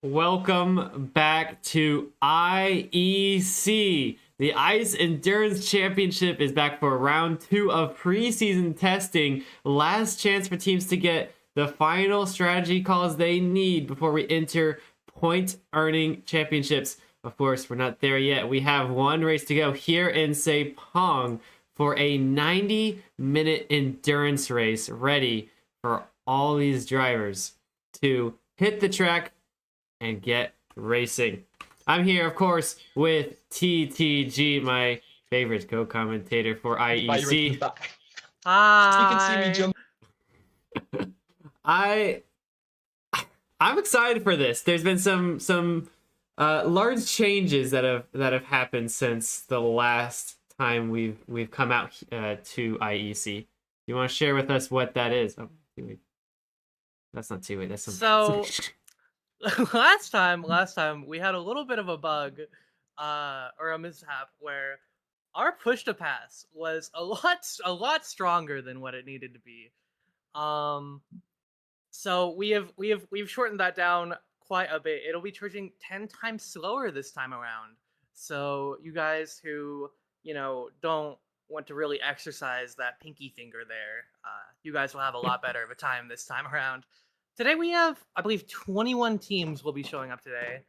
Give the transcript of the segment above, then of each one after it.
Welcome back to IEC. The Ice Endurance Championship is back for round 2 of preseason testing. Last chance for teams to get the final strategy calls they need before we enter point earning championships. Of course, we're not there yet. We have one race to go here in Sepang for a 90-minute endurance race ready for all these drivers to hit the track and get racing. I'm here, of course, with TTG, my favorite co-commentator for IEC. Hi. You can see me jump. I'm excited for this. There's been some large changes that have happened since the last time we've come out to IEC. You want to share with us what that is? Oh, wait. That's not too. Wait, that's some. So last time we had a little bit of a bug or a mishap where our push to pass was a lot stronger than what it needed to be. So we've shortened that down quite a bit. It'll be charging 10 times slower this time around. So you guys who, don't want to really exercise that pinky finger there, you guys will have a lot better of a time this time around. Today we have, I believe, 21 teams will be showing up today.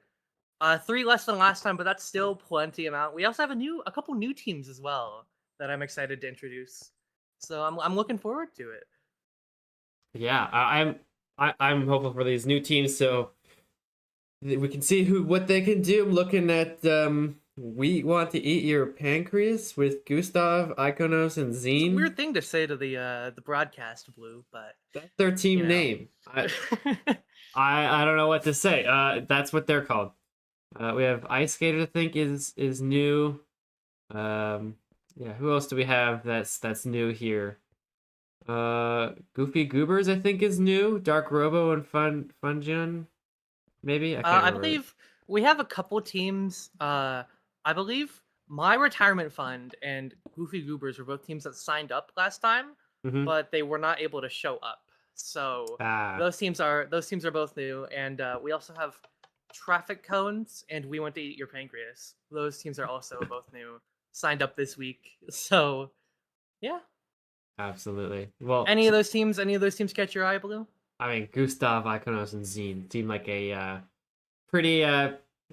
3 less than last time, but that's still plenty amount. We also have a couple new teams as well that I'm excited to introduce. So I'm looking forward to it. Yeah, I'm hopeful for these new teams so we can see what they can do. I'm looking at We Want to Eat Your Pancreas with Gustav, Iconos, and Zine. It's a weird thing to say to the broadcast, Blue, but that's their team name. I don't know what to say. That's what they're called. We have Ice Skater, I think, is new. Yeah, who else do we have that's new here? Goofy Goobers, I think, is new. Dark Robo and Fungion, maybe. I believe we have a couple teams. I believe My Retirement Fund and Goofy Goobers were both teams that signed up last time, but they were not able to show up. So those teams are both new, and we also have Traffic Cones and We Want to Eat Your Pancreas. Those teams are also both new, signed up this week. So yeah, absolutely. Well, any of those teams catch your eye, Blue? I mean, Gustav, Iconos, and Zine seem like a pretty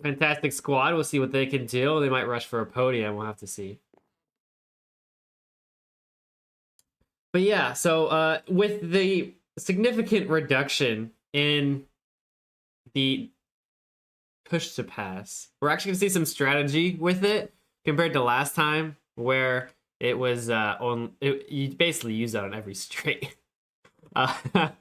fantastic squad. We'll see what they can do. They might rush for a podium. We'll have to see. But yeah, so with the significant reduction in the push to pass, we're actually going to see some strategy with it compared to last time where it was you basically use that on every straight. Because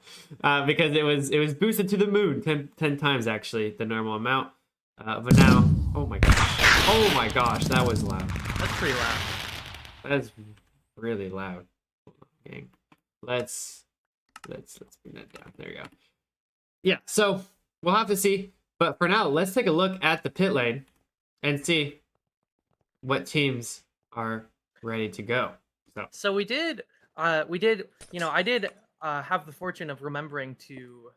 it was boosted to the moon 10 times actually the normal amount. But now, oh my gosh, that was loud. That's pretty loud. That's really loud. Okay. Let's bring that down. There you go. Yeah, so we'll have to see. But for now, let's take a look at the pit lane and see what teams are ready to go. So I did have the fortune of remembering to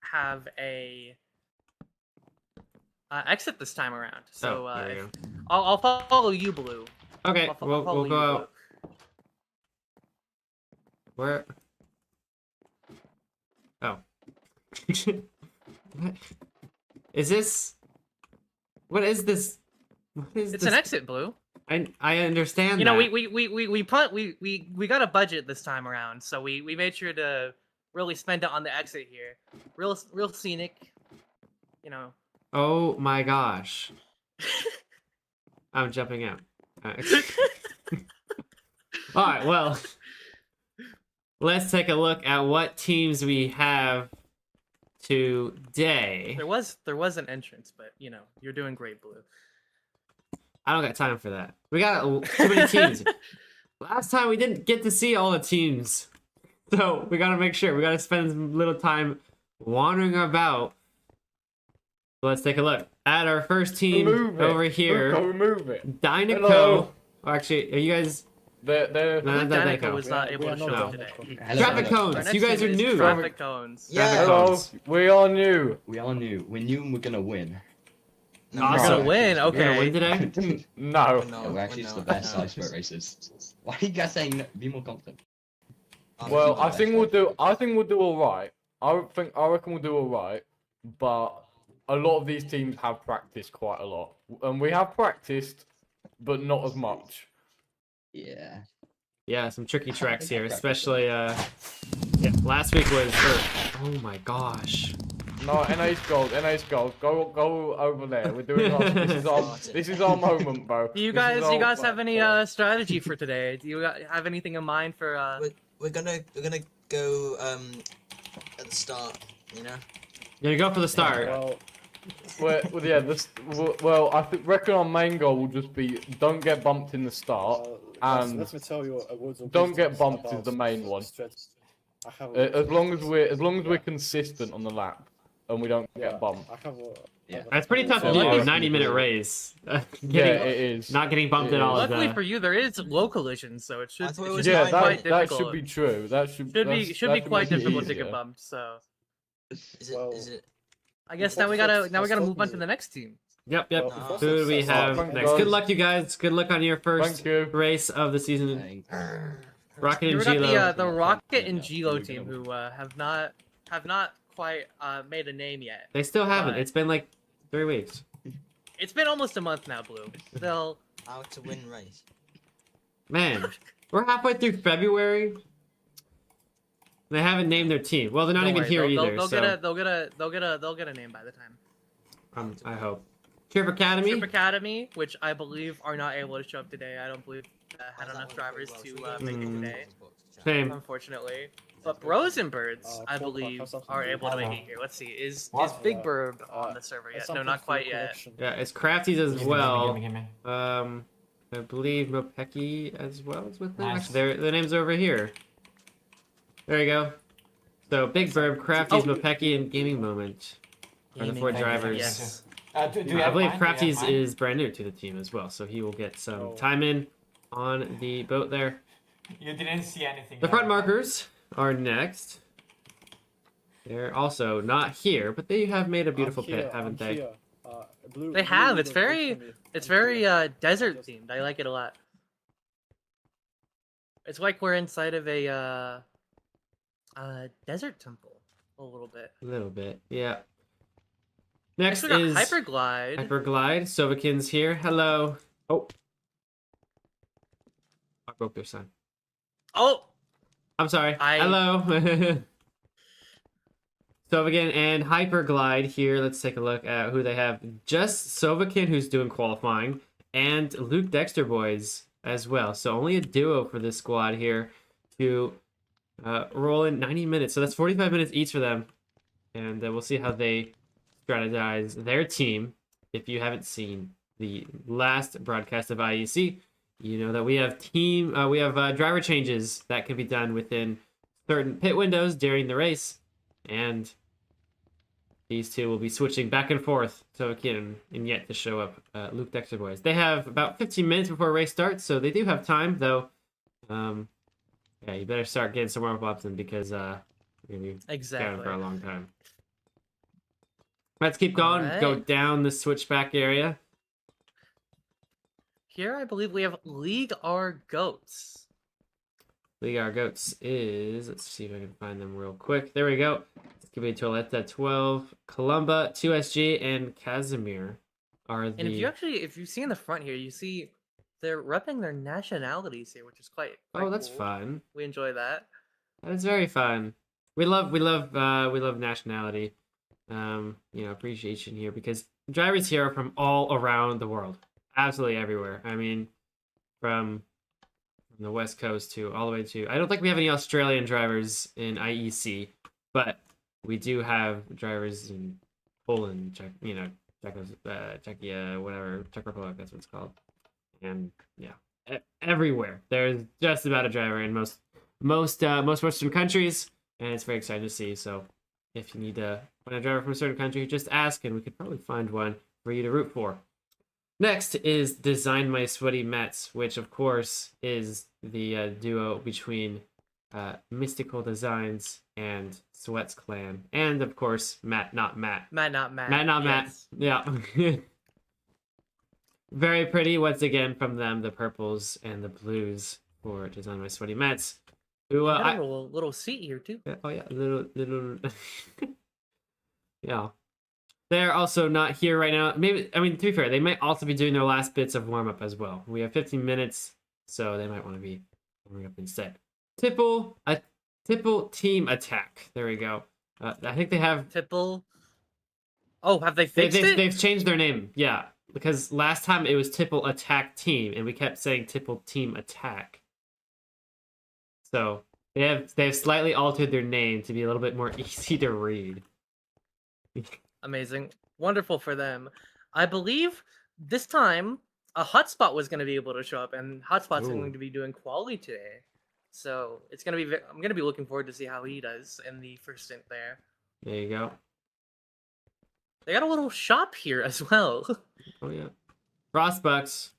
have a exit this time around. So I'll follow you, Blue. Okay, we'll go out. Where? Oh. What is this? What is this? It's an exit, Blue. I understand. We got a budget this time around, so we made sure to really spend it on the exit here. Real scenic, Oh my gosh. I'm jumping out. All right, well, let's take a look at what teams we have today. There was an entrance, but you're doing great, Blue. I don't got time for that. We got too many teams. Last time we didn't get to see all the teams. So we gotta make sure. We gotta spend some little time wandering about. Let's take a look at our first team over here. Move it. Dynaco. Oh, actually, are you guys No, I think that Danica count. was not able to show no. up today. Hello. Traffic Our cones. next You guys team are is new. Traffic cones. Yeah. Hello, cones. we are new. We are new. We're new and we're gonna win. No, Awesome. We're gonna win. You're gonna win Okay. today? No. No, Yeah, we're actually no, the best no. ice boat racers. Why are you guys saying no? Be more confident? Well, I think we'll do all right. I reckon we'll do all right, but a lot of these teams have practiced quite a lot, and we have practiced, but not as much. Yeah. Yeah, some tricky tracks here, especially last week was oh my gosh. No, NA's gold. Go over there. We're doing our, this is our moment, bro. Do you This is guys our- have any strategy for today? Do you have anything in mind for We're gonna go at the start, you know. You're gonna go for the start. I reckon our main goal will just be don't get bumped in the start, and let me tell you a word of don't get wisdom bumped is about the main one. strategy. I have a as long as we're consistent on the lap and we don't get bumped. I have a, Yeah. That's pretty tough to So, do. like- 90-minute race. Yeah, Getting, it is. not getting bumped It at all. is. Is, Luckily for you, there is low collision, so it should, I thought it it was should Yeah, be nine. quite that difficult. should be true. That should Should be quite make it difficult to easier. get bumped. So Is it? Well, Is it? I guess Well, now we gotta that's move on to me. the next team. Yep. Well, No. Who do we have Thank next? God. Good luck, you guys. Good luck on your first Thank you. race of the season. Thank- Rocket Here and we got Gilo. the Rocket and Yeah, Gilo here we team go. who have not quite made a name yet. They still haven't. Fine. It's been like 3 weeks. It's been almost a month now, Blue. Still, How to win race? Man, we're halfway through February. They haven't named their team. Well, they're not don't even worry, here they'll, either. They'll so get a name by the time. I hope. Trip Academy. Trip Academy, which I believe are not able to show up today. I don't believe had How's that enough one drivers going to well? make it Mm. today, Same. unfortunately. But Bros and Birds, I Paul, believe, how's that are one? able to make it here. Let's see. Is What? Big Bird Uh, on the server yet? No, something not for quite your yet. collection. Yeah, it's Crafties as Gimme, well. gimme, gimme. I believe Mopeki as well is with them. Nice. Actually, their names are over here. There you go. So Big Bird, Crafties, Oh. Mopeki, and Gaming Moment are the 4 Gaming Moment, drivers. Yes. Do you I have believe mine? Do you have Crafties mine? is brand new to the team as well, so he will get some Oh. time in on the boat there. You didn't see anything. The yet. front markers are next. They're also not here, but they have made a beautiful I'm here, pit, haven't I'm they? here. Blue, They blue have. will It's wait very, for me. it's I'm very here. desert Just- themed. I like it a lot. It's like we're inside of a desert temple a little bit. A little bit, yeah. Next Next we got is Hyperglide. Hyperglide. Sovakin's here. Hello. Oh. I broke their sign. Oh, I'm sorry. I- Hello. Sovakin and Hyperglide here. Let's take a look at who they have. Just Sovakin, who's doing qualifying, and Luke Dexter boys as well. So only a duo for this squad here to roll in 90 minutes. So that's 45 minutes each for them. And we'll see how they strategize their team. If you haven't seen the last broadcast of IEC, you know that we have driver changes that can be done within certain pit windows during the race, and these two will be switching back and forth. So again, and yet to show up, Luke Dexter boys. They have about 15 minutes before a race starts, so they do have time though. Yeah, you better start getting some warm ups in because we're gonna be down exactly. for a long time. Let's keep going. Alright. Go down the switchback area. Here, I believe we have League R Goats. League Our Goats is, let's see if I can find them real quick. There we go. Let's give it to Aletta 12, Columba, 2SG, and Casimir are the. And if you see in the front here, you see they're repping their nationalities here, which is quite Oh, that's cool. fun. We enjoy that. That is very fun. We love nationality, appreciation here because drivers here are from all around the world, absolutely everywhere. I mean, from the West Coast to all the way to. I don't think we have any Australian drivers in IEC, but we do have drivers in Poland, Czechia, whatever, Czech Republic. That's what it's called, and yeah, everywhere. There's just about a driver in most Western countries, and it's very exciting to see. So if you need to find a driver from a certain country, just ask and we could probably find one for you to root for. Next is Design My Sweaty Mets, which of course is the duo between Mystical Designs and Sweats Clan, and of course Matt, not Matt. Matt, not Matt. Matt, not yes. Matt. Yeah. Very pretty once again from them, the purples and the blues for Design My Sweaty Mets. Who Got a little seat here too. oh yeah, little yeah. They're also not here right now. Maybe, I mean, to be fair, they might also be doing their last bits of warm up as well. We have 15 minutes, so they might want to be warming up instead. Tipple Team Attack. There we go. I think they have Tipple. Oh, have they fixed it? They've changed their name. Yeah, because last time it was Tipple Attack Team, and we kept saying Tipple Team Attack. So they have slightly altered their name to be a little bit more easy to read. Amazing. Wonderful for them. I believe this time a hotspot was going to be able to show up, and hotspot's Ooh. going to be doing quality today. So it's going to be. I'm going to be looking forward to see how he does in the first stint there. There you go. They got a little shop here as well. Oh yeah, Frostbucks.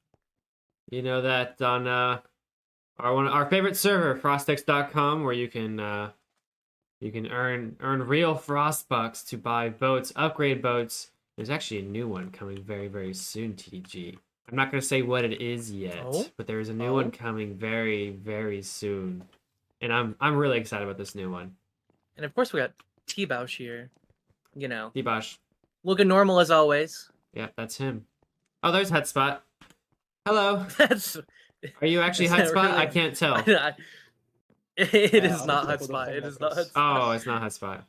You know that on our favorite server, frostx.com, where you can earn real Frostbucks to buy boats, upgrade boats. There's actually a new one coming very, very soon, TDG. I'm not gonna say what it is yet, but there's a new one coming very, very soon, and I'm really excited about this new one. And of course we got T-Bausch here. You know, T-Bosh. looking normal as always. Yeah, that's him. Oh, there's Hotspot. Hello. That's. Are you actually Is that Hotspot? I really- can't tell. It is I'm not just gonna hotspot. put It it is on not my hotspot. Oh, it's not Hotspot.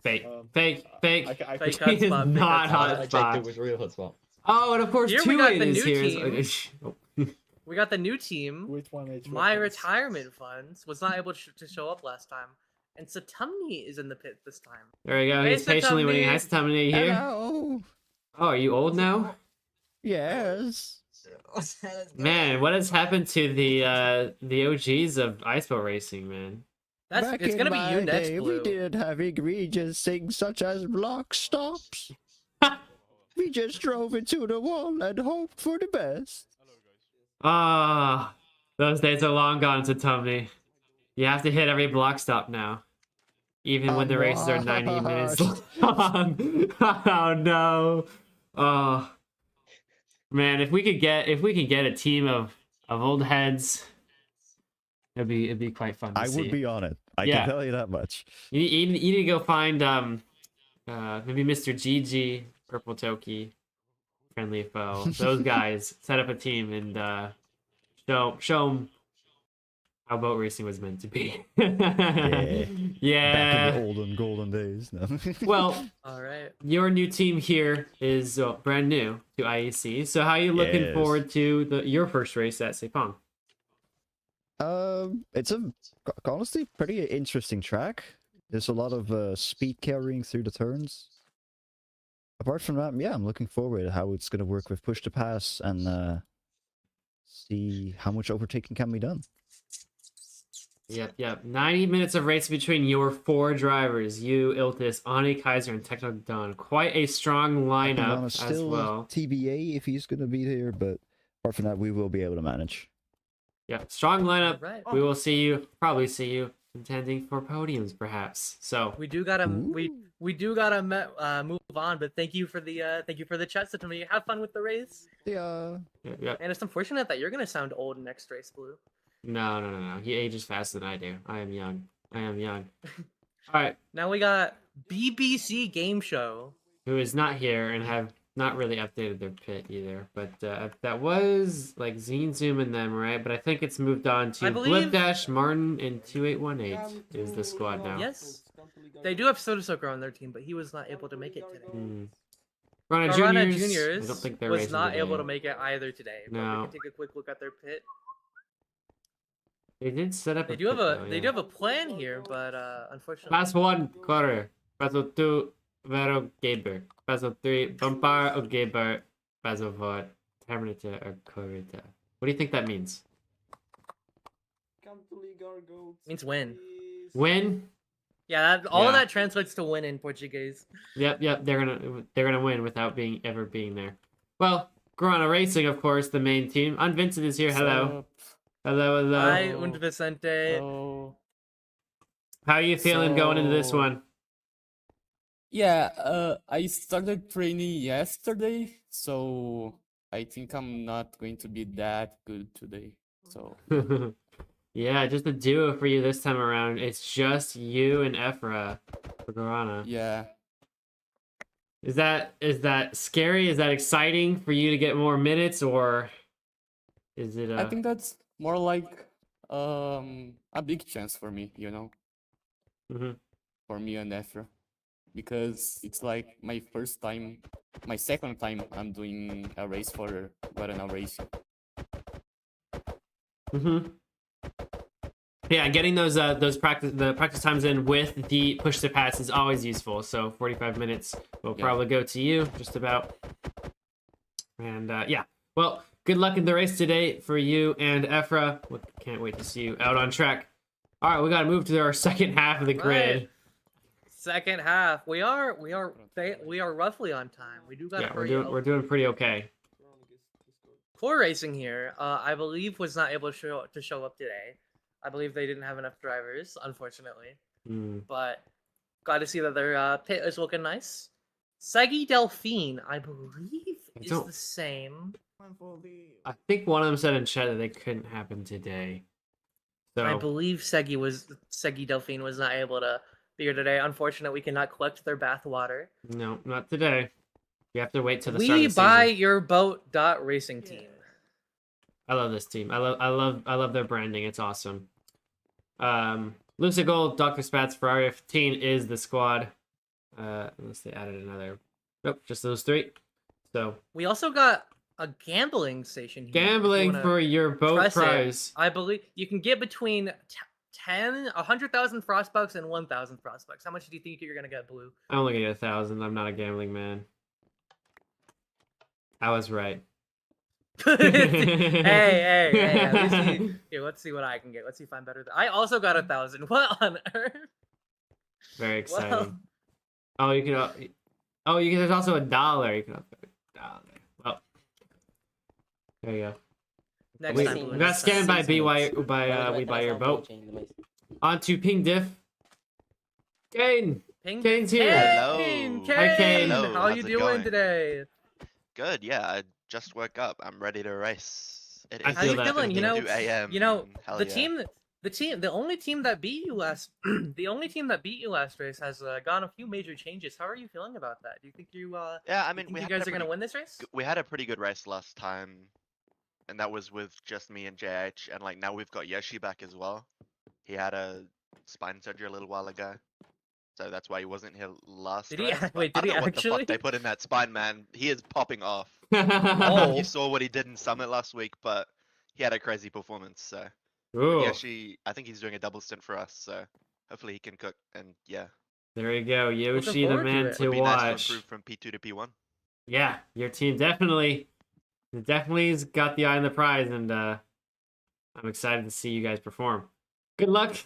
Fake. Um, Fake. I Fake. ca- I Fake ca- He is Hotspot, fake not Hotspot. I checked it Hotspot. with real hotspot. Oh, and of course, Here we got Two-Way the is new here. team. We got the new team. Which one is My reference? retirement funds was not able to show up last time, and Satumni is in the pit this time. There we go. Hey, He's patiently waiting. Hi, Satamini here. Hello. Oh, are you old now? Yes. Man, what has happened to the OGs of ice boat racing, man? Back It's in gonna be my you next, day, Blue. we didn't have egregious things such as block stops. We just drove into the wall and hoped for the best. Ah, those days are long gone, Satamini. You have to hit every block stop now, even when the races are 90 minutes long. Oh no! Oh man, if we could get a team of old heads, it'd be quite fun to I see. would be on it. I Yeah. can tell you that much. You need to go find maybe Mr. GG, Purple Toki, Friendly Foe. Those guys set up a team and show them how boat racing was meant to be. Yeah. Back in the olden golden days. No. Well, All right. your new team here is brand new to IEC. So how are you looking Yes. forward to your first race at Sepang? It's a honestly pretty interesting track. There's a lot of speed carrying through the turns. Apart from that, yeah, I'm looking forward to how it's gonna work with push to pass and see how much overtaking can be done. Yep. 90 minutes of race between your four drivers, you, Iltis, Ani Kaiser, and Techno Don. Quite a strong lineup Technodon is as still well. TBA if he's gonna be there, but apart from that, we will be able to manage. Yeah, strong lineup. All right. We will probably see you contending for podiums, perhaps. So We do gotta Ooh. we do gotta move on, but thank you for the chat, Satumni. Have fun with the race. Yeah. yeah. And it's unfortunate that you're gonna sound old next race, Blue. No. He ages faster than I do. I am young. All right, Now we got BBC Game Show. who is not here and have not really updated their pit either. But that was like Zine Zoom and them, right? But I think it's moved on to I believe- Blip Dash, Martin, and 2818 is the squad now. Yes. They do have Soda Soaker on their team, but he was not able to make it today. Rana Rana Juniors, Juniors I don't think they're was racing not today. able to make it either today. But No. we can take a quick look at their pit. They did set up. They a do have pit, a though, they yeah. do have a plan here, but unfortunately. Pass 1, quarter. Pass 2, Vero Gaber. Pass 3, Bumpar o Gaber. Pass 4, Terminator or Corrida. What do you think that means? Means win. Win? Yeah, all Yeah. of that translates to win in Portuguese. Yep. They're gonna win without ever being there. Well, Guarana Racing, of course, the main team. Vincent is here. Hello. Hello. Hi, Hello. und Vicente. Oh. How are you feeling going into this So- one? Yeah, I started training yesterday, so I think I'm not going to be that good today. So Yeah, just a duo for you this time around. It's just you and Ephra for Guarana. yeah, Is that scary? Is that exciting for you to get more minutes, or is it I think that's more like a big chance for me, Mhm. for me and Ephra, because it's like my second time I'm doing a race for Guarana Racing. Yeah, getting those practice times in with the push to pass is always useful. So 45 minutes will Yeah. probably go to you, just about. And yeah, well, good luck in the race today for you and Ephra. Can't wait to see you out on track. All right, we got to move to our second half of the grid. Right. Second half. We are roughly on time. We do got Yeah, to we're doing pretty okay. Core Racing here, I believe was not able to show up today. I believe they didn't have enough drivers, unfortunately. Hmm. But glad to see that their pit is looking nice. Segi Delphine, I believe, is don't- the same. I think one of them said in chat that they couldn't happen today. So I believe Segi Delphine was not able to be here today. Unfortunately, we cannot collect their bath water. no, not today. You have to wait till the start We of the buy season. your boat dot racing team. I love this team. I love their branding. It's awesome. Lucid Gold, Dr. Spats, Ferrari 15 is the squad. Unless they added another. Nope, just those three. So We also got a gambling station here. if you gambling wanna for your boat press it. prize. I believe you can get between 100,000 Frostbucks and 1,000 Frostbucks. How much do you think you're gonna get, Blue? I'm only gonna get 1,000. I'm not a gambling man. I was right. hey, here, let's see what I can get. Let's see if I'm better than I also got 1,000. What on earth? Very exciting. Well, Oh, you can. Oh, you can. There's also $1. You can also $1. Well, there you go. next We, time, we Blue, got next time. scanned by We Buy Your Boat. On to Ping Diff. Kane. Ping- Kane's here. Kane! Hello. Hi, Kane. Hello, How are you how's it doing going? today? Good, yeah. I just woke up. I'm ready to race. It I is How you feel that. feeling? You know, 2 a.m. Hell the yeah. the only team that beat you last, the only team that beat you last race has gone a few major changes. How are you feeling about that? Do you think Yeah, I you mean, think we you had guys a are gonna pretty win this race? we had a pretty good race last time, and that was with just me and JH, and like now we've got Yoshi back as well. He had a spine surgery a little while ago, so that's why he wasn't here last Did he? race. but Wait, I did he don't know what the actually? fuck they put in that spine, man. He is popping off. Oh. You saw what he did in Summit last week, but he had a crazy performance, so. But Ooh, Yoshi, I think he's doing a double stint for us, so hopefully he can cook. And yeah, there you go. Yoshi, the forward to man it. to would be nice to watch. improve from P2 to P1. Yeah, your team definitely's got the eye on the prize, and I'm excited to see you guys perform. Good luck,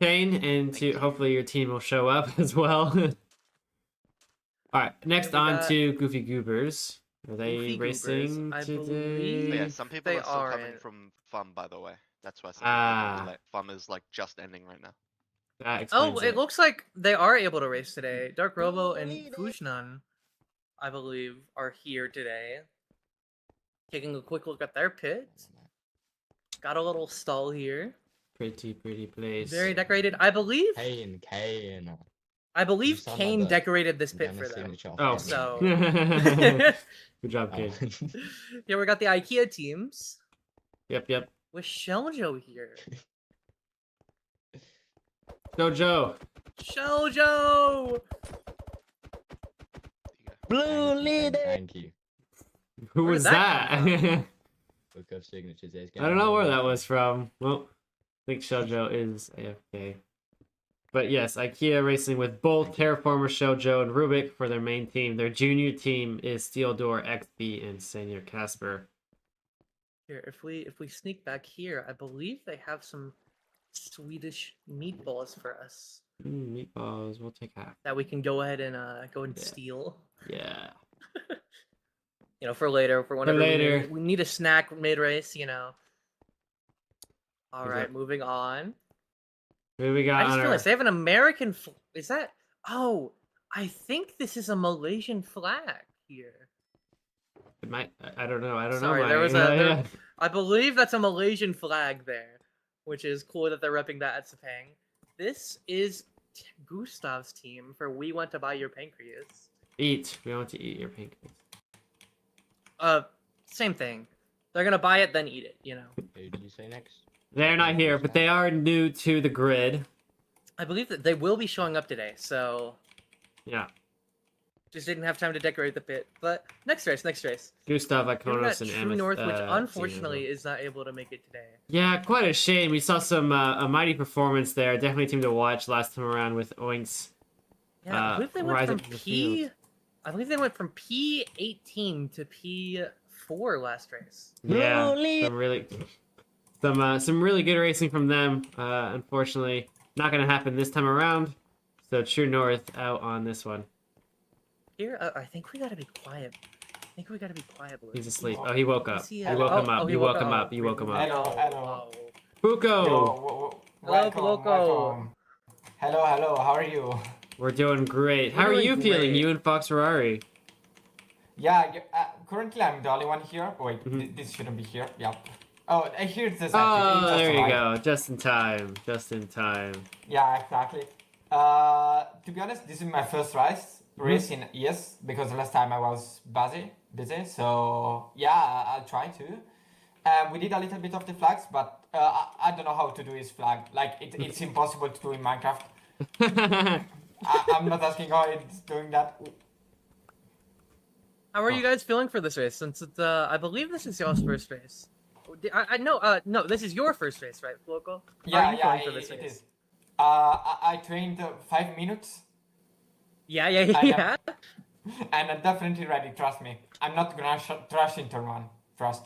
Kane, and Thank to you. hopefully your team will show up as well. All right, next we on got to Goofy Goobers. Are they Goofy racing Goobers, I today? believe. But yeah, some people They are still are coming in- from FUM, by the way. That's why some people are Ah. really late. FUM is like just ending right now. That explains Oh, it looks like they are able to race today. Dark Robo and Fujnan, I believe, are here today. Taking a quick look at their pit. Got a little stall here. Pretty place. Very decorated. I believe Kane. Kane sound like the decorated this pit Dennis for them. signature off Oh, camera. So good job, Oh. Kane. here we got the IKEA teams Yep. with Sheljo here. Jojo. Sheljo! Blue leader. Thank you. Who Where was did that come that? Book of signatures. I don't know where that was from. Well, I think Shoujo is AFK. But yes, IKEA racing with both Terraformer Shoujo and Rubik for their main team. Their junior team is Steel Door, XB, and Senior Casper. Here, if we sneak back here, I believe they have some Swedish meatballs for us Meatballs, we'll take half. that we can go ahead and Yeah. steal. Yeah. you know, for later, for whenever later. we need a snack mid race, you know. All Is right, that- moving on. Who we I got just on our? realized they have an American. Is that? Oh, I think this is a Malaysian flag here. It might. I don't know. I don't Sorry, know. there Mike. was a. Yeah, there- yeah. I believe that's a Malaysian flag there, which is cool that they're repping that at Sepang. This is Gustav's team for We Want to Buy Your Pancreas. Eat. We want to eat your pancakes. Same thing. They're gonna buy it, then eat it. You know. Who did you say next? They're not here, but they are new to the grid. I believe that they will be showing up today, so Yeah. just didn't have time to decorate the pit. But next race. Gustav, We've Ikonos, got and True Amethyst. North, which team unfortunately as well. is not able to make it today. Yeah, quite a shame. We saw some a mighty performance there. Definitely a team to watch last time around with Oinks. Yeah, I believe they went rise from up to the field. I believe they went from P18 to P4 last race. Yeah, some really good racing from them. Unfortunately, not going to happen this time around. So True North out on this one. Here, I think we gotta be quiet. Boys. He's asleep. Oh, he woke up. Is he, You woke him up. he You woke woke him up. up. You woke him up. Hello, hello. Buko, Welcome, Loco. welcome. Hello, how are you? we're doing great. We're How are doing you feeling? great. You and Fox Ferrari. Yeah, currently I'm the only one here. Oh, wait, Mhm. this shouldn't be here. Yeah. Oh, here's the Oh, there you go. Just in time. Just in time. Yeah, exactly. To be honest, this is my first race in ES because last time I was busy. So yeah, I'll try to. We did a little bit of the flags, but I don't know how to do his flag. Like it's impossible to do in Minecraft. I'm not asking how it's doing that. How are you guys feeling for this race? Since it's, I believe this is y'all's first race. I know. No, this is your first race, right, Loco? How are you feeling for this it race? is. I trained 5 minutes. Yeah. And I'm definitely ready. Trust me. I'm not gonna trash in turn one. Trust.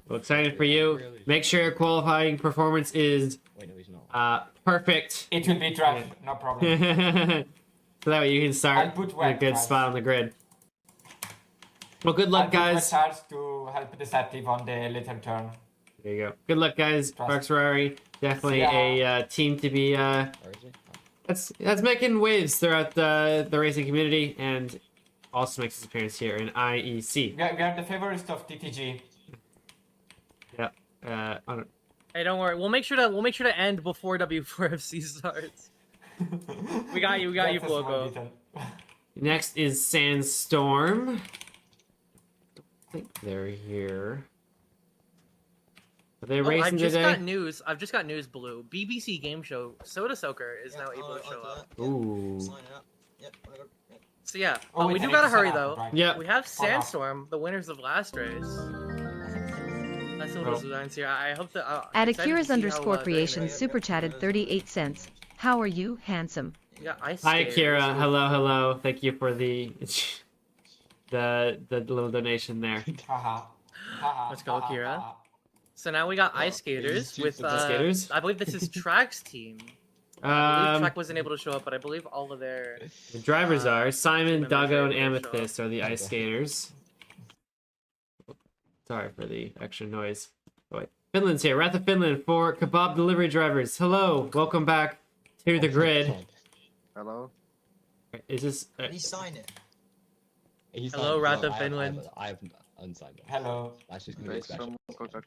Well, excited for you. Make sure your qualifying performance is Wait, no, he's not. perfect. It will be trash. No problem. So that way you can start I'll put in a wet good tires. spot on the grid. Well, good I'll luck, put guys. my tires to help deceptive on the later turn. There you go. Good luck, guys. Trust. Fox Ferrari, definitely Yeah. a team to be. Where is he? That's making waves throughout the racing community and also makes its appearance here in IEC. We are the favorites of TTG. Yeah. Hey, don't worry. We'll make sure to end before W4FC starts. We got you, That's a small Loco. detail. Next is Sandstorm. I think they're here. Are they Oh, racing I've just today? got news. Blue. BBC Game Show Soda Soaker is now able to show up. Ooh. Sign up. Yep, whatever. Yep. So yeah, Oh, we wait, do I need gotta to sign hurry up, though. right? Yeah. We have Hold on. Sandstorm, the winners of last race. That's the little designs here. I hope that. At excited to Akira's see how, underscore they're creation gonna- super chatted 38 cents. How are you, handsome? We got ice Hi, skaters Akira. with- Hello. Thank you for the little donation there. Haha. Haha. Let's go, haha, Kira. haha. So now we got ice skaters cheap with for the skaters? I believe this is Track's team. I believe Um, Track wasn't able to show up, but I believe all of their the drivers are Simon, members are Doggo, and able to show Amethyst are the ice skaters. Sorry for the extra noise. Oh, wait. Finland's here. Wrath of Finland for kebab delivery drivers. Hello, welcome back to the grid. Hello? Is this? Did he sign it? He's Hello, not- Wrath no, of Finland. I have unsigned it. Hello. That's just gonna be a special.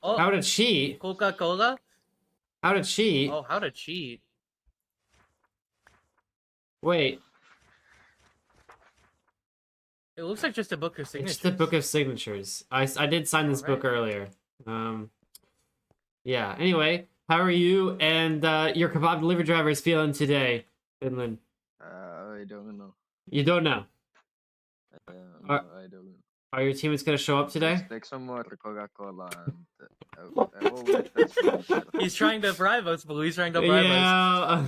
Oh, How to cheat? Coca-Cola. How to cheat? Oh, how to cheat. Wait, It looks like just a book of it's signatures. just a book of signatures. I did sign this book Alright. earlier. Yeah. Anyway, how are you and your kebab delivery drivers feeling today, Finland? I don't know. You don't know. No, Are- I don't know. Are your teammates gonna show up today? Take some more Coca-Cola and He's trying to bribe us, Blue. He's trying to bribe us. Yeah.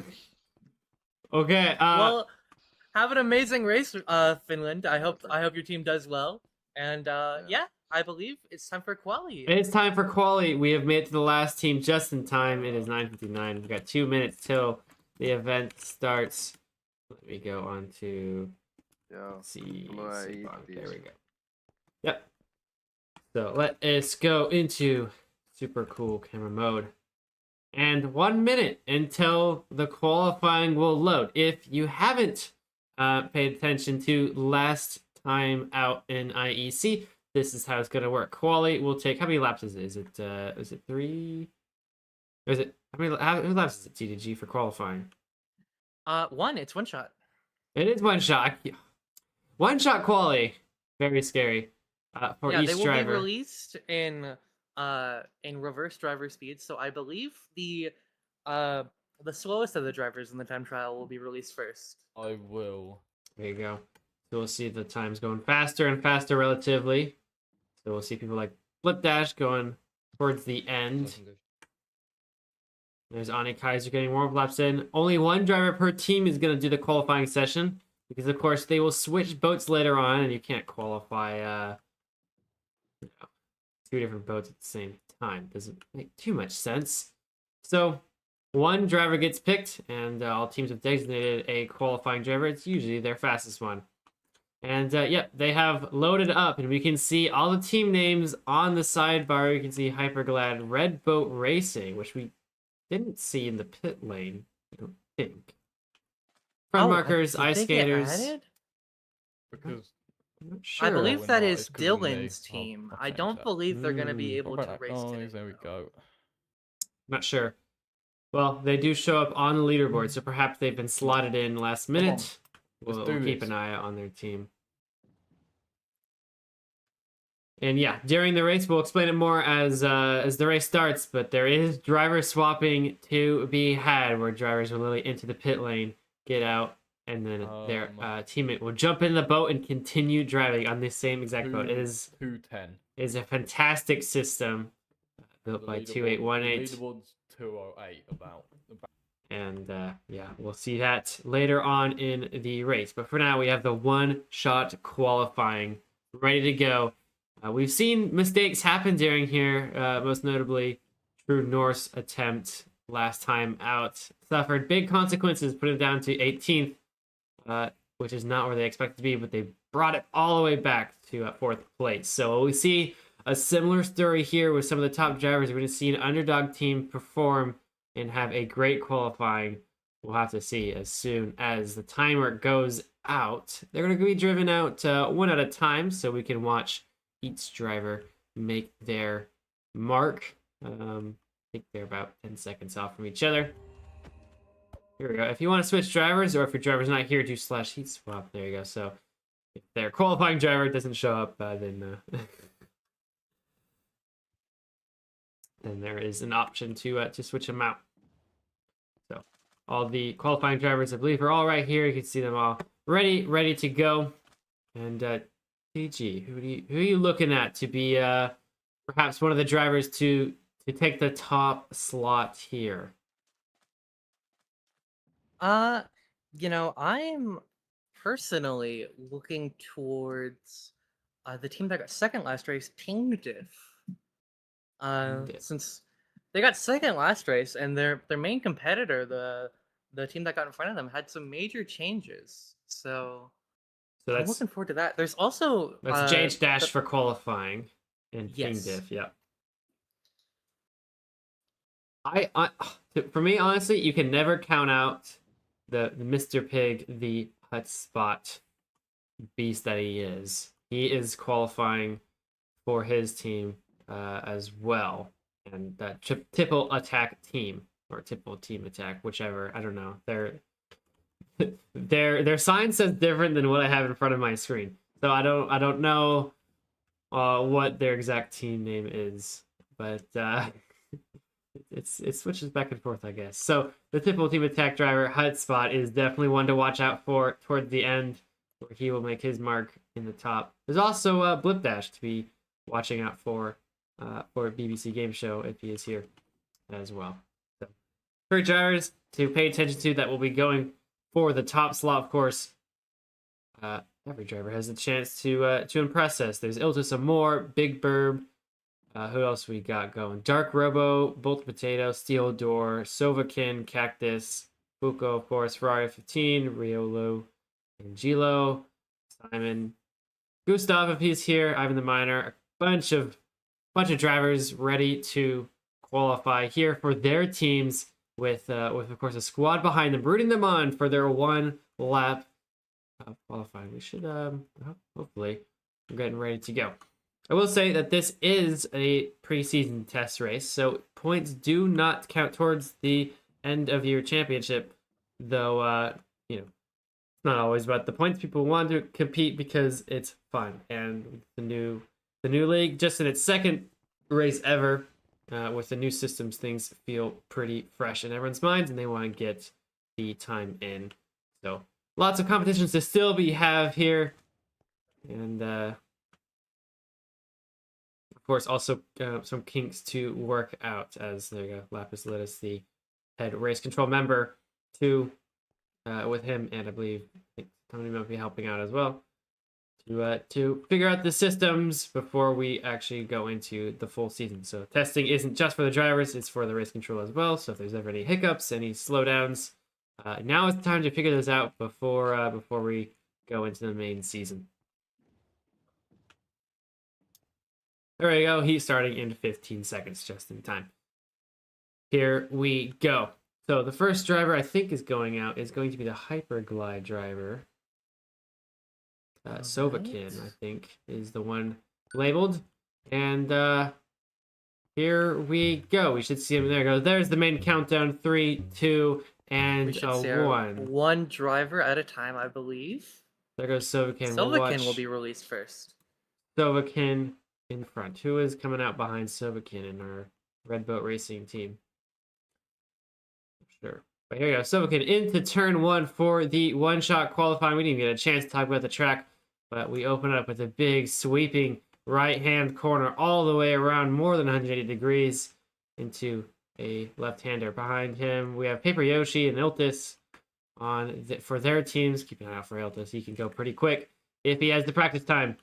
Okay. Well, have an amazing race, Finland. I hope your team does well. And yeah, I believe it's time for quali. It's time for quali. We have made it to the last team just in time. It is 9:59. We've got 2 minutes till the event starts. Let me go on to Yo, Let's see. Blue IE, Sepang. There please. we go. Yep. So let us go into super cool camera mode. And 1 minute until the qualifying will load. If you haven't paid attention to last time out in IEC, this is how it's going to work. Quali will take, how many laps is it? Is it 3? Or is it, how many laps is it TDG for qualifying? 1. It's one shot. It is one shot. One shot quali. Very scary for Yeah, each they will driver. be released in reverse driver speed. So I believe the slowest of the drivers in the time trial will be released first. I will. There you go. So we'll see the times going faster and faster relatively. So we'll see people like Flip Dash going towards the end. There's Ani Kaiser getting warm laps in. Only one driver per team is going to do the qualifying session because, of course, they will switch boats later on, and you can't qualify 2 different boats at the same time. Doesn't make too much sense. So one driver gets picked, and all teams have designated a qualifying driver. It's usually their fastest one. And yep, they have loaded up, and we can see all the team names on the sidebar. You can see Hyperglad Red Boat Racing, which we didn't see in the pit lane, I don't think. Front markers, did ice they get skaters. added? Because I'm not sure. I believe that is It's 'cause of me. Dylan's team. I'll I change don't that. believe they're going to be Mm. able to race today. There we go. Not sure. Well, they do show up on the leaderboard, so perhaps they've been slotted in last minute. Let's We'll do keep this. an eye out on their team. And yeah, during the race, we'll explain it more as the race starts. But there is driver swapping to be had, where drivers will literally into the pit lane, get out, and then their teammate will jump in the boat and continue driving on this same exact boat. It is 210. a fantastic system built by 2818. Leaderboard's 208 about. And yeah, we'll see that later on in the race. But for now, we have the one-shot qualifying ready to go. We've seen mistakes happen during here, most notably True Norse attempt last time out. Suffered big consequences, put it down to 18th, which is not where they expected to be, but they brought it all the way back to 4th place. So we see a similar story here with some of the top drivers. We're going to see an underdog team perform and have a great qualifying. We'll have to see as soon as the timer goes out. They're going to be driven out one at a time so we can watch each driver make their mark. I think they're about 10 seconds off from each other. Here we go. If you want to switch drivers, or if your driver's not here, do /heat swap. There you go. So if their qualifying driver doesn't show up, then then there is an option to switch them out. So all the qualifying drivers, I believe, are all right here. You can see them all ready to go. And PG, who are you looking at to be perhaps one of the drivers to take the top slot here? I'm personally looking towards the team that got second last race, Ping Diff. Since they got second last race, and their main competitor, the team that got in front of them, had some major changes. So I'm that's looking forward to that. There's also JH Dash for qualifying and Yes. King Diff, yeah. For me, honestly, you can never count out the Mr. Pig, the hotspot beast that he is. He is qualifying for his team as well, and that Tipple attack team or Tipple team attack, whichever. I don't know. Their sign says different than what I have in front of my screen, so I don't know what their exact team name is, but it switches back and forth, I guess. So the Tipple team attack driver Hotspot is definitely one to watch out for toward the end, where he will make his mark in the top. There's also Blip Dash to be watching out for BBC Game Show if he is here as well. So 3 drivers to pay attention to that will be going for the top slot, of course. Every driver has a chance to impress us. There's Iltis Amore, Big Burb. Who else we got going? Dark Robo, Bolt Potato, Steel Door, Sovakin, Cactus, Buko, of course, Ferrari 15, Riolo, and Gilo. Simon, Gustav, if he's here, Ivan the Miner, a bunch of drivers ready to qualify here for their teams with of course a squad behind them, rooting them on for their 1 lap of qualifying. We should hopefully we're getting ready to go. I will say that this is a preseason test race, so points do not count towards the end of your championship, though you know, it's not always about the points. People want to compete because it's fun, and the new league, just in its second race ever, with the new systems, things feel pretty fresh in everyone's minds, and they want to get the time in. So lots of competitions to still have here, and of course also some kinks to work out. As there you go, Lapis Litis, the head race control member, too, with him, and I believe Tony might be helping out as well to figure out the systems before we actually go into the full season. So testing isn't just for the drivers, it's for the race control as well. So if there's ever any hiccups, any slowdowns, now is the time to figure those out before we go into the main season. There we go. He's starting in 15 seconds, just in time. Here we go. So the first driver I think is going out is going to be the Hyperglide driver. Sovakin, I think, is the one labeled. And here we go. We should see him. There goes. There's the main countdown. 3, 2, and a 1. One driver at a time, I believe. There goes Sovakin. Sovakin will be released first. Sovakin in front. Who is coming out behind Sovakin in our Red Boat Racing team? Sure. But here we go. Sovakin into turn 1 for the one-shot qualifying. We didn't even get a chance to talk about the track, but we open up with a big sweeping right-hand corner all the way around, more than 180 degrees, into a left-hander. Behind him, we have Paper Yoshi and Iltis for their teams. Keep an eye out for Iltis. He can go pretty quick if he has the practice time.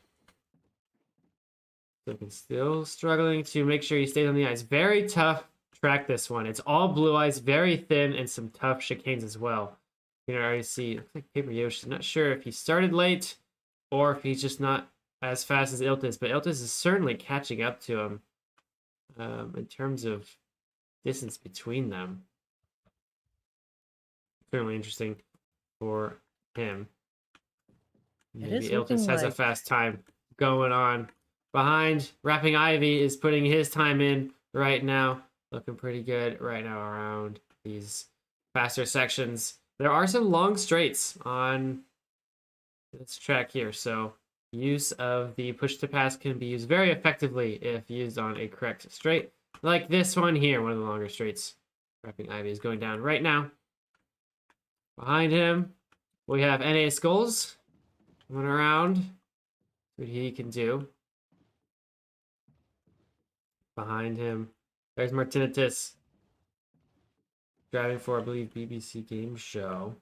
Sovakin still struggling to make sure he stays on the ice. Very tough track, this one. It's all blue ice, very thin, and some tough chicanes as well. You can already see, looks like Paper Yoshi. Not sure if he started late or if he's just not as fast as Iltis, but Iltis is certainly catching up to him in terms of distance between them. Certainly interesting for him. Maybe Iltis has a fast time going on. Behind, Rapping Ivy is putting his time in right now. Looking pretty good right now around these faster sections. There are some long straights on this track here, so use of the push to pass can be used very effectively if used on a correct straight, like this one here, one of the longer straights. Rapping Ivy is going down right now. Behind him, we have NA Skulls coming around. What he can do. Behind him, there's Martinitis, driving for, I believe, BBC Game Show.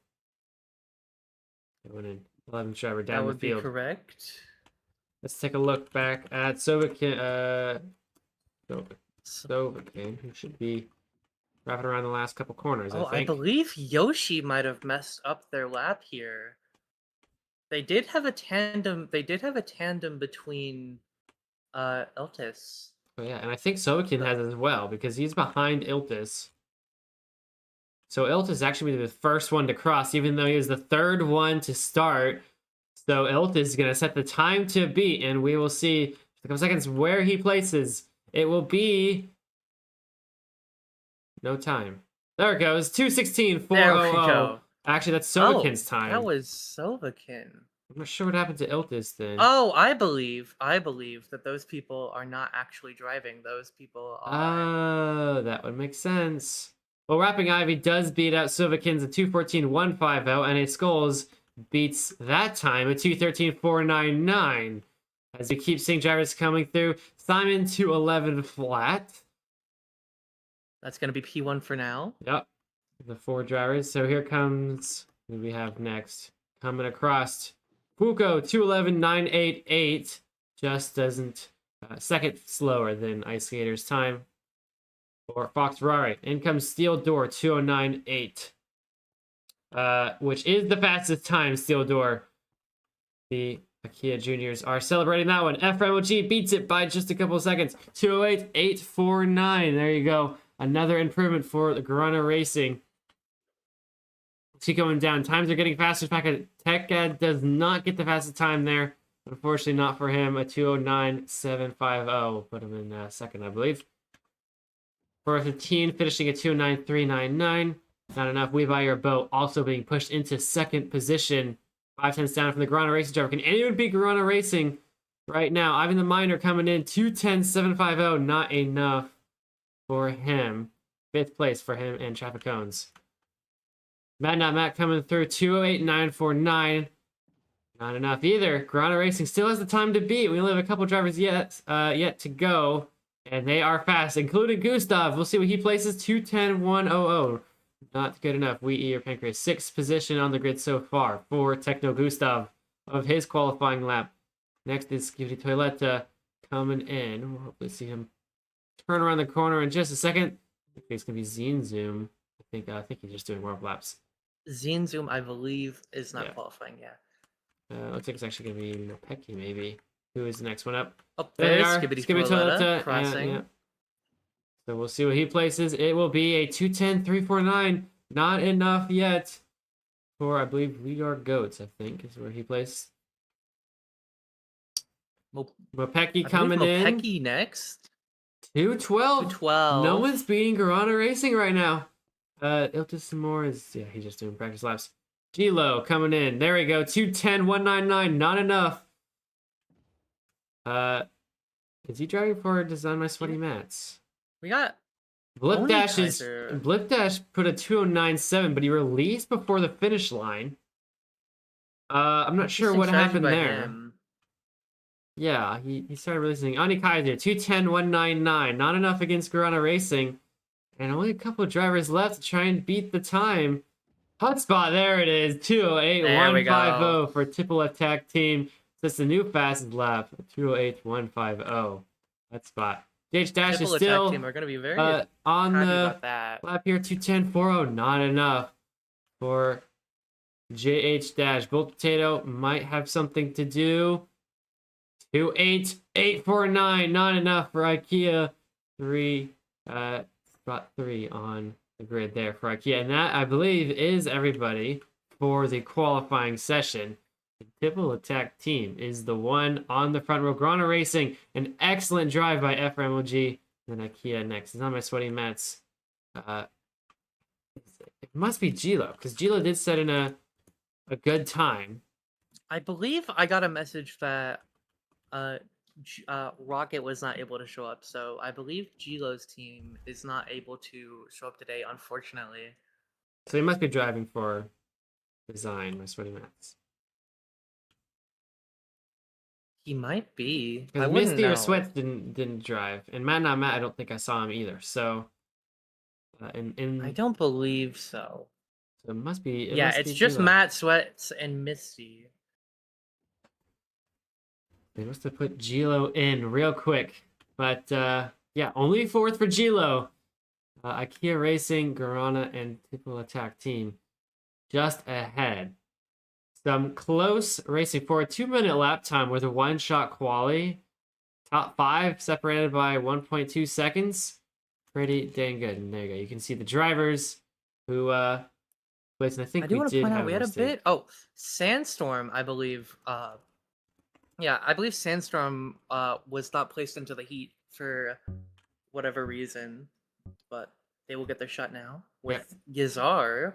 Going in 11th driver down the field. That would be correct. Let's take a look back at Sovakin, who should be wrapping around the last couple corners, I think. I believe Yoshi might have messed up their lap here. They did have a tandem. They did have a tandem between Iltis. Oh, yeah, and I think Sovakin has as well, because he's behind Iltis. So Iltis actually be the first one to cross, even though he was the third one to start. So Iltis is going to set the time to beat, and we will see in a couple seconds where he places. It will be no time. There it goes, 2:16.400. There we go. Actually, that's Sovakin's time. That was Sovakin. I'm not sure what happened to Iltis then. Oh, I believe that those people are not actually driving. Those people are. Oh, that would make sense. Well, Rapping Ivy does beat out Sovakin's at 2:14.150, and a Skulls beats that time at 2:13.499. As we keep seeing drivers coming through, Simon 2:11 flat. That's going to be P1 for now. Yep, the 4 drivers. So here comes, who do we have next? Coming across, Fuko 2:11.988. Just doesn't, second slower than Ice Skater's time. For Fox Ferrari. In comes Steel Door 2:09.8. Which is the fastest time, Steel Door. The Akia Juniors are celebrating that one. FMOG beats it by just a couple of seconds. 208.849. There you go. Another improvement for the Guarana Racing. Keep going down. Times are getting faster. TechAd does not get the fastest time there. Unfortunately, not for him. A 209.750. We'll put him in second, I believe. 415 finishing at 209.399. Not enough. We Buy Your Boat also being pushed into second position. 5 tenths down from the Guarana Racing driver. Can anyone beat Guarana Racing right now? Ivan the Miner coming in 210.750. Not enough for him. 5th place for him and Traffic Cones. Mad Not Matt coming through 208.949. Not enough either. Guarana Racing still has the time to beat. We only have a couple drivers yet to go. And they are fast, including Gustav. We'll see what he places. 210.100. Not good enough. We Eat Your Pancreas. 6th position on the grid so far for Techno Gustav of his qualifying lap. Next is Skivity Toiletta coming in. We'll hopefully see him turn around the corner in just a second. I think it's going to be Zine Zoom. I think he's just doing warm laps. Zine Zoom, I believe, is not qualifying yet. Looks like it's actually going to be Mopeki, maybe. Who is the next one up? Oh, There they there's are. Skibidi Skibidi Toiletta Toiletta, crossing. yeah. So we'll see what he places. It will be a 210.349. Not enough yet for, I believe, We Are Goats, I think, is where he placed. Mopeki coming in. Mopeki next. 212. 212. No one's beating Guarana Racing right now. Iltis Samore is, yeah, he's just doing practice laps. G-Lo coming in. There we go. 210.199. Not enough. Is he driving for Design My Sweaty Mats? We got Blip Dash Onikazer. put a 209.7, but he released before the finish line. I'm not sure what Interesting happened strategy by there. him. Yeah, he started releasing. Ani Kaiser, 210.199. Not enough against Guarana Racing. And only a couple of drivers left to try and beat the time. Hotspot, there it is. 208.150 for Triple Attack Team. That's the new fastest lap. 208.150. Hotspot. JH Dash is Triple still Attack Team are going to be very on happy the about that. lap here. 210.40. Not enough for JH Dash. Bolt Potato might have something to do. 288.49. Not enough for IKEA. Spot 3 on the grid there for IKEA. And that, I believe, is everybody for the qualifying session. The Triple Attack Team is the one on the front row. Guarana Racing, an excellent drive by FRMOG. And then IKEA next. It's on my sweaty mats. It must be Gilo, because Gilo did set in a good time. I believe I got a message that Rocket was not able to show up, so I believe Gilo's team is not able to show up today, unfortunately. So he must be driving for Design, my sweaty mats. He might be. I Because wouldn't Misty or know. Sweats didn't drive, and Matt Not Matt, I don't think I saw him either. So, I don't believe so. So it must be. Yeah, it's just Gilo. Matt, Sweats, and Misty. They must have put Gilo in real quick. But yeah, only 4th for Gilo. IKEA Racing, Guarana, and Triple Attack Team just ahead. Some close racing for a 2-minute lap time with a one-shot quali. Top 5 separated by 1.2 seconds. Pretty dang good. And there you go. You can see the drivers who placed. And I think I do want to point out we had a mistake. bit. Oh, Sandstorm, I believe. Yeah, I believe Sandstorm was not placed into the heat for whatever reason, but they will get their shot now with Gizar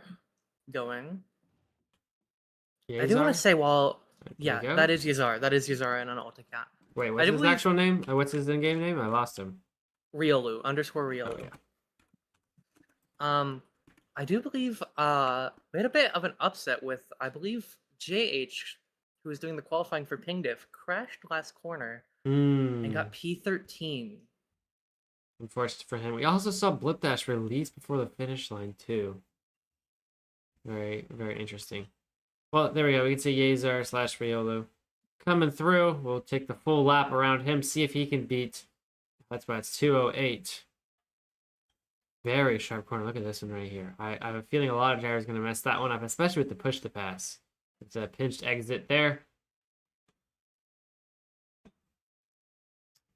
going. I do want to say, yeah, go. that is Gizar. That is Gizar and an Altacat. Wait, what's his believe- actual name? What's his in-game name? I lost him. Riolu _Riolu. Oh, yeah. I do believe we had a bit of an upset with, I believe, JH, who was doing the qualifying for Ping Diff, crashed last corner and got P13. Unfortunate for him. We also saw Blip Dash release before the finish line too. Very, very interesting. Well, there we go. We can see Yazar / Riolu coming through. We'll take the full lap around him, see if he can beat. That's why it's 208. Very sharp corner. Look at this one right here. I have a feeling a lot of drivers are going to mess that one up, especially with the push to pass. It's a pinched exit there.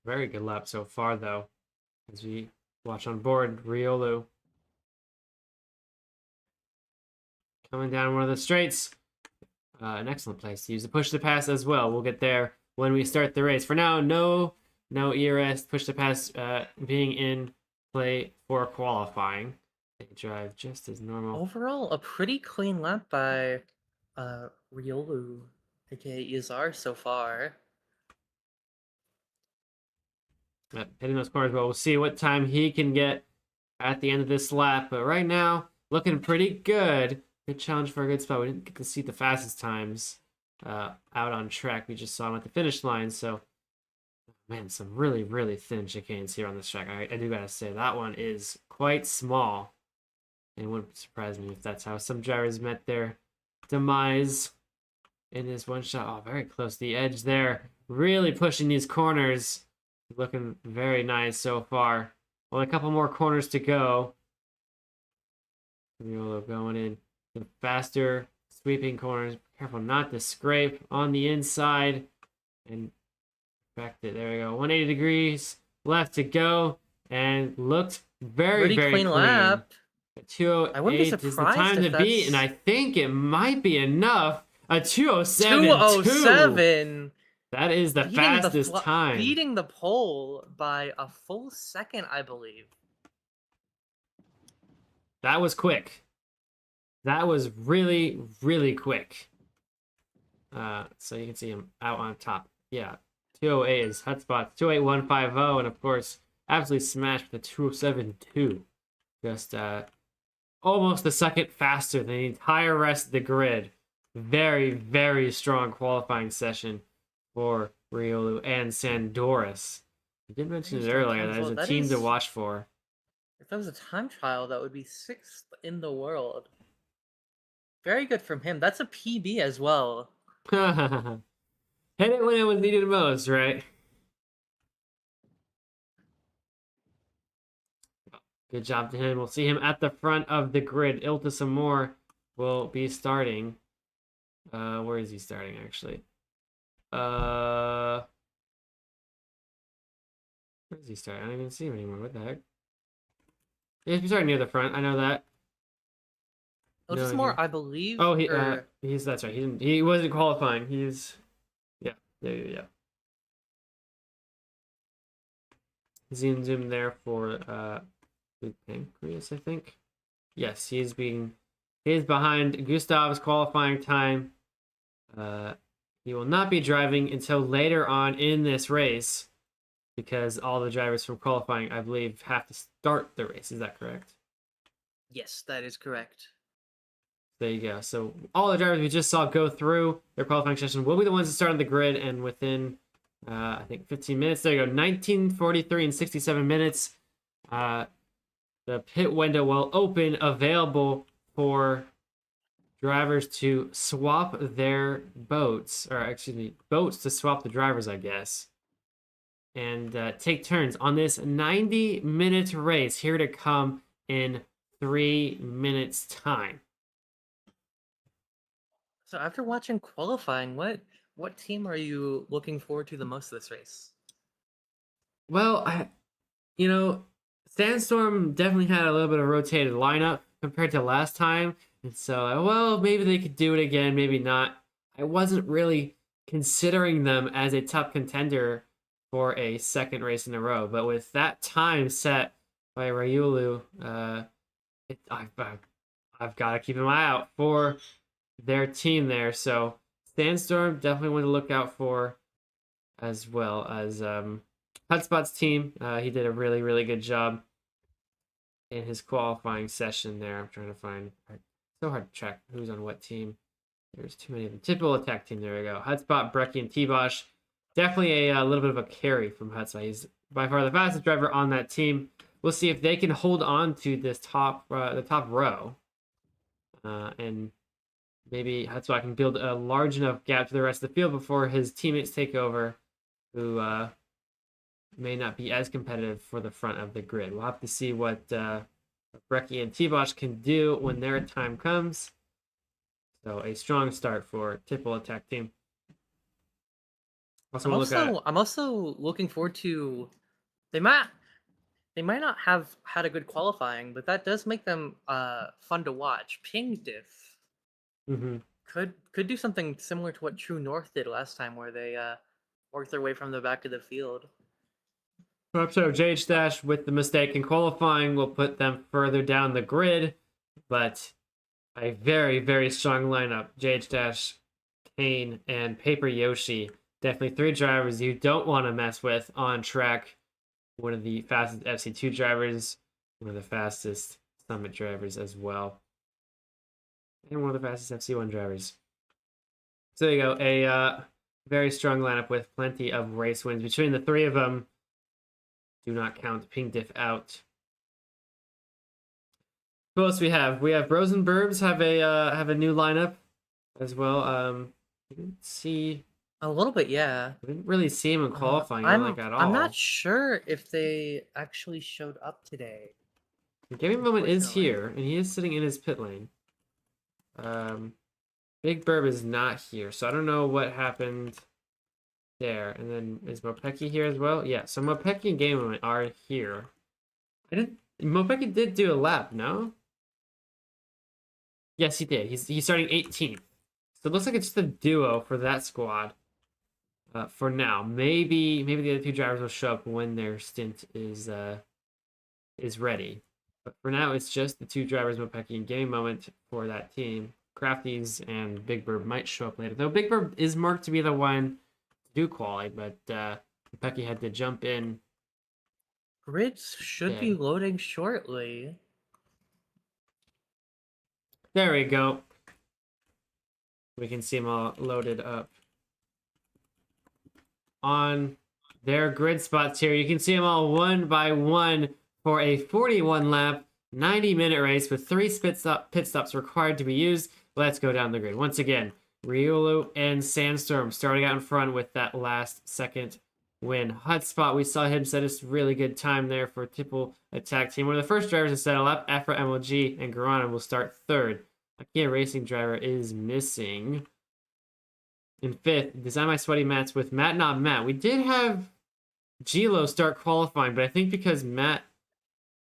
Very good lap so far, though. As we watch on board, Riolu coming down one of the straights. An excellent place to use the push to pass as well. We'll get there when we start the race. For now, no ERS push to pass being in play for qualifying. They drive just as normal. Overall, a pretty clean lap by Riolu, aka Izar, so far. Hitting those corners, but we'll see what time he can get at the end of this lap. But right now, looking pretty good. Good challenge for a good spot. We didn't get to see the fastest times out on track. We just saw him at the finish line. So, man, some really, really thin chicanes here on this track. I do gotta say, that one is quite small. And it wouldn't surprise me if that's how some drivers met their demise in this one shot. Oh, very close to the edge there. Really pushing these corners. Looking very nice so far. Only a couple more corners to go. Riolu going in the faster sweeping corners. Careful not to scrape on the inside. And back to, there we go. 180 degrees left to go. And looked very, very clean lap. 208 I wouldn't be is the surprised time if to beat, that's- and I think it might be enough. A 207. 207. That is the fastest time. Beating the pole by a full second, I believe. That was quick. That was really, really quick. So you can see him out on top. Yeah, 208 is Hutspot's 28150, and of course, absolutely smashed the 207.2. Just almost a second faster than the entire rest of the grid. Very, very strong qualifying session for Riolu and Sandoris. I did mention it earlier. That is a team to watch for. If that was a time trial, that would be 6th in the world. Very good from him. That's a PB as well. Hit it when it was needed most, right? Good job to him. We'll see him at the front of the grid. Ilta Samor will be starting. Where is he starting, actually? Where is he starting? I don't even see him anymore. What the heck? He's starting near the front. I know that. Oh, just more, I believe. Oh, that's right. He wasn't qualifying. Yeah. Zoom there for Pancreas, I think. Yes, he is behind Gustav's qualifying time. He will not be driving until later on in this race because all the drivers from qualifying, I believe, have to start the race. Is that correct? Yes, that is correct. There you go. So all the drivers we just saw go through their qualifying session will be the ones that start on the grid, and within, I think, 15 minutes. There you go, 19:43 and 67 minutes. The pit window will open, available for drivers to swap their boats, boats to swap the drivers, I guess, and take turns on this 90-minute race here to come in 3 minutes' time. So after watching qualifying, what team are you looking forward to the most this race? Well, Sandstorm definitely had a little bit of a rotated lineup compared to last time. And so, well, maybe they could do it again, maybe not. I wasn't really considering them as a top contender for a second race in a row. But with that time set by Riolu, I've got to keep an eye out for their team there. So Sandstorm definitely one to look out for, as well as Hutspot's team. He did a really, really good job in his qualifying session there. I'm trying to find... So hard to track who's on what team. There's too many of them. Typical attack team. There we go. Hutspot, Brecky, and T-Bosch. Definitely a little bit of a carry from Hutspot. He's by far the fastest driver on that team. We'll see if they can hold on to this the top row, and maybe Hutspot can build a large enough gap to the rest of the field before his teammates take over, who may not be as competitive for the front of the grid. We'll have to see what Brecky and T-Bosch can do when their time comes. So a strong start for Tipple attack team. Also, we'll look at I'm also looking forward to. They might not have had a good qualifying, but that does make them fun to watch. Ping Diff mm-hmm. could do something similar to what True North did last time, where they worked their way from the back of the field. So JH Dash with the mistake in qualifying will put them further down the grid, but a very, very strong lineup. JH Dash, Kane, and Paper Yoshi. Definitely 3 drivers you don't want to mess with on track. One of the fastest FC2 drivers, one of the fastest Summit drivers as well, and one of the fastest FC1 drivers. So there you go, a very strong lineup with plenty of race wins between the 3 of them. Do not count Ping Diff out. Who else we have? We have Bros and Burbs have a new lineup as well. We didn't see a little bit, yeah. We didn't really see him in qualifying like at all. I'm not sure if they actually showed up today. Gaming Moment is here, and he is sitting in his pit lane. Big Burb is not here, so I don't know what happened there. And then is Mopeki here as well? Yeah, so Mopeki and Gaming Moment are here. Mopeki did do a lap, no? Yes, he did. He's starting 18th. So it looks like it's just a duo for that squad. For now, maybe the other 2 drivers will show up when their stint is ready. But for now, it's just the 2 drivers, Mopeki and Gaming Moment, for that team. Crafties and Big Bird might show up later, though Big Bird is marked to be the one to do quali, but Mopeki had to jump in. Grids should be loading shortly. There we go. We can see them all loaded up on their grid spots here. You can see them all one by one for a 41 lap, 90-minute race with 3 pit stops required to be used. Let's go down the grid. Once again, Riolu and Sandstorm starting out in front with that last second win. Hotspot, we saw him set a really good time there for Tipple attack team. One of the first drivers to settle up, Afra MLG and Garana will start 3rd. A Kia Racing driver is missing. In 5th, Design My Sweaty Mats with Matt Not Matt. We did have Gilo start qualifying, but I think because Matt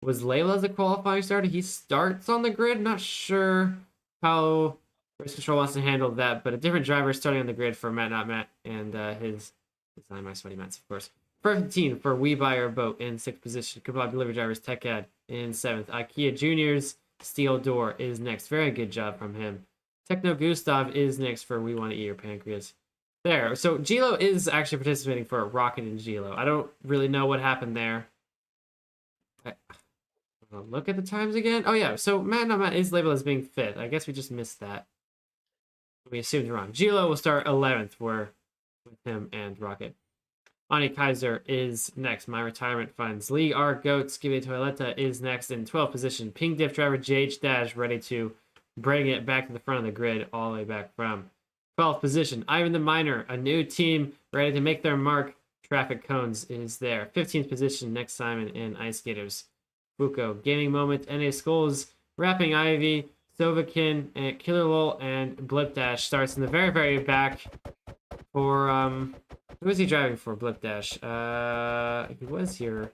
was Layla as a qualifying starter, he starts on the grid. Not sure how Race Control wants to handle that, but a different driver starting on the grid for Matt Not Matt and his Design My Sweaty Mats, of course. 15 for We Buy Our Boat in 6th position. Goodbye Delivery Drivers TechAd in 7th. IKEA Juniors Steel Door is next. Very good job from him. Techno Gustav is next for We Want to Eat Your Pancreas. There. So Gilo is actually participating for Rocket and Gilo. I don't really know what happened there. I'll look at the times again. Oh yeah, so Matt Not Matt is labeled as being 5th. I guess we just missed that. We assumed wrong. Gilo will start 11th with him and Rocket. Ani Kaiser is next. My Retirement Funds. League R Goats Give Toiletta is next in 12th position. Ping Diff driver JH Dash ready to bring it back to the front of the grid all the way back from 12th position. Ivan the Miner, a new team ready to make their mark. Traffic Cones is there. 15th position. Next Simon and Ice Skaters. Fuko, Gaming Moment, NA Skulls, Rapping Ivy, Sovakin, and Killer Lol, and Blip Dash starts in the very, very back for who is he driving for? Blip Dash. He was here.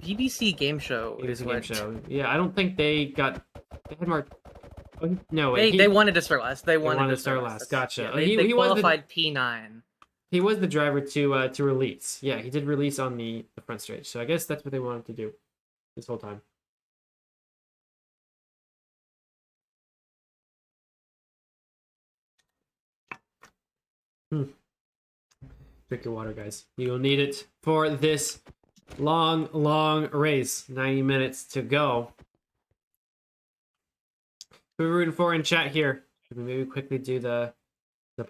BBC Game Show. BBC Game Show. Yeah, I don't think they had marked. Oh, no, they wanted to start last. They wanted to start last. Gotcha. Yeah, they qualified P9. He was the driver to release. Yeah, he did release on the front stretch. So I guess that's what they wanted to do this whole time. Drink your water, guys. You'll need it for this long, long race. 90 minutes to go. Who are we rooting for in chat here? Should we maybe quickly do the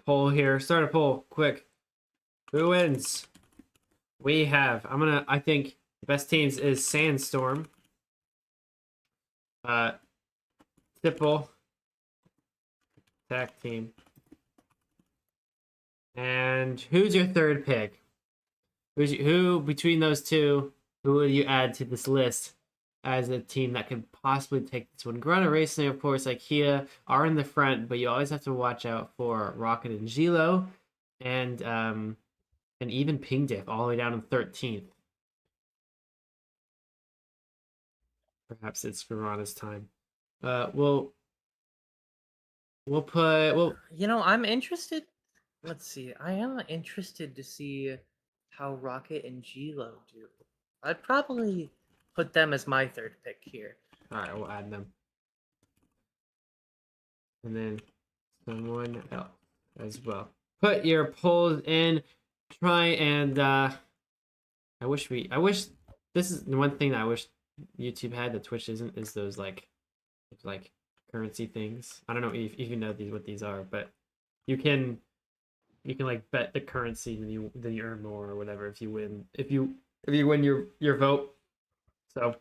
poll here? Start a poll, quick. Who wins? We have, I think the best teams is Sandstorm, Tipple, Attack Team. And who's your 3rd pick? Who between those two, who will you add to this list as a team that could possibly take this one? Grana Racing, of course, IKEA are in the front, but you always have to watch out for Rocket and Gilo and and even ping diff all the way down to 13th. Perhaps it's Verana's time. We'll You know, I'm interested. Let's see. I am interested to see how Rocket and G-Lo do. I'd probably put them as my third pick here. all right, we'll add them. And then someone else as well. Put your polls in. Try and I wish this is the one thing that I wish YouTube had that Twitch isn't, is those like currency things. I don't know if you know what these are, but you can like bet the currency and then you earn more or whatever if you win win your vote. So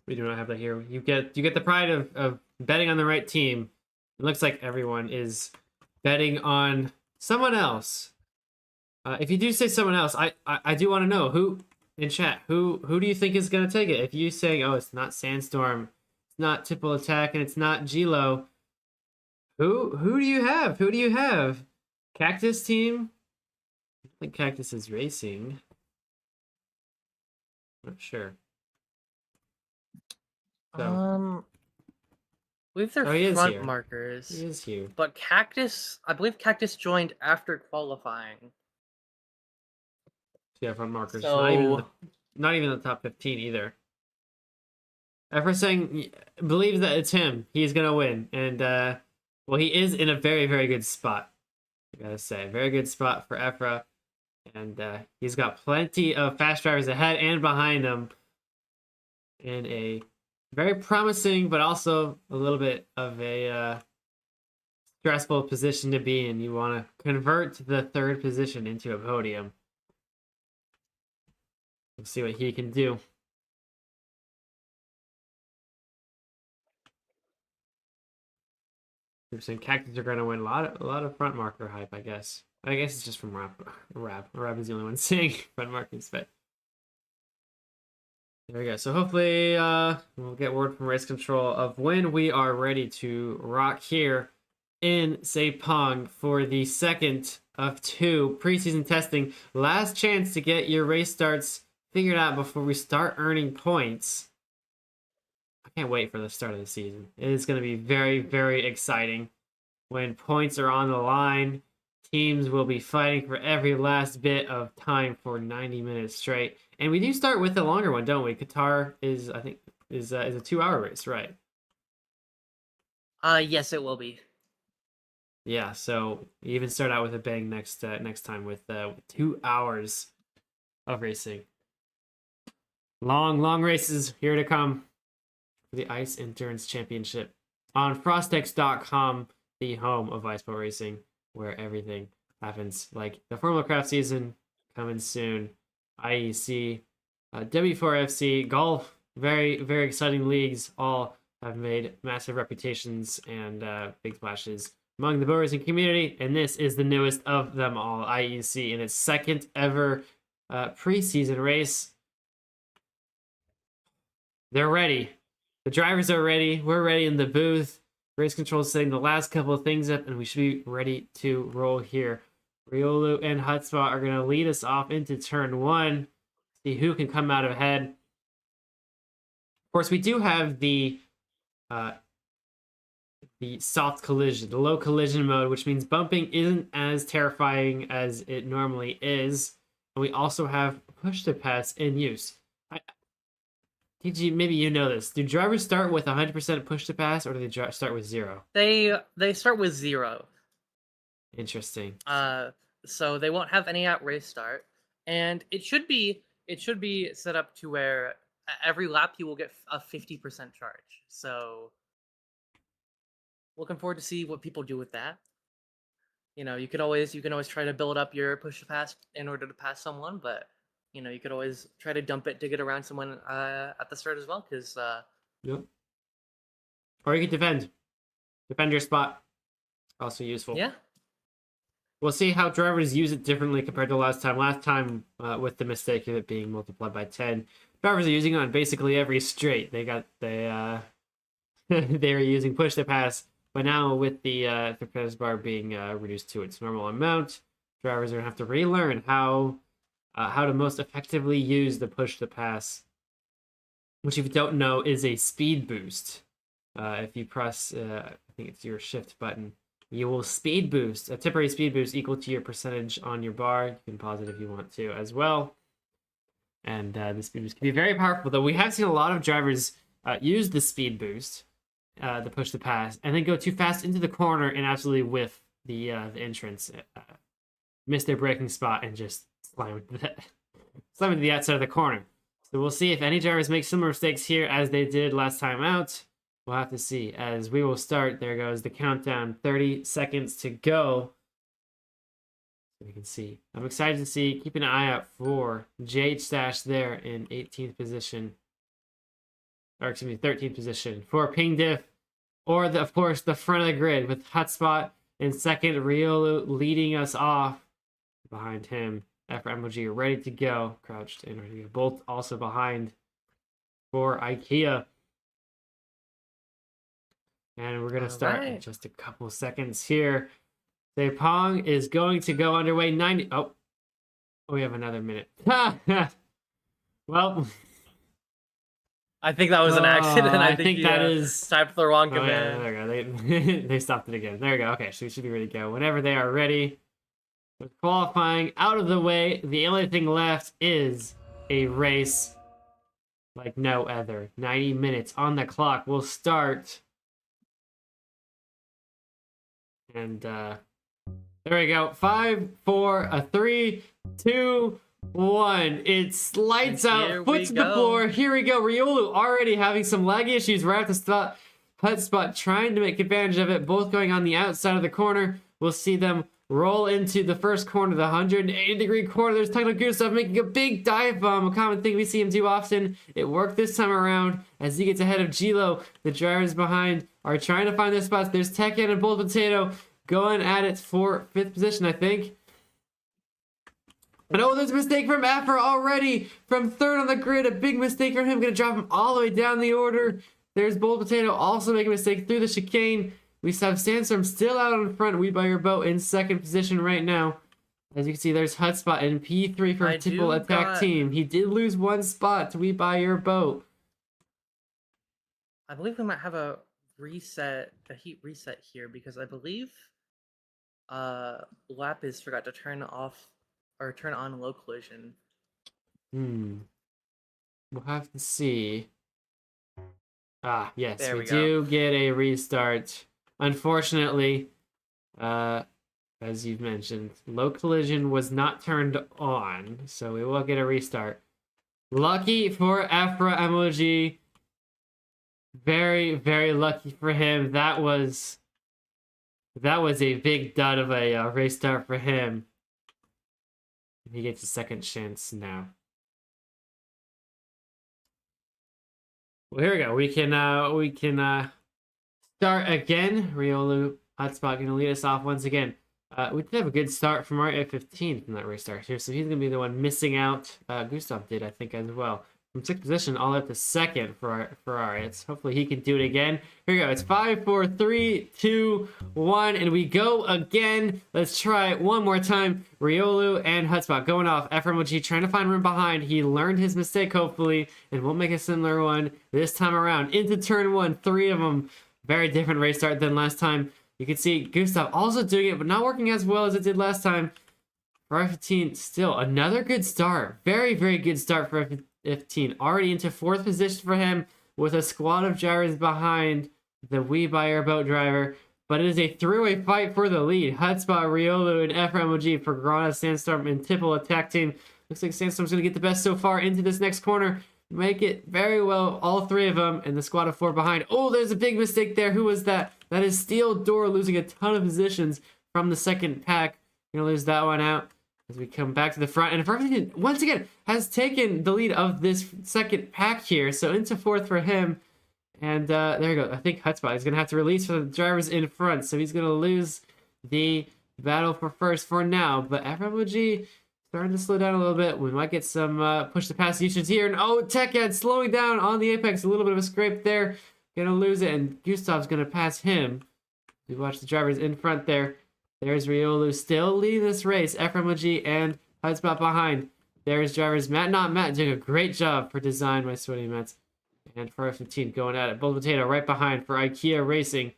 we do not have that here. You get the pride of betting on the right team. It looks like everyone is betting on someone else. If you do say someone else, I do want to know who in chat. Who do you think is gonna take it? If you say, oh, it's not Sandstorm, it's not Tipple Attack, and it's not G-Lo, who do you have? Who do you have? Cactus team? I think Cactus is racing. Not sure. So. We have their Oh, he is front here. markers. He is here. But Cactus, I believe Cactus joined after qualifying. Yeah, front markers. So, Not even the top 15 either. Efra saying believes that it's him. He's gonna win, and well, he is in a very, very good spot. I gotta say, very good spot for Efra, and he's got plenty of fast drivers ahead and behind him in a very promising, but also a little bit of a stressful position to be in. You want to convert the third position into a podium. We'll see what he can do. You're saying Cactus are going to win a lot of front marker hype, I guess. I guess it's just from Rab. Rab is the only one saying front markers, but there we go. So hopefully we'll get word from Race Control of when we are ready to rock here in Sepang for the second of 2 preseason testing. Last chance to get your race starts figured out before we start earning points. I can't wait for the start of the season. It is going to be very, very exciting when points are on the line. Teams will be fighting for every last bit of time for 90 minutes straight. And we do start with the longer one, don't we? Qatar is, I think, is a 2-hour race, right? Yes, it will be. Yeah, so we even start out with a bang next time with 2 hours of racing. Long races here to come for the Ice Endurance Championship on Frostex.com, the home of Ice Boat Racing, where everything happens. Like the Formula Craft season coming soon, IEC, W4FC, golf, very, very exciting leagues, all have made massive reputations and big splashes among the boat racing community, and this is the newest of them all, IEC, in its second ever preseason race. They're ready. The drivers are ready. We're ready in the booth. Race Control is setting the last couple of things up, and we should be ready to roll here. Riolu and Hutspot are going to lead us off into turn 1. See who can come out ahead. Of course, we do have the soft collision, the low collision mode, which means bumping isn't as terrifying as it normally is. And we also have push to pass in use. TG, maybe you know this. Do drivers start with 100% push to pass, or do they start with 0? They start with 0. Interesting. So they won't have any at race start, and it should be set up to where every lap you will get a 50% charge. So looking forward to see what people do with that. You know, you can always try to build up your push to pass in order to pass someone, but you know, you could always try to dump it to get around someone at the start as well, because yep. Or you can defend your spot. Also useful. Yeah. We'll see how drivers use it differently compared to last time. Last time, with the mistake of it being multiplied by 10, drivers are using it on basically every straight. They were using push to pass, but now with the pass bar being reduced to its normal amount, drivers are gonna have to relearn how to most effectively use the push to pass, which if you don't know is a speed boost. If you press, I think it's your shift button, you will speed boost, a temporary speed boost equal to your percentage on your bar. You can pause it if you want to as well. And the speed boost can be very powerful, though we have seen a lot of drivers use the speed boost, the push to pass, and then go too fast into the corner and absolutely whiff the entrance, miss their braking spot, and just slam into the outside of the corner. So we'll see if any drivers make similar mistakes here as they did last time out. We'll have to see as we will start. There goes the countdown. 30 seconds to go. So we can see. I'm excited to see. Keep an eye out for JH Stash there in 18th position. Or excuse me, 13th position for Ping Diff. Or, of course, the front of the grid with Hotspot in second. Riolu leading us off. Behind him, FMOG ready to go. Crouched and ready to go. Bolt also behind for IKEA. And we're going to start in just a couple of seconds here. Sepang is going to go underway. 90. Oh, we have another minute. Well, I think that was an accident. I think that is typed the wrong Oh, yeah, command. there we go. They stopped it again. There we go. Okay, so we should be ready to go whenever they are ready. With qualifying out of the way, the only thing left is a race like no other. 90 minutes on the clock. We'll start. And there we go. 5, 4, 3, 2, 1. It's lights out. Foot to the floor. Here we go. Riolu already having some lag issues right at the start. Hotspot trying to make advantage of it. Both going on the outside of the corner. We'll see them roll into the first corner, the 180-degree corner. There's Techno Gustav making a big dive bomb, a common thing we see him do often. It worked this time around as he gets ahead of Gilo. The drivers behind are trying to find their spots. There's Tekken and Bolt Potato going at it for 5th position, I think. And oh, there's a mistake from Afra already. From 3rd on the grid, a big mistake from him. Gonna drop him all the way down the order. There's Bolt Potato also making a mistake through the chicane. We have Sandstorm still out on front. We Buy Your Boat in 2nd position right now. As you can see, there's Hotspot in P3 for Tipple Attack Team. He did lose 1 spot to We Buy Your Boat. I believe we might have a heat reset here because I believe Lapis forgot to turn on low collision. We'll have to see. Ah, yes, There we we do get a restart. Unfortunately, as you've mentioned, low collision was not turned on, so we will get a restart. Lucky for Afra Emoji. Very, very lucky for him. That was a big dud of a restart for him. He gets a second chance now. Well, here we go. We can start again. Riolu Hotspot going to lead us off once again. We did have a good start from our F15 from that restart here, so he's going to be the one missing out. Gustav did, I think, as well. From 6th position all up to 2nd for our Ferrari. Hopefully he can do it again. Here we go. It's 5, 4, 3, 2, 1, and we go again. Let's try it one more time. Riolu and Hotspot going off. FMOG trying to find room behind. He learned his mistake, hopefully, and won't make a similar one this time around. Into turn 1, 3 of them. Very different race start than last time. You can see Gustav also doing it, but not working as well as it did last time. For F15, still another good start. Very, very good start for F15. Already into 4th position for him with a squad of drivers behind the We Buy Your Boat driver. But it is a three-way fight for the lead. Hotspot, Riolu, and FMOG for Grana, Sandstorm, and Tipple Attack Team. Looks like Sandstorm's going to get the best so far into this next corner. Make it very well, all 3 of them, and the squad of 4 behind. Oh, there's a big mistake there. Who was that? That is Steel Door losing a ton of positions from the 2nd pack. Going to lose that one out as we come back to the front. And Ferguson, once again, has taken the lead of this 2nd pack here. So into 4th for him. And there we go. I think Hotspot is going to have to release for the drivers in front. So he's going to lose the battle for 1st for now. But FMOG starting to slow down a little bit. We might get some push to pass usage here. And oh, Techhead slowing down on the apex. A little bit of a scrape there. Going to lose it. And Gustav's going to pass him. We watch the drivers in front there. There's Riolu still leading this race. FRMOG and Hudspot behind. There's drivers Matt Not Matt doing a great job for Design by Sweaty Mets. And for F15 going at it. Bold Potato right behind for IKEA Racing.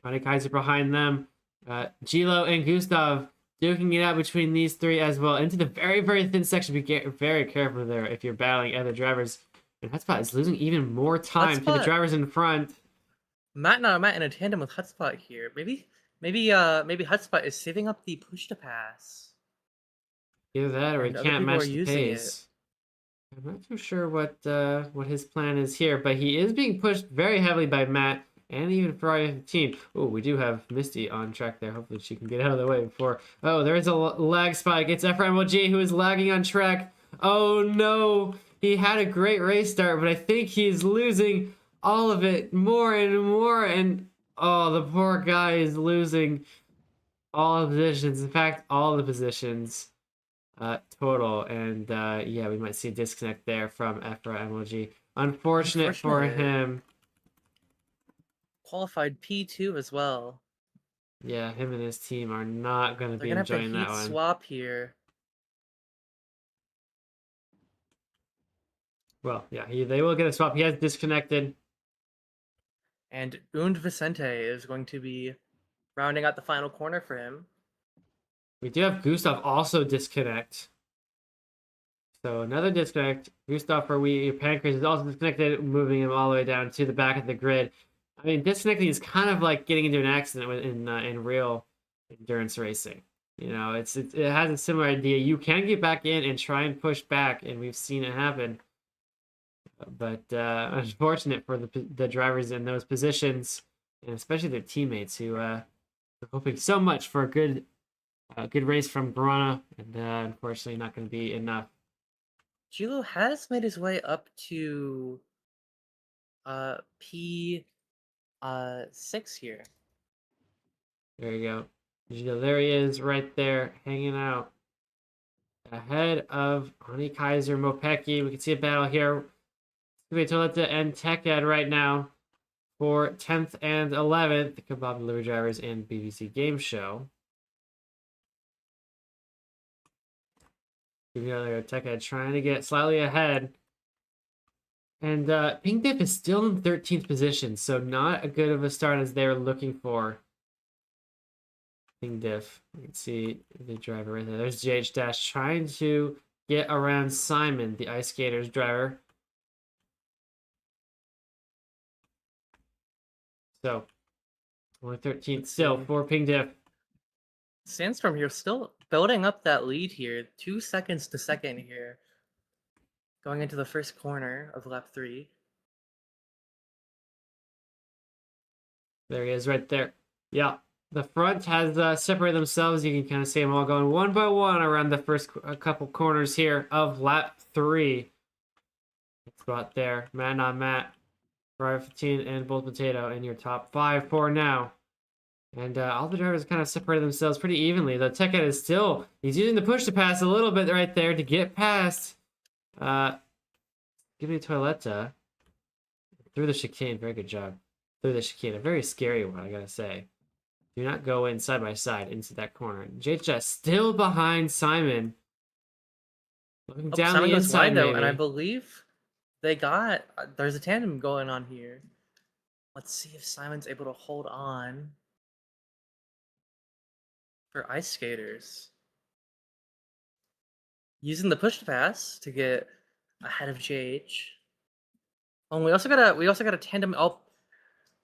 Ronnie Kaiser behind them. Gilo and Gustav duking it out between these three as well. Into the very, very thin section. Be very careful there if you're battling other drivers. And Hudspot is losing even more time to the Hudspot. drivers in front. Matt Not Matt in a tandem with Hudspot here. Maybe Hudspot is saving up the push to pass. Either that or he And other can't people are match the using pace. I'm not too sure what his plan is here, but he is being pushed very heavily by Matt and even Ferrari 15. Oh, we do have Misty on track there. Hopefully she can get out of the way before... Oh, there is a lag spike. It's FRMOG who is lagging on track. Oh no! He had a great race start, but I think he's losing all of it more and more, and oh, the poor guy is losing all the positions. In fact, all the positions total, and yeah, we might see a disconnect there from FRMOG. Unfortunate for him. Qualified P2 as well. Yeah, him and his team are not going to They're be gonna have to enjoying that heat one. swap here. Well, yeah, they will get a swap. He has disconnected. And Und Vicente is going to be rounding out the final corner for him. We do have Gustav also disconnect. So another disconnect. Gustav for Pancreas is also disconnected, moving him all the way down to the back of the grid. I mean, disconnecting is kind of like getting into an accident in real endurance racing. You know, it has a similar idea. You can get back in and try and push back, and we've seen it happen. But unfortunate for the drivers in those positions, and especially their teammates who are hoping so much for a good race from Brana, and unfortunately not going to be enough. Gilo has made his way up to P6 here. There you go. Gilo, there he is, right there, hanging out ahead of Ronnie Kaiser, Mopeki. We can see a battle here. Toletta and TechEd right now for 10th and 11th, the Kebab Delivery Drivers and BBC Game Show. TechEd trying to get slightly ahead. And Pink Dip is still in 13th position, so not a good of a start as they're looking for. Pink Diff. You can see the driver right there. There's GH Dash trying to get around Simon, the Ice Skaters driver. So, only 13th still for Pink Diff. Sandstorm here still building up that lead here. 2 seconds to second here. Going into the first corner of lap 3. There he is right there. Yeah, the front has separated themselves. You can kind of see them all going one by one around the first couple corners here of lap 3. Spot there. Matt on Matt. Ferrari 15 and Bold Potato in your top 5 for now. And all the drivers kind of separated themselves pretty evenly. The TechEd is still, he's using the push to pass a little bit right there to get past. Give me Toiletta. Through the chicane, very good job. Through the chicane, a very scary one, I gotta say. Do not go in side by side into that corner. JJ still behind Simon. Looking down Simon the goes inside, wide though, maybe. and I believe they got, there's a tandem going on here. Let's see if Simon's able to hold on for Ice Skaters. Using the push to pass to get ahead of JH. Oh, and we also got a tandem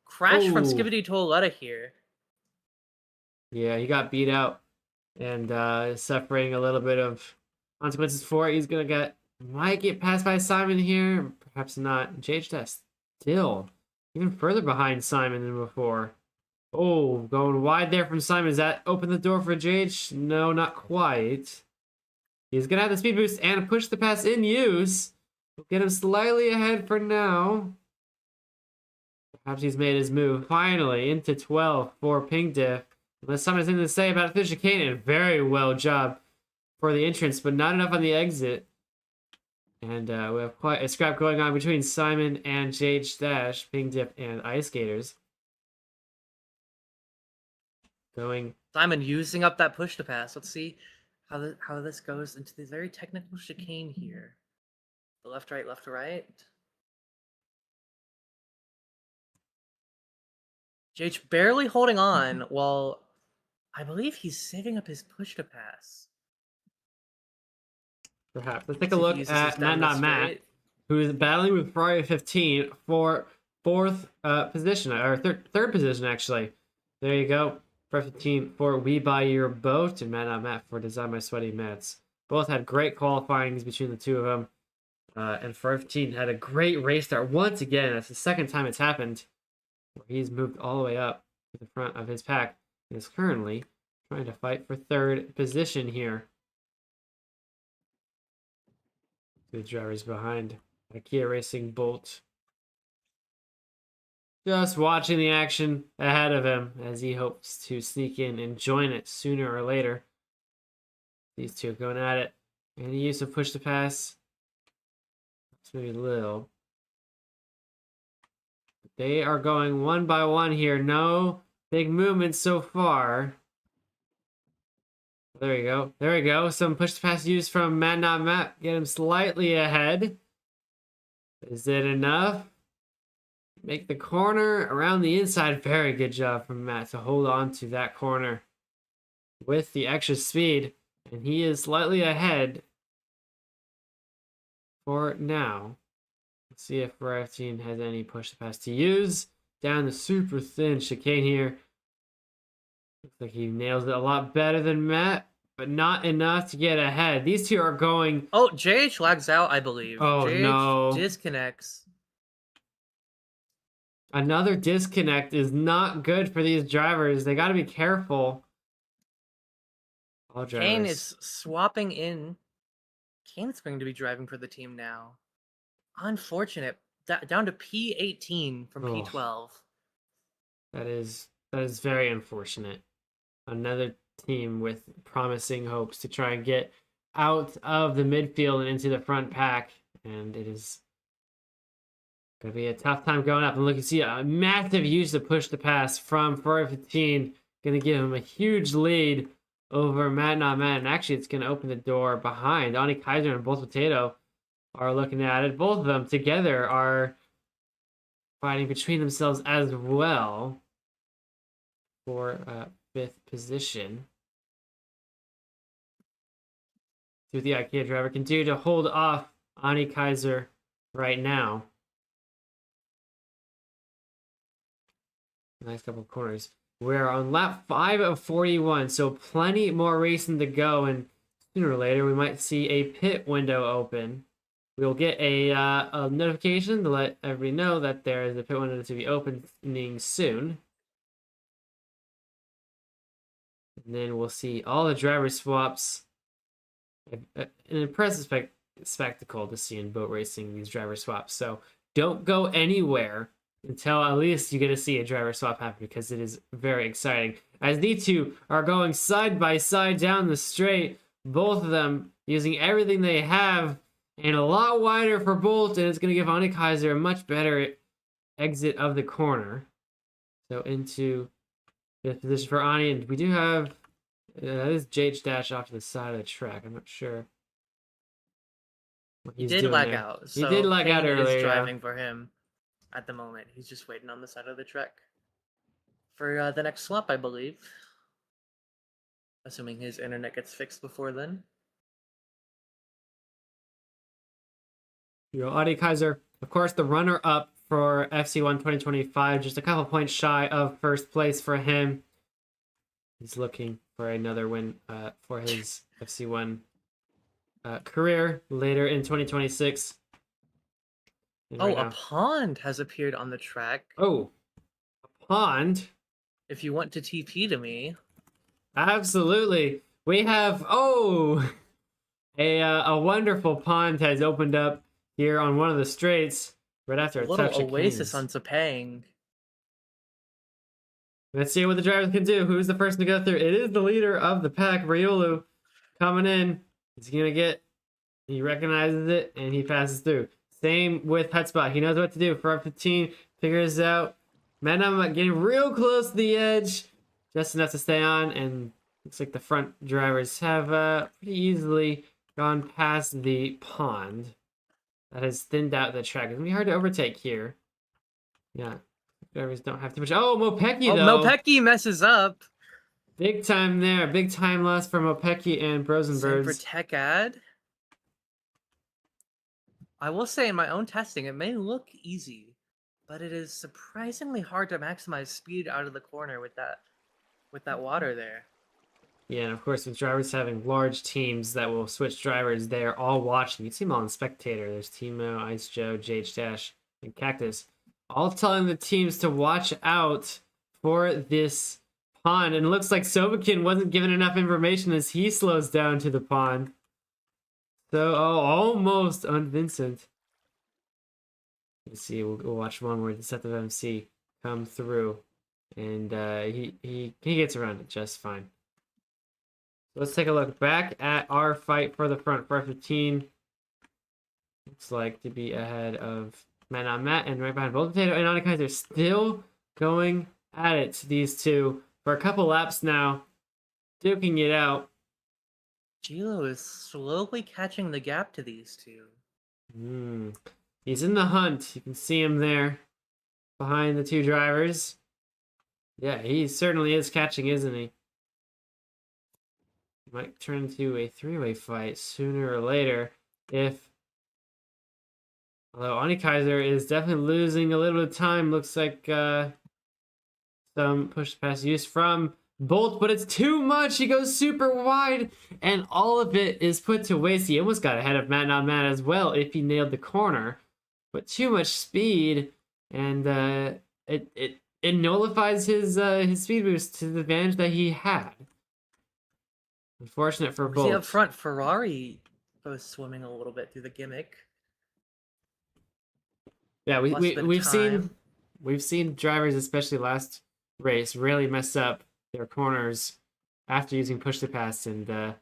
crash from Ooh. Skibidi Toiletta here. Yeah, he got beat out and is suffering a little bit of consequences for it. He's might get passed by Simon here, perhaps not. JH Test still even further behind Simon than before. Oh, going wide there from Simon. Does that open the door for JH? No, not quite. He's gonna have the speed boost and push the pass in use. We'll get him slightly ahead for now. Perhaps he's made his move finally into 12 for Pink Diff. Unless someone has anything to say about the chicane, very well job for the entrance, but not enough on the exit. And we have quite a scrap going on between Simon and JH Dash, Pink Dip, and Ice Skaters. going. Simon using up that push to pass. Let's see how this goes into the very technical chicane here. The left, right, left, right. JH barely holding on while I believe he's saving up his push to pass. Perhaps. Let's take a See if he look uses at his down the Matt, straight. who is battling with Ferrari 15 for fourth position, or third position, actually. There you go. Ferrari 15 for We Buy Your Boat, and Matt for Design My Sweaty Mats. Both had great qualifyings between the two of them. And Ferrari 15 had a great race start once again. That's the second time it's happened. Where he's moved all the way up to the front of his pack and is currently trying to fight for third position here. Two drivers behind Kia Racing Bolt. Just watching the action ahead of him as he hopes to sneak in and join it sooner or later. These two going at it. And he used to push the pass. It's maybe a little. They are going one by one here. No big movements so far. There you go. There we go. Some push to pass used from Matt. Get him slightly ahead. Is it enough? Make the corner around the inside. Very good job from Matt to hold on to that corner with the extra speed. And he is slightly ahead for now. Let's see if Ferrari 15 has any push to pass to use. Down the super thin chicane here. Looks like he nails it a lot better than Matt, but not enough to get ahead. These two are going. Oh, JH lags out, I believe. Oh, JH no. disconnects. Another disconnect is not good for these drivers. They got to be careful. All drivers. Kane is swapping in. Kane's going to be driving for the team now. Unfortunate. Down to P18 from Oh. P12. That is very unfortunate. Another team with promising hopes to try and get out of the midfield and into the front pack, and it is going to be a tough time going up. And look, you see a massive use to push the pass from Ferrari 15, going to give him a huge lead over Matt. And actually, it's going to open the door behind. Ani Kaiser and Bolt Potato are looking at it. Both of them together are fighting between themselves as well for fifth position. See what the IKEA driver can do to hold off Ani Kaiser right now. Nice couple of corners. We're on lap 5 of 41, so plenty more racing to go, and sooner or later we might see a pit window open. We'll get a notification to let everybody know that there is a pit window to be opening soon. And then we'll see all the driver swaps. An impressive spectacle to see in boat racing, these driver swaps. So don't go anywhere until at least you get to see a driver swap happen, because it is very exciting. As these two are going side by side down the straight, both of them using everything they have, and a lot wider for Bolt, and it's going to give Ani Kaiser a much better exit of the corner. So into the position for Ani, and we do have this JH dash off to the side of the track. I'm not sure what He he's did doing lag there. out. He So did lag out Kane earlier. is Yeah. driving for him at the moment. He's just waiting on the side of the track for the next swap, I believe. Assuming his internet gets fixed before then. Ani Kaiser, of course, the runner-up for FC1 2025, just a couple points shy of first place for him. He's looking for another win for his FC1 career later in 2026. And Oh, right a now- pond has appeared on the track. Oh, a pond? If you want to TP to me. Absolutely. We have, a wonderful pond has opened up here on one of the straights right after A a little tough oasis chicanes. on Sepang. Let's see what the drivers can do. Who's the first to go through? It is the leader of the pack, Riolu, coming in. He recognizes it, and he passes through. Same with Hutspot. He knows what to do. For 15, figures out. Manam getting real close to the edge. just enough to stay on, and looks like the front drivers have pretty easily gone past the pond. That has thinned out the track. It's gonna be hard to overtake here. Yeah, drivers don't have too much. Oh, Mopeki Oh, though. Mopeki messes up. Big time there. Big time loss for Mopeki and Semper Brosenbirds. Tech ad. I will say in my own testing, it may look easy, but it is surprisingly hard to maximize speed out of the corner with that water there. Yeah, and of course, with drivers having large teams that will switch drivers, they are all watching. You can see them all on Spectator. There's Timo, Ice Joe, JH Dash, and Cactus, all telling the teams to watch out for this pond. And it looks like Sovakin wasn't given enough information as he slows down to the pond. So, almost unvincent. Let's see, we'll watch one where Deceptive MC come through, and he gets around it just fine. Let's take a look back at our fight for the front for F15. Looks like to be ahead of Matt on Matt, and right behind Bolt Potato and Onikai. They're still going at it, these two, for a couple laps now, duking it out. Gilo is slowly catching the gap to these two. He's in the hunt. You can see him there behind the two drivers. Yeah, he certainly is catching, isn't he? Might turn into a three-way fight sooner or later although Anikaiser is definitely losing a little bit of time. Looks like some push pass use from Bolt, but it's too much. He goes super wide, and all of it is put to waste. He almost got ahead of Matt Not Matt as well if he nailed the corner, but too much speed, and it nullifies his speed boost to the advantage that he had. Unfortunate for Bolt. See up front, Ferrari goes swimming a little bit through the gimmick. Yeah, we've seen drivers, especially last race, really mess up their corners after using push to pass, and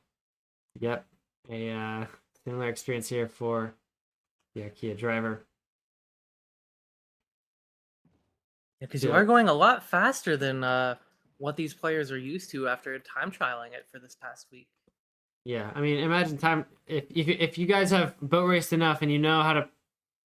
yep, a similar experience here for the Kia driver. Yeah, because you are going a lot faster than what these players are used to after time trialing it for this past week. Yeah, I mean, imagine time if you guys have boat raced enough and you know how to,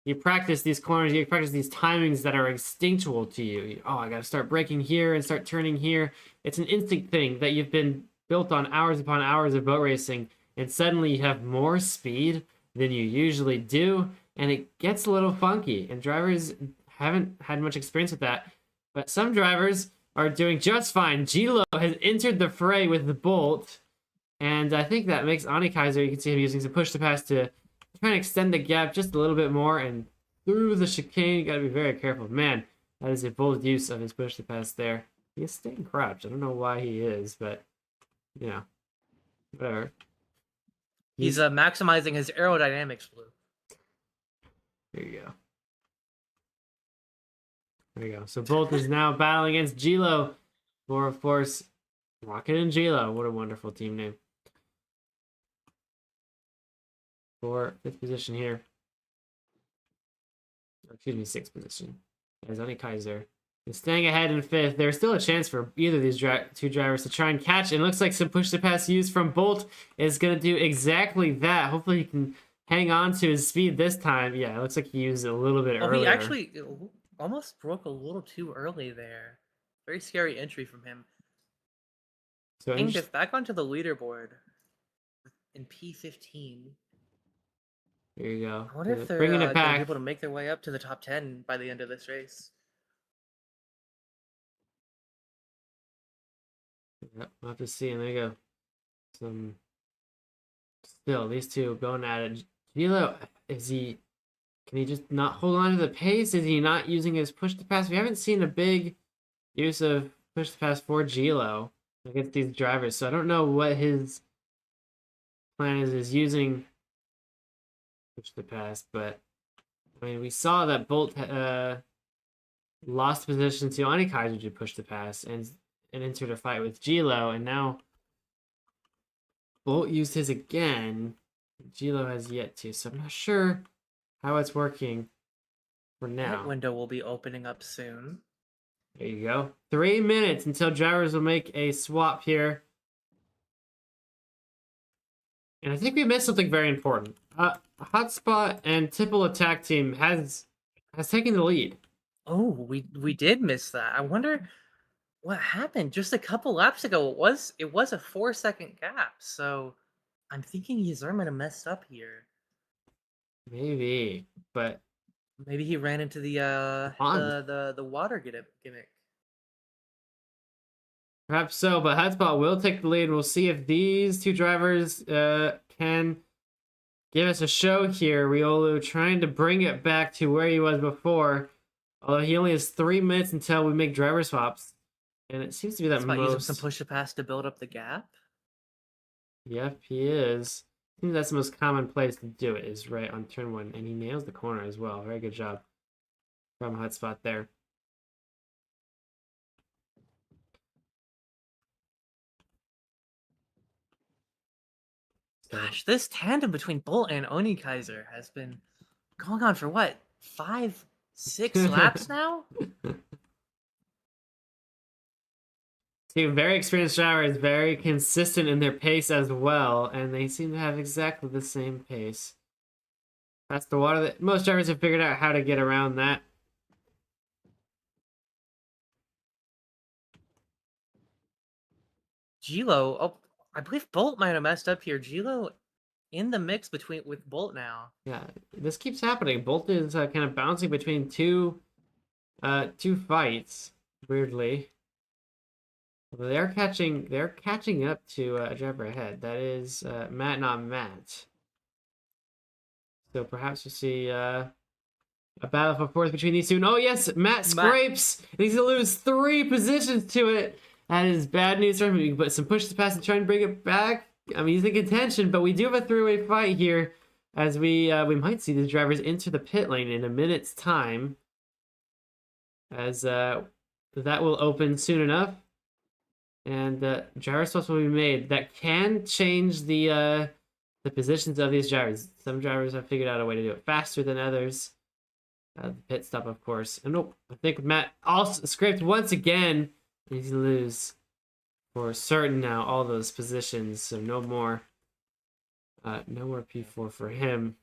you practice these corners, you practice these timings that are instinctual to you. Oh, I got to start braking here and start turning here. It's an instinct thing that you've been built on hours upon hours of boat racing, and suddenly you have more speed than you usually do, and it gets a little funky. And drivers haven't had much experience with that, but some drivers are doing just fine. Gilo has entered the fray with the Bolt, and I think that makes Anikaiser, you can see him using some push to pass to try and extend the gap just a little bit more, and through the chicane, you gotta be very careful. Man, that is a bold use of his push to pass there. He is staying crouched. I don't know why he is, but, you know, whatever. He's maximizing his aerodynamics, Blue. There you go. There you go. So Bolt is now battling against Gilo for, of course, Rocket and Gilo. What a wonderful team name. For 5th position here. Or, excuse me, 6th position. There's Anikaiser. And staying ahead in 5th. There's still a chance for either of these two drivers to try and catch. And it looks like some push to pass used from Bolt is going to do exactly that. Hopefully he can hang on to his speed this time. Yeah, it looks like he used it a little bit earlier. He actually almost broke a little too early there. Very scary entry from him. So King gets back onto the leaderboard in P15. There you go. I wonder if they're bringing going it to back. be able to make their way up to the top 10 by the end of this race. Yep, we'll have to see. And there you go. Still, these two going at it. Gilo, can he just not hold on to the pace? Is he not using his push to pass? We haven't seen a big use of push to pass for Gilo against these drivers, so I don't know what his plan is using push to pass, but I mean, we saw that Bolt lost position to Anikaiser to push to pass and entered a fight with Gilo, and now Bolt used his again. Gilo has yet to, so I'm not sure how it's working for now. That window will be opening up soon. There you go. 3 minutes until drivers will make a swap here. And I think we missed something very important. Hotspot and Tipple attack team has taken the lead. Oh, we did miss that. I wonder what happened just a couple laps ago. It was a 4-second gap. So I'm thinking Yuzur might have messed up here. Maybe, but maybe he ran into the water gimmick. Perhaps so, but Hotspot will take the lead. We'll see if these two drivers can give us a show here. Riolu trying to bring it back to where he was before. Although he only has 3 minutes until we make driver swaps. And it seems to be that Hotspot using most... some push-to-pass to build up the gap? Yep, he is. I think that's the most common place to do it, is right on turn 1. And he nails the corner as well. Very good job from Hotspot there. Gosh, this tandem between Bolt and Oni Kaiser has been going on for what, 5, 6 laps now? Two very experienced drivers, very consistent in their pace as well, and they seem to have exactly the same pace. That's the water that most drivers have figured out how to get around that. Gilo, oh, I believe Bolt might have messed up here. Gilo in the mix with Bolt now. Yeah, this keeps happening. Bolt is kind of bouncing between two fights, weirdly. Although they're catching up to a driver ahead. That is Matt, not Matt. So perhaps we'll see a battle for fourth between these two. And oh yes, Matt scrapes. And he's gonna lose 3 positions to it. That is bad news for him. We can put some push to pass and try and bring it back. I mean, he's in contention, but we do have a 3-way fight here, as we might see these drivers enter the pit lane in a minute's time, as that will open soon enough, and driver swaps will be made that can change the positions of these drivers. Some drivers have figured out a way to do it faster than others. The pit stop, of course. And oh, I think Matt also scraped once again. He's gonna lose for certain now all those positions, so no more P4 for him.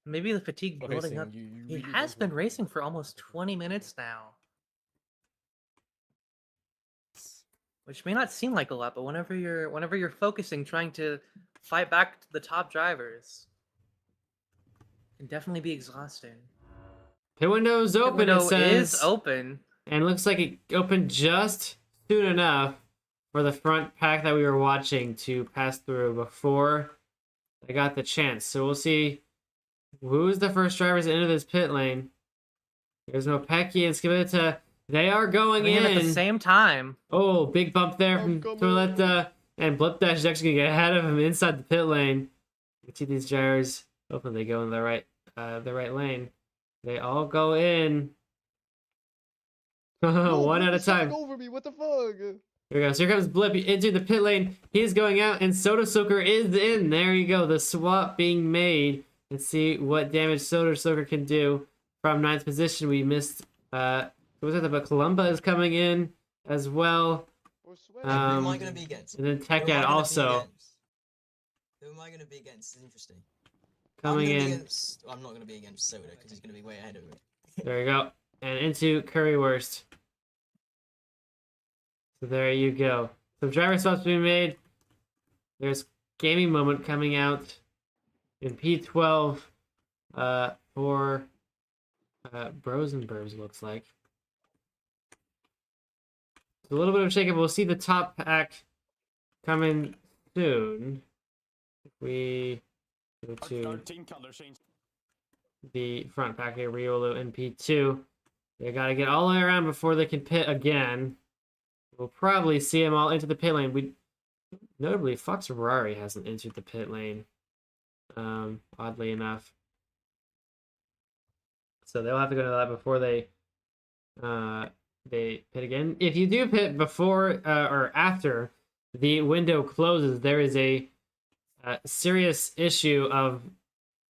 Maybe the fatigue building up. He has been racing for almost 20 minutes now, which may not seem like a lot, but whenever you're focusing, trying to fight back the top drivers, it can definitely be exhausting. Pit window's open. Pit window it says, is open, and looks like it opened just soon enough for the front pack that we were watching to pass through before they got the chance. So we'll see who's the first drivers into this pit lane. There's Mopeki and Skibita. They are going in at the same time. Oh, big bump there from Toiletta. And Blip Dash is actually going to get ahead of him inside the pit lane. You can see these drivers. Hopefully they go in the right lane. They all go in. One at a time. Over me. What the fuck? Here we go. So here comes Blip into the pit lane. He's going out, and Soda Soaker is in. There you go. The swap being made. Let's see what damage Soda Soaker can do from 9th position. We missed. But Columba is coming in as well. Who am I going to be against? And then Tekad also. Who am I going to be against? It's interesting. Coming in. I'm not going to be against Soda because he's going to be way ahead of me. There you go. And into Currywurst. So there you go. Some driver swaps being made. There's Gaming Moment coming out in P12 for Bros and Burbs, looks like. So a little bit of shakeup. We'll see the top pack coming soon. If we go to the front pack here, Riolu and P2. They got to get all the way around before they can pit again. We'll probably see them all into the pit lane. Notably, Fox Ferrari hasn't entered the pit lane, oddly enough. So they'll have to go to that before they pit again. If you do pit before or after the window closes, there is a serious issue of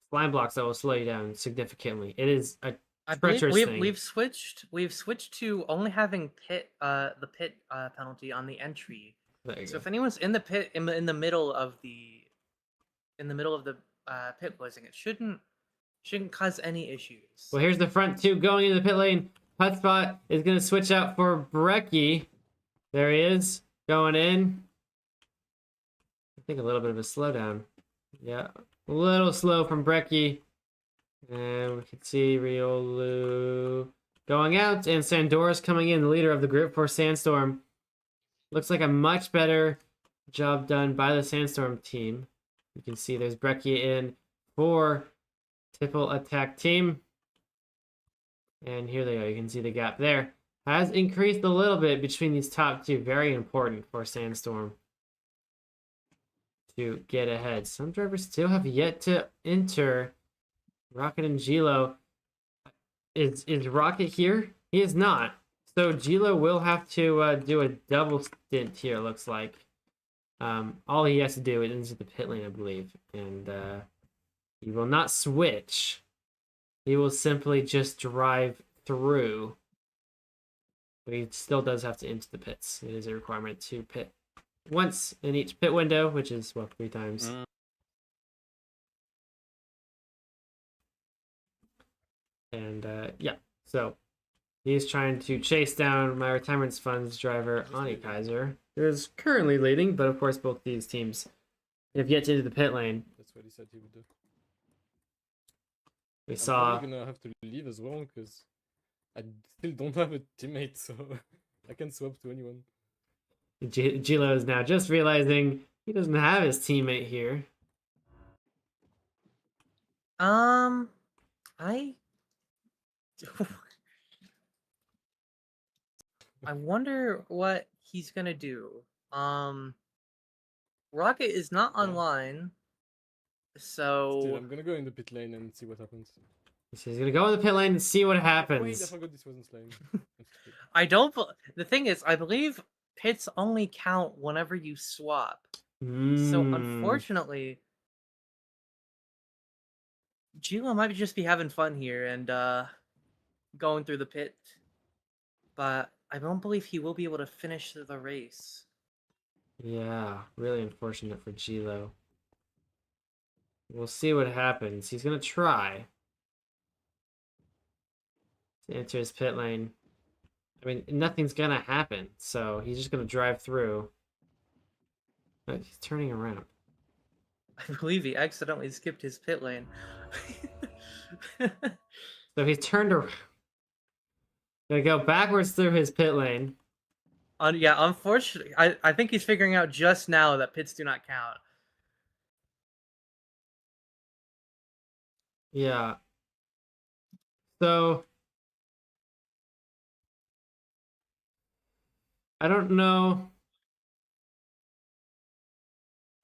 slime blocks that will slow you down significantly. It is a I believe treacherous thing. we've switched to only having the pit penalty on the entry. There you So go. if anyone's in the pit in the middle of the pit closing, it shouldn't cause any issues. Well, here's the front two going into the pit lane. Hotspot is going to switch out for Brecky. There he is, going in. I think a little bit of a slowdown. Yeah, a little slow from Brecky. And we can see Riolu going out, and Sandora's coming in, the leader of the group for Sandstorm. Looks like a much better job done by the Sandstorm team. You can see there's Brecky in for Tipple attack team. And here they go. You can see the gap there has increased a little bit between these top two. Very important for Sandstorm to get ahead. Some drivers still have yet to enter. Rocket and Gilo. Is Rocket here? He is not. So Gilo will have to do a double stint here, looks like. All he has to do is into the pit lane, I believe. And he will not switch. He will simply just drive through. But he still does have to enter the pits. It is a requirement to pit once in each pit window, which is, well, 3 times. And yeah, so he's trying to chase down my retirement funds driver, Ani Kaiser, who is currently leading, but of course both these teams have yet to enter the pit lane. That's what he said he would do. We I'm saw. probably gonna have to leave as well because I still don't have a teammate, so I can swap to anyone. Gilo is now just realizing he doesn't have his teammate here. I wonder what he's gonna do. Rocket is not online, so Still, I'm gonna go in the pit lane and see what happens. So he's gonna go in the pit lane and see what Wait, I happens. forgot this wasn't Slane. I don't. The thing is, I believe pits only count whenever you swap. So unfortunately, Gilo might just be having fun here and going through the pit, but I don't believe he will be able to finish the race. Yeah, really unfortunate for Gilo. We'll see what happens. He's gonna try to enter his pit lane. I mean, nothing's gonna happen, so he's just gonna drive through. But he's turning around. I believe he accidentally skipped his pit lane. So he's turned around. Gonna go backwards through his pit lane. Yeah, unfortunately, I think he's figuring out just now that pits do not count. Yeah. So I don't know.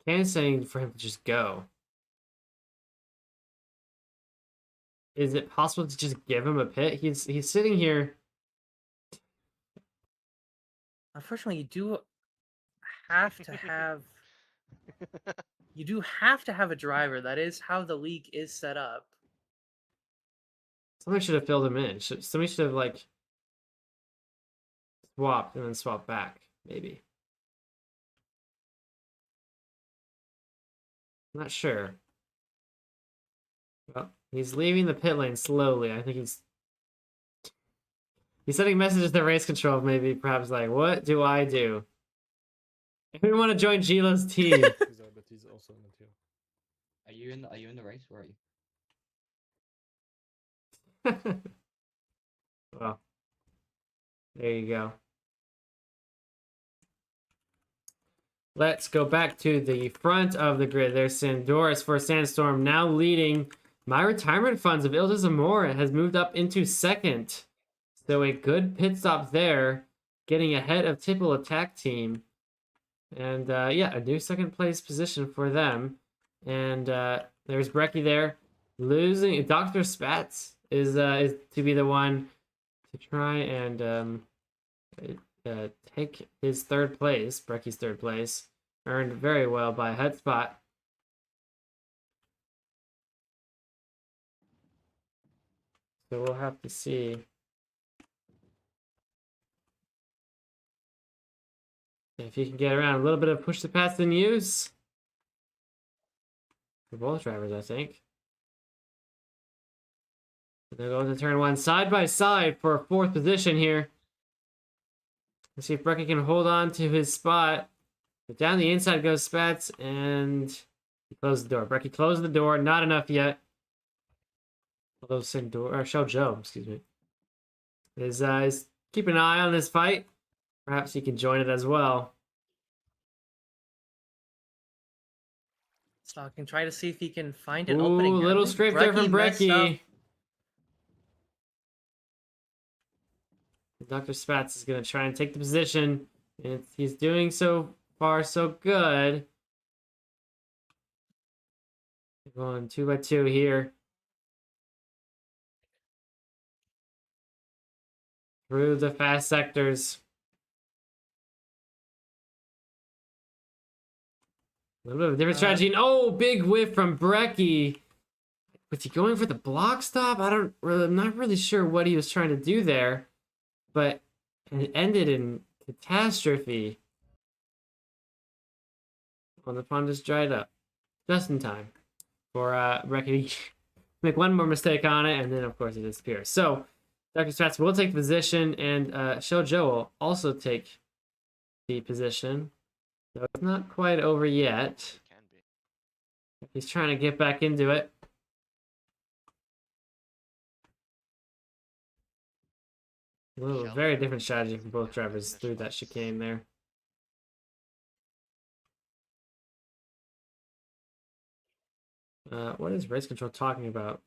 Can's saying for him to just go. Is it possible to just give him a pit? He's sitting here. Unfortunately, you do have to have a driver. That is how the league is set up. Somebody should have filled him in. Somebody should have like swapped and then swapped back, maybe. I'm not sure. Well, he's leaving the pit lane slowly. I think he's sending messages to race control, maybe perhaps like, what do I do? If we want to join Gilo's team. But he's also not here. Are you in the race? Where are you? Well, there you go. Let's go back to the front of the grid. There's Sandoris for Sandstorm, now leading. My retirement funds of Ilda Zamora has moved up into second. So a good pit stop there, getting ahead of Tipple attack team. And yeah, a new second place position for them. And there's Brecky there, losing. Dr. Spatz is to be the one to try and take his third place, Brecky's third place, earned very well by Hotspot. So we'll have to see. If you can get around a little bit of push to pass in use. For both drivers, I think. They're going to turn one side by side for a fourth position here. Let's see if Brecky can hold on to his spot. But down the inside goes Spats, and he closed the door. Brecky closed the door, not enough yet. Although Shell Joe, excuse me, is keeping an eye on this fight. Perhaps he can join it as well. So I can try to see if he can find an Ooh, opening here. I little think scrape there from messed up. Brecky. Dr. Spats is going to try and take the position. And he's doing so far so good. Going 2 by 2 here. Through the fast sectors. A little bit of a different strategy. And oh, big whiff from Brecky. Was he going for the block stop? I'm not really sure what he was trying to do there. But it ended in catastrophe. Well, the pond just dried up. Just in time for Brecky to make one more mistake on it, and then of course he disappears. So Dr. Spats will take the position, and Shell Joe will also take the position. So it's not quite over yet. Can be. He's trying to get back into it. Very different strategy for both drivers through that chicane there. What is race control talking about?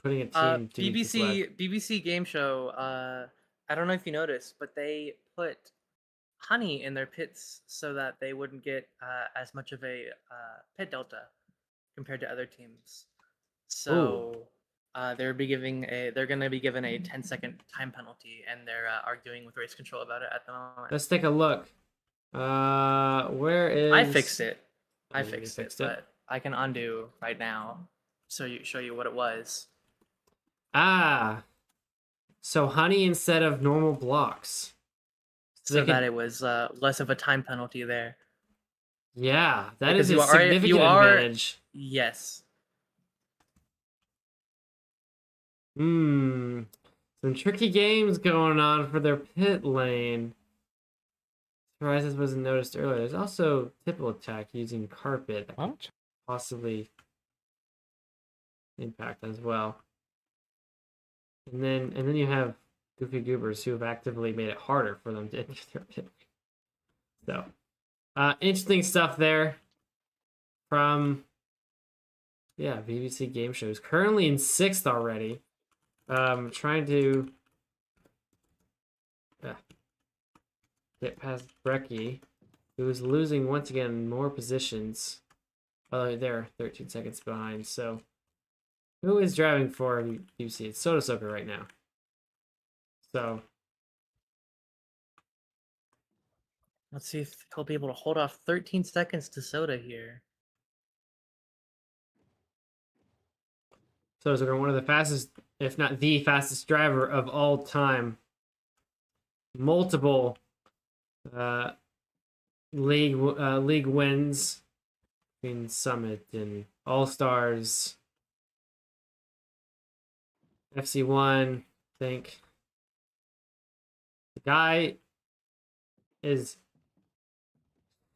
Putting a team to BBC game show. I don't know if you noticed, but they put honey in their pits so that they wouldn't get as much of a pit delta compared to other teams. So they're going to be given a 10-second time penalty, and they're arguing with race control about it at the moment. Let's take a look. Where is? I fixed it. I Oh, you fixed fixed it, it? but I can undo right now, show you what it was. Ah, so honey instead of normal blocks. So that it was less of a time penalty there. Yeah, that Because is a significant advantage. Yes. Some tricky games going on for their pit lane. Surprised this wasn't noticed earlier. There's also tipple attack using carpet that could possibly impact as well. And then you have Goofy Goobers who have actively made it harder for them to enter their pit lane. So, interesting stuff there from BBC Game Shows. Currently in 6th already. Trying to get past Brecky, who is losing once again more positions. Oh, they're 13 seconds behind. So, who is driving for BBC? It's Soda Soaker right now. So, Let's see if he'll be able to hold off 13 seconds to Soda here. Soda Soaker, one of the fastest, if not the fastest driver of all time. Multiple league wins in Summit and All Stars, FC1. I think the guy is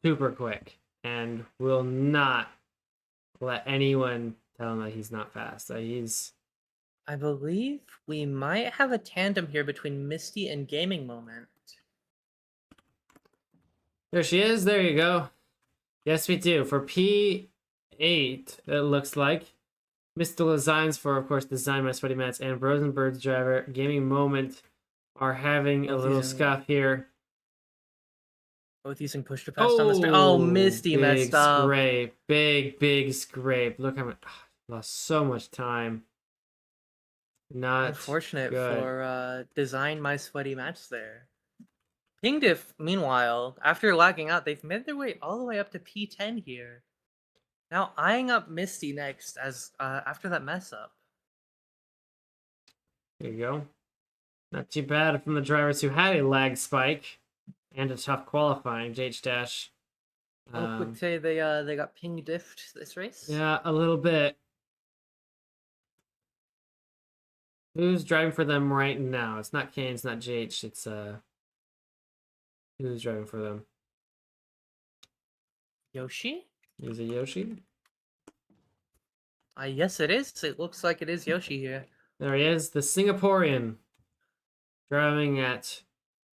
super quick and will not let anyone tell him that he's not fast. I believe we might have a tandem here between Misty and Gaming Moment. There she is. There you go. Yes, we do. For P8, it looks like. Mr. Designs for, of course, Design by Sweaty Mats and Rosenberg's driver. Gaming Moment are having a little scuff here. Both using push to pass on the start. Oh, Misty messed up. Scrape. Big scrape. Look how much. Lost so much time. Not unfortunate good. for Design My Sweaty Mats there. Pingdiff, meanwhile, after lagging out, they've made their way all the way up to P10 here. Now eyeing up Misty next as after that mess up. There you go. Not too bad from the drivers who had a lag spike and a tough qualifying. JH Dash. I would say they got ping diffed this race. Yeah, a little bit. Who's driving for them right now? It's not Kane, it's not JH, it's who's driving for them? Yoshi? Is it Yoshi? Yes, it is. It looks like it is Yoshi here. There he is, the Singaporean. Driving at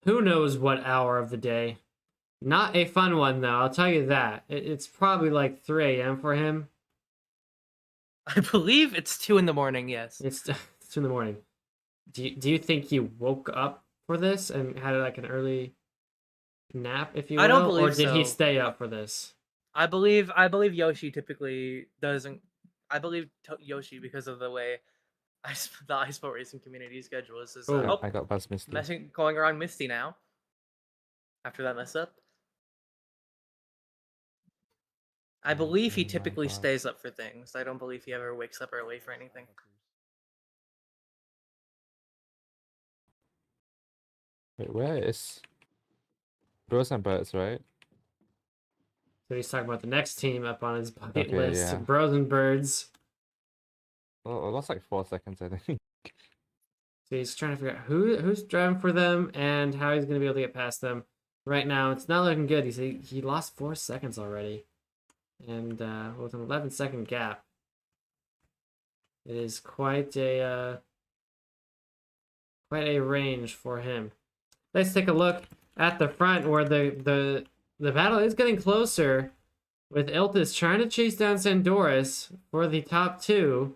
who knows what hour of the day. Not a fun one, though, I'll tell you that. It's probably like 3 a.m. for him. I believe it's 2 in the morning, yes. It's 2 in the morning. Do you think he woke up for this and had like an early nap, if you will? I don't believe or did he so. stay up for this? I believe Yoshi typically doesn't. I believe Yoshi because of the way the iSport racing community schedule is. Oh, I got past Misty. Going around Misty now. After that mess up. I believe he typically stays up for things. I don't believe he ever wakes up early for anything. Wait, where is Bros and Birds, right? So he's talking about the next team up on his bucket Okay, list. yeah. Bros and Birds. Oh, I lost like 4 seconds, I think. So he's trying to figure out who's driving for them and how he's going to be able to get past them. Right now, it's not looking good. He lost 4 seconds already. And with an 11-second gap, it is quite a range for him. Let's take a look at the front where the battle is getting closer, with Iltis trying to chase down Sandoris for the top 2.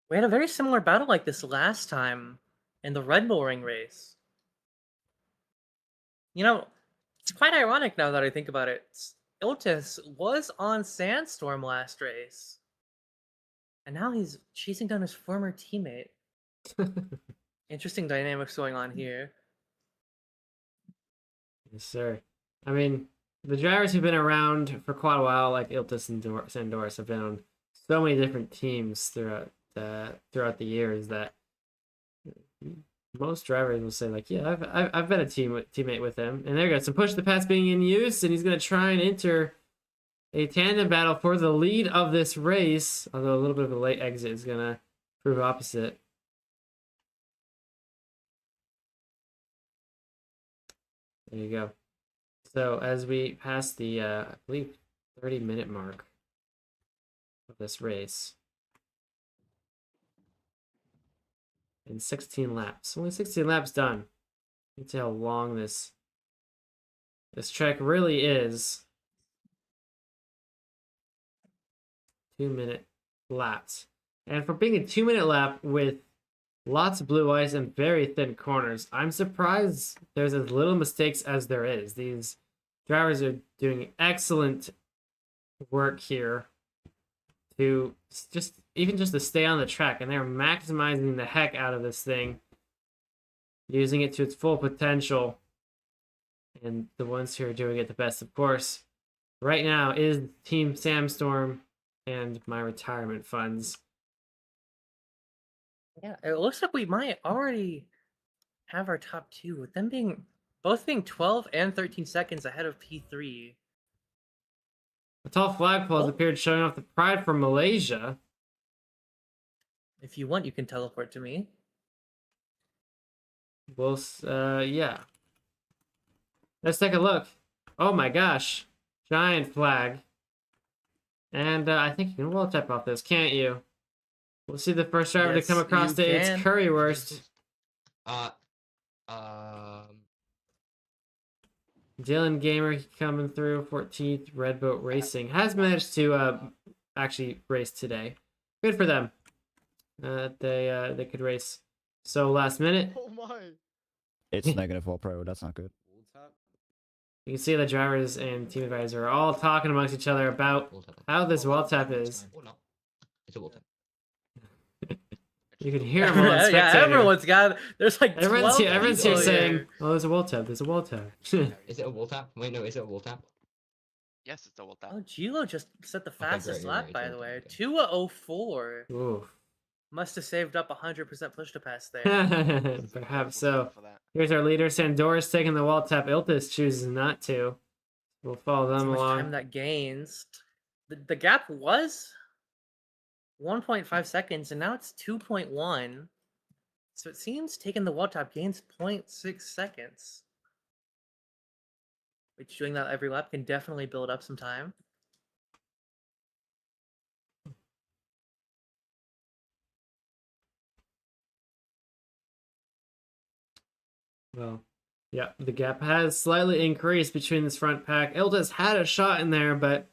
We had a very similar battle like this last time in the Red Bull Ring race. You know, it's quite ironic now that I think about it. Iltis was on Sandstorm last race. And now he's chasing down his former teammate. Interesting dynamics going on here. Yes, sir. I mean, the drivers who've been around for quite a while, like Iltis and Sandoris, have been on so many different teams throughout the years that most drivers will say, like, yeah, I've been a teammate with him. And there you go, some push the pass being in use, and he's gonna try and enter a tandem battle for the lead of this race. Although a little bit of a late exit is gonna prove opposite. There you go. So as we pass the I believe 30-minute mark of this race. In 16 laps. Only 16 laps done. You can see how long this track really is. 2-minute laps. And for being a 2-minute lap with lots of blue ice and very thin corners, I'm surprised there's as little mistakes as there is. These drivers are doing excellent work here to just to stay on the track, and they're maximizing the heck out of this thing, using it to its full potential. And the ones who are doing it the best, of course, right now is Team Samstorm and my retirement funds. Yeah, it looks like we might already have our top 2, with them both being 12 and 13 seconds ahead of P3. A tall flagpole has appeared, showing off the pride from Malaysia. If you want, you can teleport to me. Well, yeah. Let's take a look. Oh my gosh. Giant flag. And I think you can wall tap off this, can't you? We'll see the first driver to come across it. It's Currywurst. Dylan Gamer coming through, 14th. Red Boat Racing has managed to actually race today. Good for them. They could race so last minute. Oh my! It's negative wall pro. That's not good. You can see the drivers and team advisors are all talking amongst each other about how this wall tap is. It's a wall tap. You can hear them all on Spectator. Yeah, everyone's got. There's like 12 everyone's here people saying, "Oh, there's a wall tap. There's a wall tap." Is it a wall tap? Wait, no, is it a wall tap? Yes, it's a wall tap. Oh, Gilo just set the fastest great, lap, right, by okay, the way. okay. 2:04. Ooh. Must have saved up 100% push to pass there. Perhaps so. For that. Here's our leader. Sandora's taking the wall tap. Iltis chooses not to. We'll follow That's them how much along. time that gains. The gap was 1.5 seconds, and now it's 2.1. So it seems taking the wall tap gains 0.6 seconds. Which doing that every lap can definitely build up some time. Well, yeah, the gap has slightly increased between this front pack. Iltis had a shot in there, but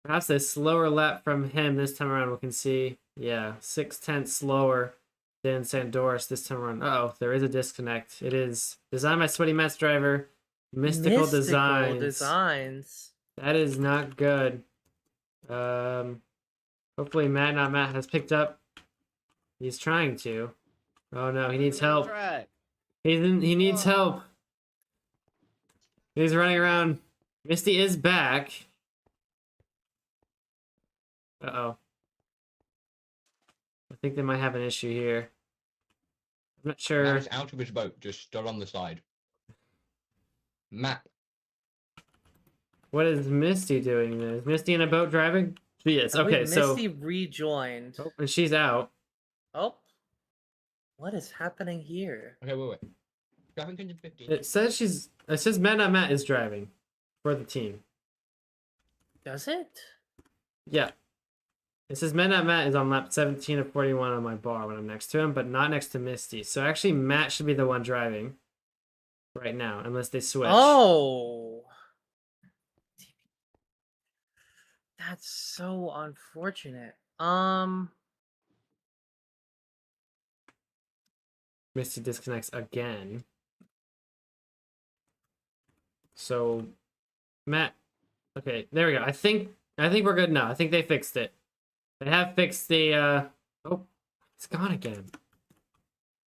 perhaps a slower lap from him this time around. We can see, yeah, 6/10 slower than Sandoris this time around. Uh-oh, there is a disconnect. It is designed by Sweaty Matt's driver, Mystical Designs. That is not good. Hopefully Matt, not Matt, has picked up. He's trying to. Oh no, he needs help. He needs help. He's running around. Misty is back. Uh-oh. I think they might have an issue here. I'm not sure. Matt is out of his boat, just stood on the side. Matt. What is Misty doing then? Is Misty in a boat driving? She is. I believe Okay, so Misty rejoined. oh, and she's out. Oh. What is happening here? Okay, wait. Driving engine 15. It says Matt, not Matt is driving for the team. Does it? Yeah. It says Matt is on lap 17 of 41 on my bar when I'm next to him, but not next to Misty. So actually Matt should be the one driving right now, unless they switch. Oh. That's so unfortunate. Misty disconnects again. So Matt, okay, there we go. I think we're good now. I think they fixed it. They have fixed the oh, it's gone again.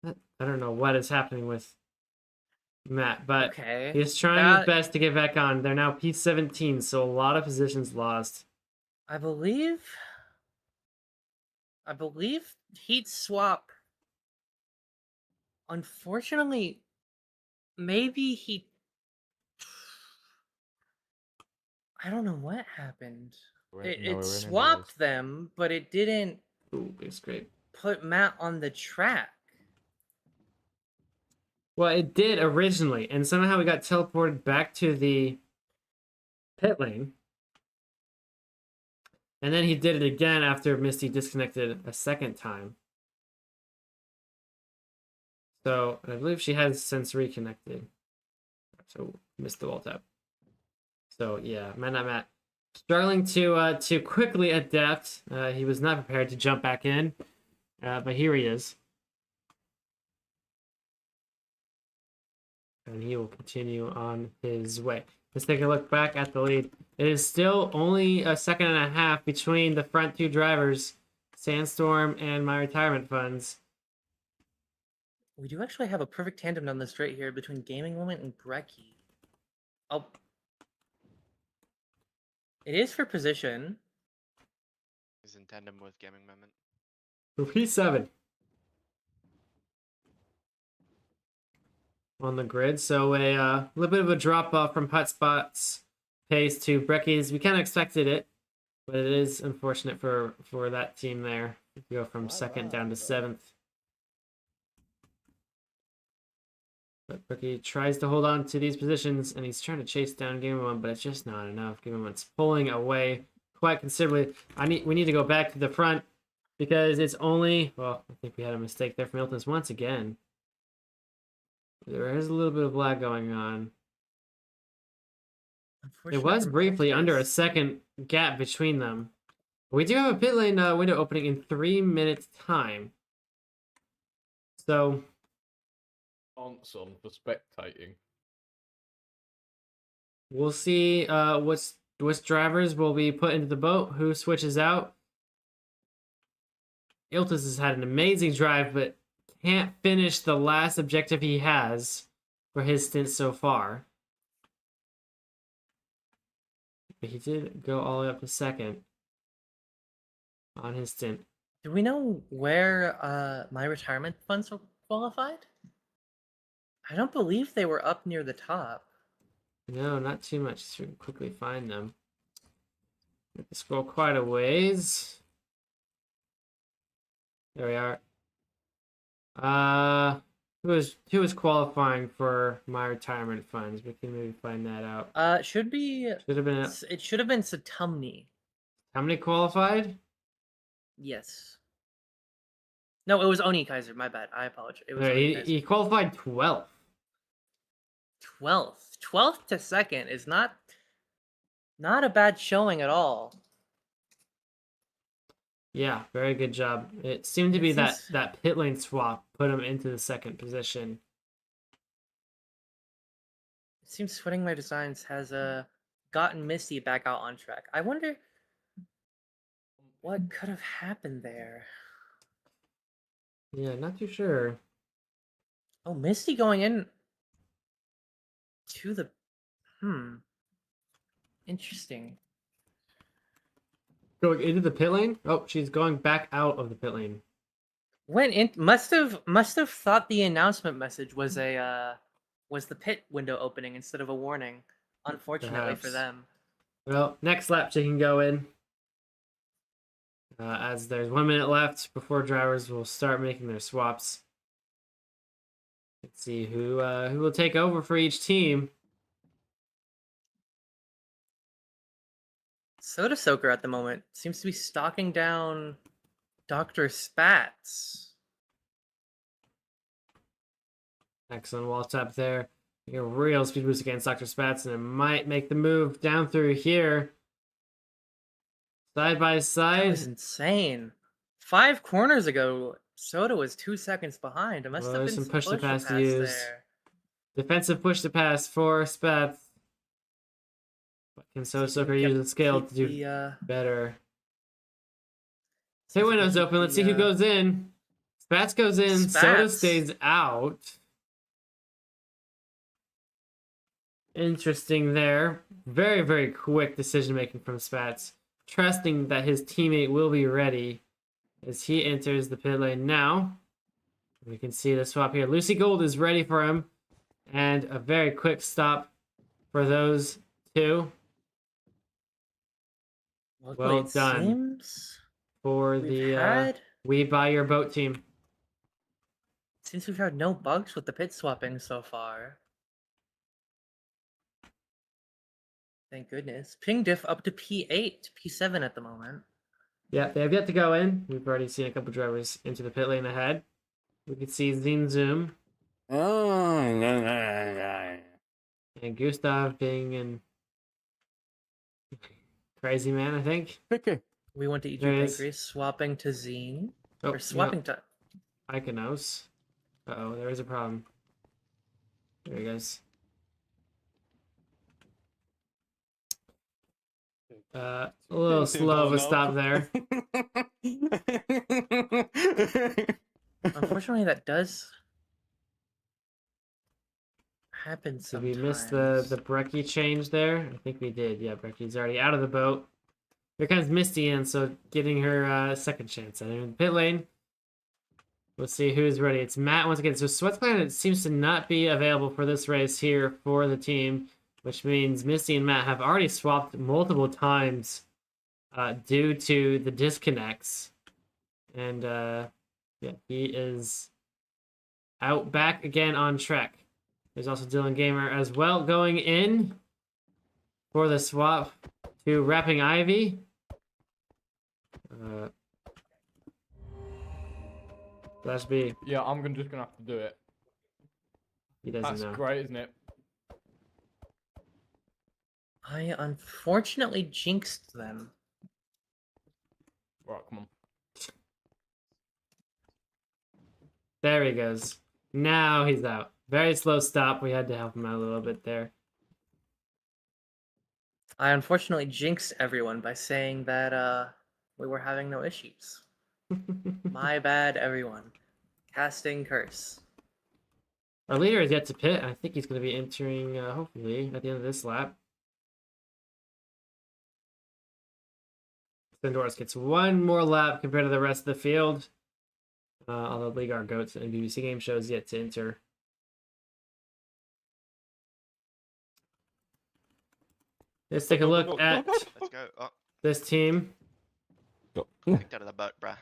I don't know what is happening with Matt, but Okay. he's trying his best to get back on. They're now P17, so a lot of positions lost. I believe heat swap. Unfortunately, maybe I don't know what happened. It swapped them, but it didn't Ooh, big scrape. put Matt on the track. Well, it did originally, and somehow we got teleported back to the pit lane. And then he did it again after Misty disconnected a second time. So I believe she has since reconnected. So missed the wall tap. So yeah, Matt struggling to quickly adapt. He was not prepared to jump back in, but here he is. And he will continue on his way. Let's take a look back at the lead. It is still only a second and a half between the front two drivers, Sandstorm and My Retirement Funds. We do actually have a perfect tandem down the straight here between Gaming Moment and Brecky. Oh. It is for position. He's in tandem with Gaming Moment. P7 on the grid, so a little bit of a drop off from Hotspot's pace to Brecky's. We kind of expected it, but it is unfortunate for that team there. We go from second down to seventh. But Brecky tries to hold on to these positions, and he's trying to chase down Game 1, but it's just not enough. Game 1's pulling away quite considerably. We need to go back to the front because it's only... Well, I think we had a mistake there from Milton's once again. There is a little bit of lag going on. It was briefly under a second gap between them. We do have a pit lane window opening in 3 minutes time. So... On for spectating. We'll see which drivers will be put into the boat, who switches out. Iltis has had an amazing drive, but can't finish the last objective he has for his stint so far. But he did go all the way up to second on his stint. Do we know where my retirement funds were qualified? I don't believe they were up near the top. No, not too much to quickly find them. Have to scroll quite a ways. There we are. Who was qualifying for my retirement funds? We can maybe find that out. It should be. Should have been. It should have been Satumni. How many qualified? Yes. No, it was Oni Kaiser. My bad. I apologize. It was Oni Kaiser. He qualified 12th. 12th to second is not a bad showing at all. Yeah, very good job. It seemed to be seems- that pit lane swap put him into the second position. It seems Sweating My Designs has gotten Misty back out on track. I wonder what could have happened there. Yeah, not too sure. Oh, Misty going in to the interesting. Going into the pit lane? Oh, she's going back out of the pit lane. Went in must have thought the announcement message was was the pit window opening instead of a warning. Unfortunately for Perhaps. them. Well, next lap she can go in. As there's 1 minute left before drivers will start making their swaps. Let's see who will take over for each team. Soda Soaker at the moment seems to be stalking down Dr. Spats. Excellent wall tap there. A real speed boost against Dr. Spats, and it might make the move down through here. Side by That side. was insane. 5 corners ago, Soda was 2 seconds behind. It must Well, have there's been some push to pass to pass use. there. Defensive push to pass for Spats. But can Soda Soaker use the scale to do better? Pit window's open. Let's see who goes in. Spats goes in. Soda Spats. stays out. Interesting there. Very, very quick decision making from Spats. Trusting that his teammate will be ready as he enters the pit lane now. We can see the swap here. Lucy Gold is ready for him. And a very quick stop for those two. Luckily, Well it done seems for we've the had- We Buy Your Boat team. Since we've had no bugs with the pit swapping so far. Thank goodness. Ping diff up to P8, P7 at the moment. Yeah, they have yet to go in. We've already seen a couple drivers into the pit lane ahead. We can see Zine Zoom and Gustav being in Crazy Man, I think. We went to EG There it is. Pancreas, swapping to Zine. Oh, Or swapping no. to... Iconos. Uh-oh, there is a problem. There he goes. A little slow of a stop there. Unfortunately, that does happen Did sometimes. we miss the Brecky change there? I think we did. Yeah, Brecky's already out of the boat. Here comes Misty in, so getting her second chance. And in the pit lane, we'll see who's ready. It's Matt once again. So Sweat's Planet seems to not be available for this race here for the team, which means Misty and Matt have already swapped multiple times due to the disconnects. And yeah, he is out back again on track. There's also Dylan Gamer as well going in for the swap to Rapping Ivy. Slash B. Yeah, just gonna have to do it. He doesn't That's know. great, isn't it? I unfortunately jinxed them. Right, come on. There he goes. Now he's out. Very slow stop. We had to help him out a little bit there. I unfortunately jinxed everyone by saying that we were having no issues. My bad, everyone. Casting curse. Our leader is yet to pit. I think he's going to be entering, hopefully, at the end of this lap. Sandoris gets one more lap compared to the rest of the field. Although League Our Goats and BBC Game Shows yet to enter. Let's take a look at Let's go. Oh, this team. kicked out of the boat, bruh.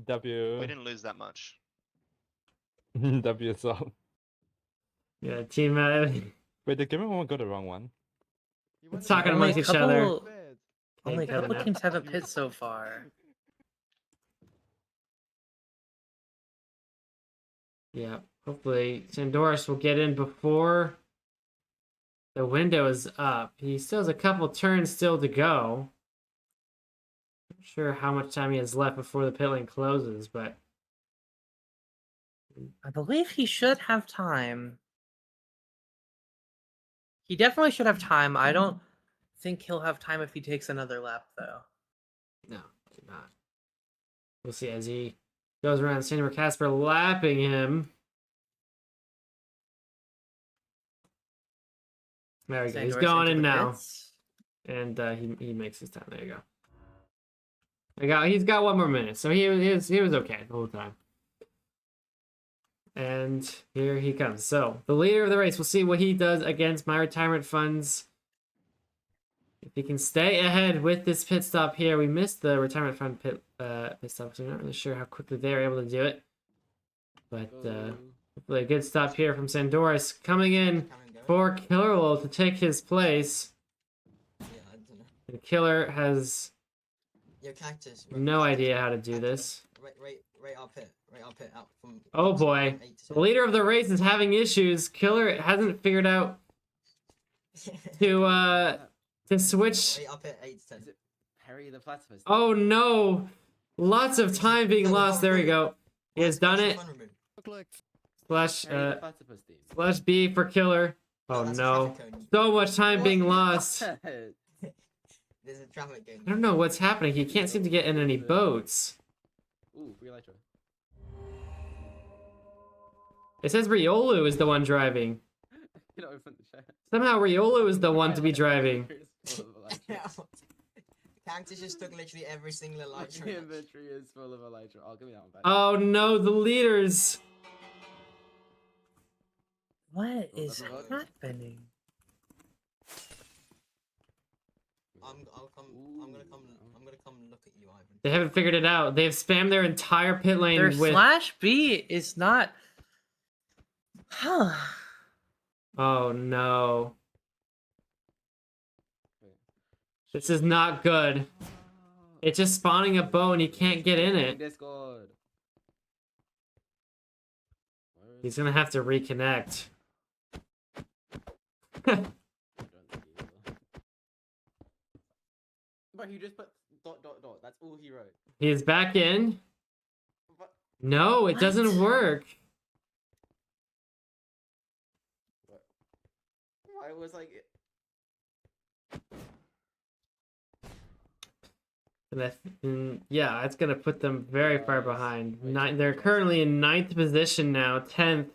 W. We didn't lose that much. W sub. Yeah, team. Wait, the game one got the wrong one. Talking amongst each other. Only a Kevin couple out. teams haven't pit so far. Yeah, hopefully Sandoris will get in before the window is up. He still has a couple turns still to go. Not sure how much time he has left before the pit lane closes, but I believe he should have time. He definitely should have time. I don't think he'll have time if he takes another lap, though. no, do not. We'll see as he goes around. Sandor Casper lapping him. There we go. He's Sandor's going into in the now. pits. And he makes his time. There you go. He's got one more minute, so he was okay the whole time. And here he comes. So the leader of the race, we'll see what he does against My Retirement Funds. If he can stay ahead with this pit stop here, we missed the Retirement Fund pit stop, so we're not really sure how quickly they were able to do it. But hopefully a good stop here from Sandoris coming in for Killerlol to take his place. Yeah, I don't know. And Killer has Yo, Cactus. no idea how to do this. Rate our pit. Rate our pit out from. Oh boy. The leader of the race is having issues. Killer hasn't figured out to switch. Rate our pit 8 to 10. Harry the Platypus. Oh no. Lots of time being lost. There we go. He has done it. Slash slash B for Killer. Oh no. So much time being lost. There's a traffic cone. I don't know what's happening. He can't seem to get in any boats. Ooh, free Elytra. It says Riolu is the one driving. You know, open the chat. Somehow Riolu is the one to be driving. Cactus just took literally every single My elytra. inventory is full of Elytra. Oh, give me that one back. Oh no, the leaders. What is happening? I'm gonna come look at you, Ivan. They haven't figured it out. They've spammed their entire pit lane Their with. slash B is not. Oh no. This is not good. It's just spawning a bow and he can't get in it. Discord. He's gonna have to reconnect. But he just put ... That's all he wrote. He's back in. But... No, it doesn't work. I was like... Yeah, it's gonna put them very far behind. They're currently in 9th position now, 10th,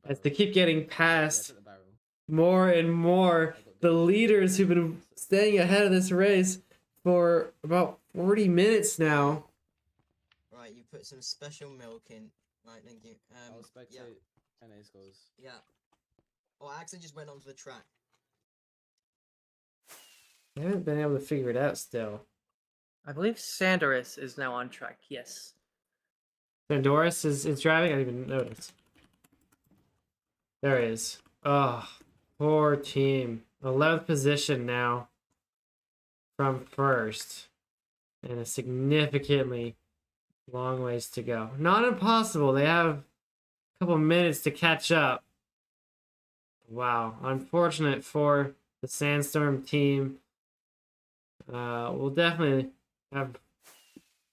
as they keep getting past more and more the leaders who've been staying ahead of this race for about 40 minutes now. Right, you put some special milk in. Right, thank you. I'll spectate NA scores. Yeah. Oh, I actually just went onto the track. I haven't been able to figure it out still. I believe Sandoris is now on track. Yes. Sandoris is driving? I didn't even notice. There he is. Oh, poor team. 11th position now from first. And a significantly long ways to go. Not impossible. They have a couple minutes to catch up. Wow. Unfortunate for the Sandstorm team. We'll definitely have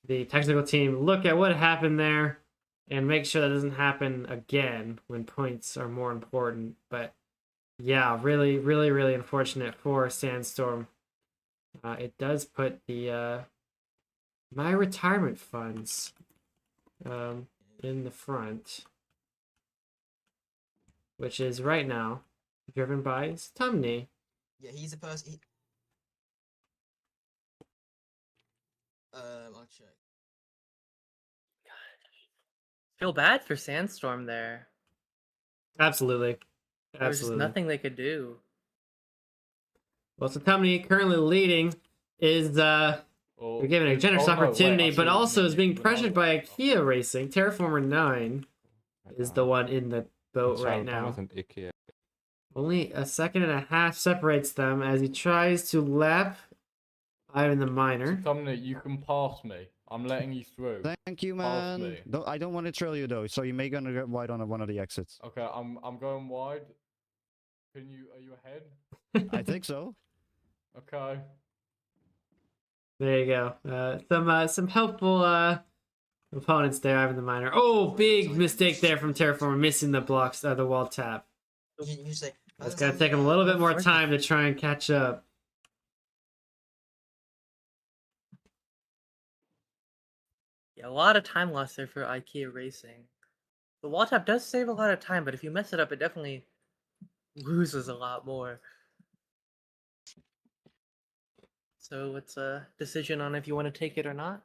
the technical team look at what happened there and make sure that doesn't happen again when points are more important. But yeah, really, really, really unfortunate for Sandstorm. It does put the My Retirement Funds in the front, which is right now driven by Stumney. Yeah, he's a person. I'll check. Feel bad for Sandstorm there. Absolutely. There was just Absolutely. nothing they could do. Well, Satamni currently leading is they're given a generous opportunity, but also is being pressured by IKEA Racing. Terraformer 9 is the one in the boat right now. Only a second and a half separates them as he tries to lap Ivan the Miner. Satamni, you can pass me. I'm letting you through. Thank you, Pass man. me. I don't want to trail you though, so you may gonna get wide on one of the exits. Okay, I'm going wide. Are you ahead? I think so. Okay. There you go. Some helpful opponents there, Ivan the Miner. Oh, big mistake there from Terraformer, missing the blocks, the wall tap. You say. It's gonna take him a little bit more time to try and catch up. Yeah, a lot of time lost there for IKEA Racing. The wall tap does save a lot of time, but if you mess it up, it definitely loses a lot more. So it's a decision on if you want to take it or not.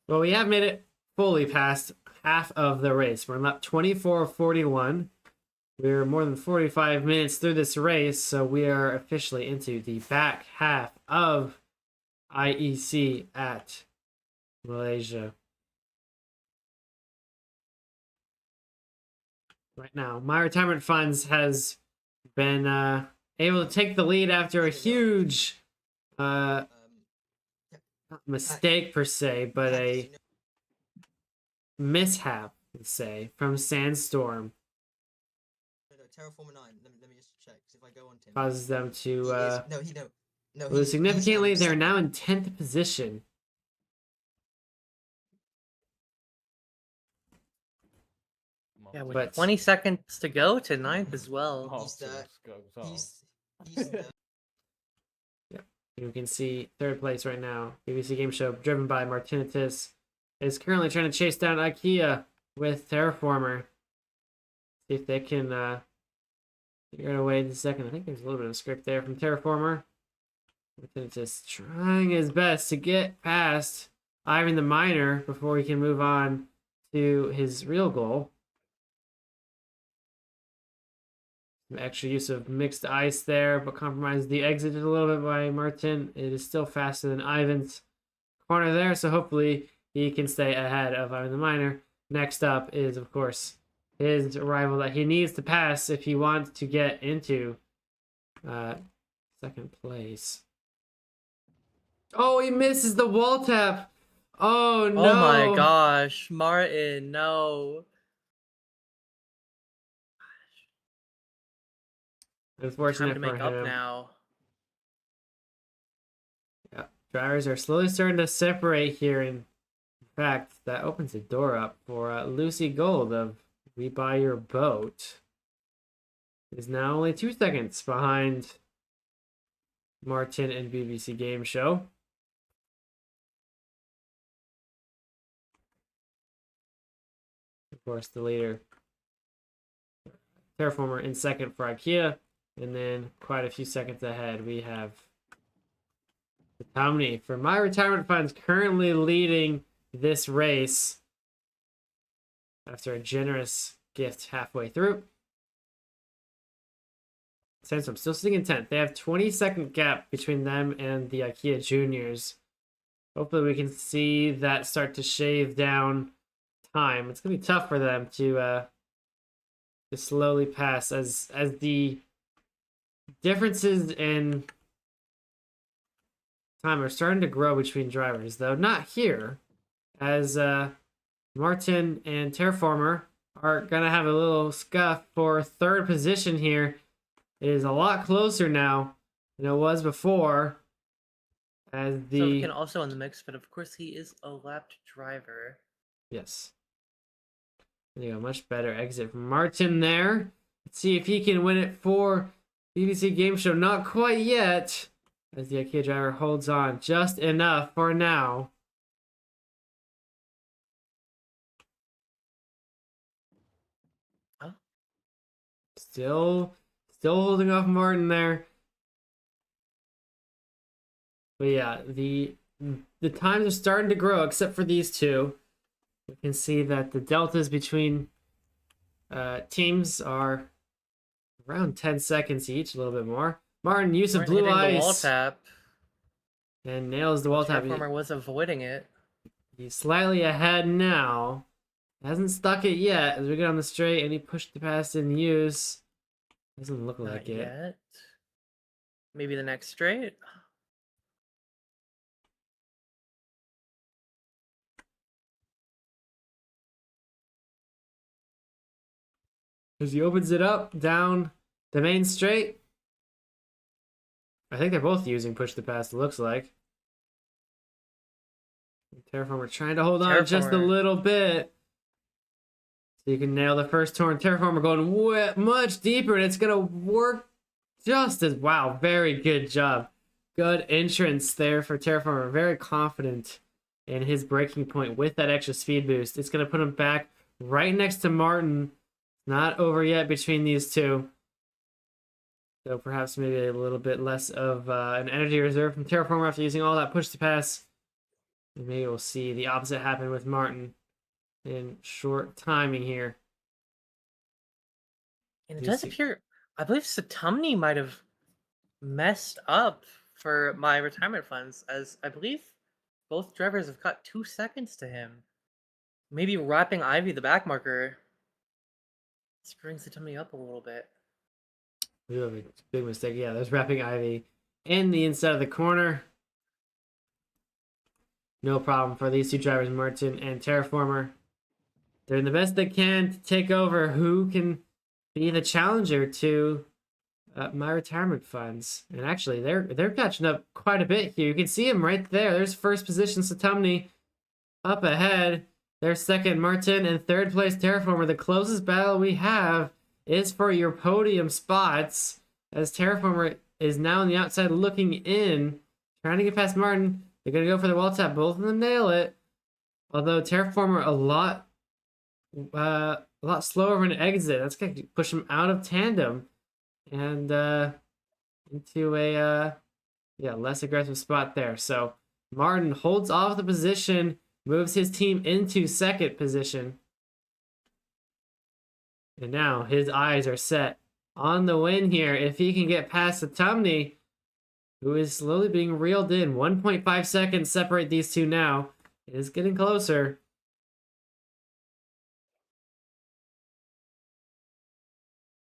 Well, we have made it fully past half of the race. We're in lap 24 of 41. We're more than 45 minutes through this race, so we are officially into the back half of IEC at Malaysia. Right now, My Retirement Funds has been able to take the lead after a huge not mistake per se, but a mishap, let's say, from Sandstorm. Terraformer 9. Let me just check. If I go on to him, Causes them to no, lose significantly. They're now in 10th position. Yeah, with But 20 seconds to go to 9th as well. He's there. He's there. You can see third place right now. BBC Game Show, driven by Martinitis, is currently trying to chase down IKEA with Terraformer. See if they can figure it away in a second. I think there's a little bit of script there from Terraformer. Martinitis trying his best to get past Ivan the Miner before he can move on to his real goal. Some extra use of mixed ice there, but compromised the exit a little bit by Martin. It is still faster than Ivan's corner there, so hopefully he can stay ahead of Ivan the Miner. Next up is, of course, his rival that he needs to pass if he wants to get into second place. Oh, he misses the wall tap. Oh, no. Oh my gosh, Martin, no. Unfortunate Time to make for up him. now. Yeah, drivers are slowly starting to separate here. In fact, that opens the door up for Lucy Gold of We Buy Your Boat. Is now only 2 seconds behind Martin and BBC Game Show. Of course, the leader, Terraformer, in second for IKEA. And then quite a few seconds ahead, we have Satamni for My Retirement Funds currently leading this race after a generous gift halfway through. Sandstorm still sitting in 10th. They have 20-second gap between them and the IKEA Juniors. Hopefully we can see that start to shave down time. It's going to be tough for them to slowly pass as the differences in time are starting to grow between drivers, though not here, as Martin and Terraformer are gonna have a little scuff for third position here. It is a lot closer now than it was before, as the Silverkin also in the mix, but of course he is a lapped driver. yes. There you go, much better exit from Martin there. Let's see if he can win it for BBC Game Show. Not quite yet, as the IKEA driver holds on just enough for now. Huh? Still holding off Martin there. But yeah, the the times are starting to grow, except for these two. We can see that the deltas between teams are around 10 seconds each, a little bit more. Martin, use of Martin blue hitting the wall ice. tap. And nails the wall tap. Terraformer was avoiding it. He's slightly ahead now. Hasn't stuck it yet as we get on the straight, and he pushed the pass in use. Doesn't look Not like it. yet. Maybe the next straight. As he opens it up down the main straight. I think they're both using push the pass, it looks like. Terraformer trying to hold on just a Terraformer. little bit. So you can nail the first turn. Terraformer going much deeper, and it's going to work just as... Wow, very good job. Good entrance there for Terraformer. Very confident in his breaking point with that extra speed boost. It's going to put him back right next to Martin. Not over yet between these two. So perhaps maybe a little bit less of an energy reserve from Terraformer after using all that push to pass. And maybe we'll see the opposite happen with Martin in short timing here. And it does appear, I believe Satumni might have messed up for my retirement funds, as I believe both drivers have got 2 seconds to him. Maybe wrapping Ivy the back marker screwing Satumni up a little bit. We have a big mistake. Yeah, there's wrapping Ivy in the inside of the corner. No problem for these two drivers, Martin and Terraformer. They're doing the best they can to take over who can be the challenger to my retirement funds. And actually, they're catching up quite a bit here. You can see him right there. There's first position Satumni up ahead. There's second Martin, and third place Terraformer. The closest battle we have is for your podium spots, as Terraformer is now on the outside looking in, trying to get past Martin. They're going to go for the wall tap. Both of them nail it. Although Terraformer a lot slower of an exit. That's going to push him out of tandem and into a less aggressive spot there. So Martin holds off the position, moves his team into second position. And now his eyes are set on the win here. If he can get past Satumni, who is slowly being reeled in. 1.5 seconds separate these two now. It is getting closer.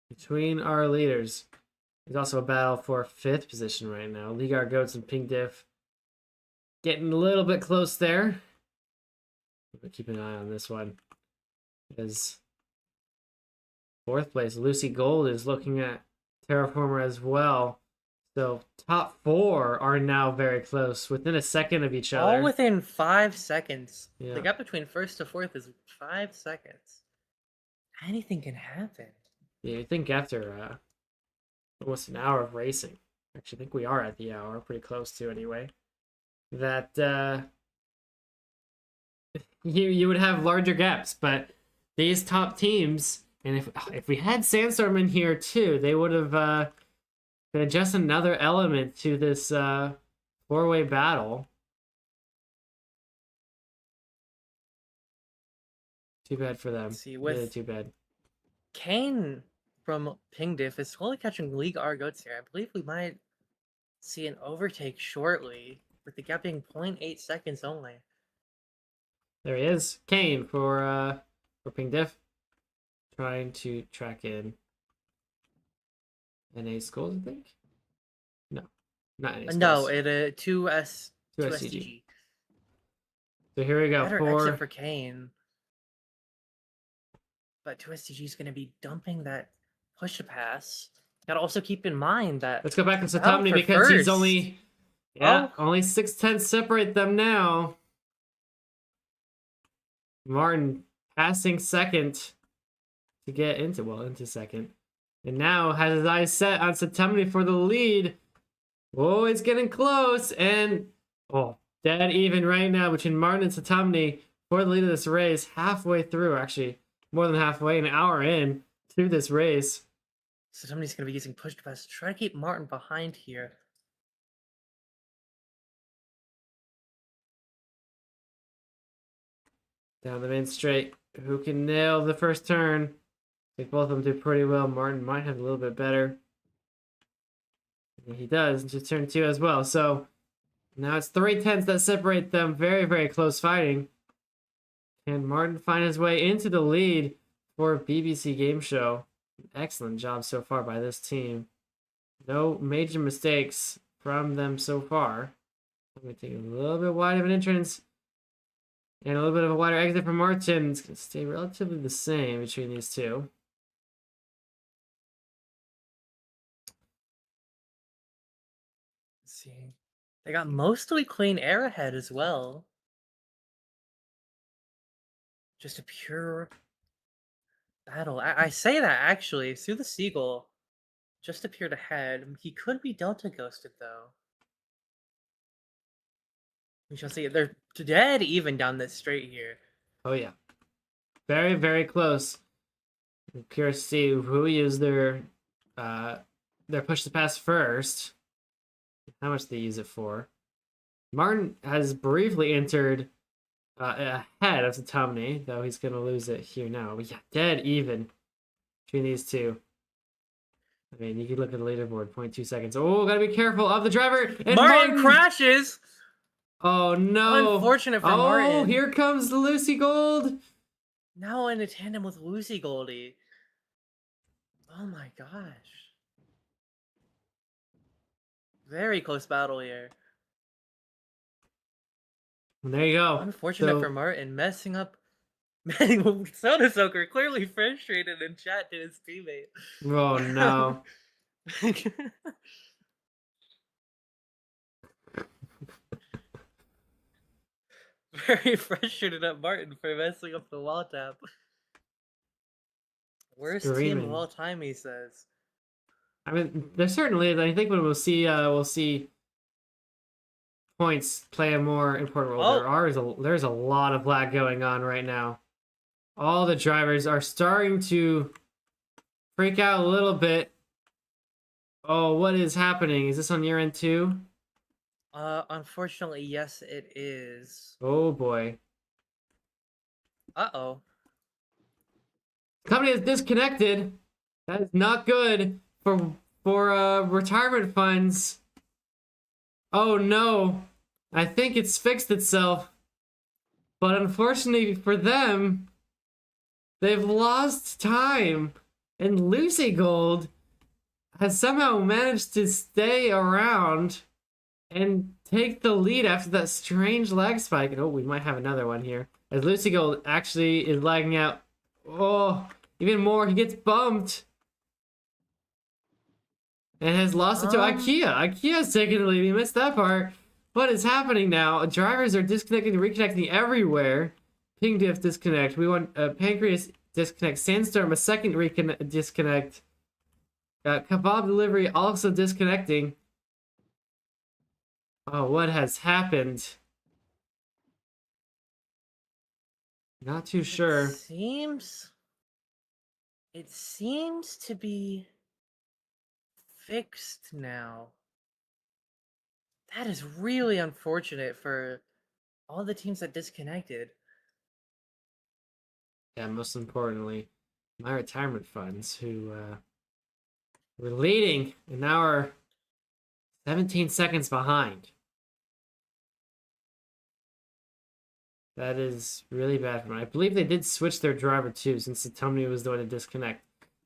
Between our leaders. There's also a battle for fifth position right now. Ligar Goats and Pink Diff getting a little bit close there. But keep an eye on this one. As fourth place, Lucy Gold is looking at Terraformer as well. So top four are now very close, within a second of each other. All within 5 seconds. Yeah. The gap between first to fourth is 5 seconds. Anything can happen. Yeah, I think after almost an hour of racing, actually I think we are at the hour, pretty close to anyway, that you would have larger gaps. But these top teams, and if we had Sandstorm in here too, they would have been just another element to this four-way battle. Too bad for them. Let's see, with really too bad. Kane from Ping Diff is slowly catching League R Goats here. I believe we might see an overtake shortly, with the gap being 0.8 seconds only. There he is, Kane for Ping Diff, trying to track in NA Skulls, I think. No, not NA Skulls. No, it 2S 2 2STG. SCG. So here we go Better for exit for Kane. But 2STG is going to be dumping that push to pass. Gotta also keep in mind that. Let's go back to Out Satumni for because he's first. only only 6/10 separate them now. Martin passing second to get into second. And now has his eyes set on Satumni for the lead. Oh, it's getting close. And dead even right now between Martin and Satumni for the lead of this race. Halfway through, actually. More than halfway, an hour in to this race. Satumni's going to be using push to pass to try to keep Martin behind here. Down the main straight. Who can nail the first turn? I think both of them do pretty well. Martin might have a little bit better. And he does into turn 2 as well. So now it's 3/10 that separate them. Very, very close fighting. Can Martin find his way into the lead for BBC Game Show? Excellent job so far by this team. No major mistakes from them so far. I'm going to take a little bit wide of an entrance and a little bit of a wider exit for Martin. It's going to stay relatively the same between these two. Let's see. They got mostly clean air ahead as well. Just a pure battle. I say that actually. Through the Seagull just appeared ahead. He could be Delta Ghosted though. We shall see. They're dead even down this straight here. Oh yeah. Very, very close. I'm curious to see who uses their push to pass first. How much they use it for. Martin has briefly entered ahead of Satomni, though he's going to lose it here now. But yeah, dead even between these two. I mean, you can look at the leaderboard, 0.2 seconds. Oh, gotta be careful of the driver. And Martin crashes! Oh, no. Unfortunate for Oh, Martin. here comes the Lucy Gold. Now in a tandem with Lucy Goldie. Oh my gosh. Very close battle here. There you go. Unfortunate for Martin, messing up. Soda Soaker clearly frustrated in chat to his teammate. Oh no. Very frustrated at Martin for messing up the wall tap. Worst team Screaming. of all time, he says. I mean, there certainly is. I think when we'll see points play a more important role. Oh. There's a lot of lag going on right now. All the drivers are starting to freak out a little bit. Oh, what is happening? Is this on your end too? Unfortunately, yes, it is. Oh boy. Uh-oh. Company is disconnected. That is not good for retirement funds. Oh no. I think it's fixed itself. But unfortunately for them, they've lost time. And Lucy Gold has somehow managed to stay around and take the lead after that strange lag spike. Oh, we might have another one here. As Lucy Gold actually is lagging out. Oh, even more. He gets bumped. And has lost it to IKEA. IKEA's taking the lead. We missed that part. What is happening now? Drivers are disconnecting and reconnecting everywhere. Ping diff disconnect. We want Pancreas disconnect. Sandstorm a second disconnect. Kebab delivery also disconnecting. Oh, what has happened? Not too sure. It seems to be fixed now. That is really unfortunate for all the teams that disconnected. Yeah, most importantly, my retirement funds, who were leading and now are 17 seconds behind. That is really bad for me. I believe they did switch their driver too, since Satomni was the one to disconnect.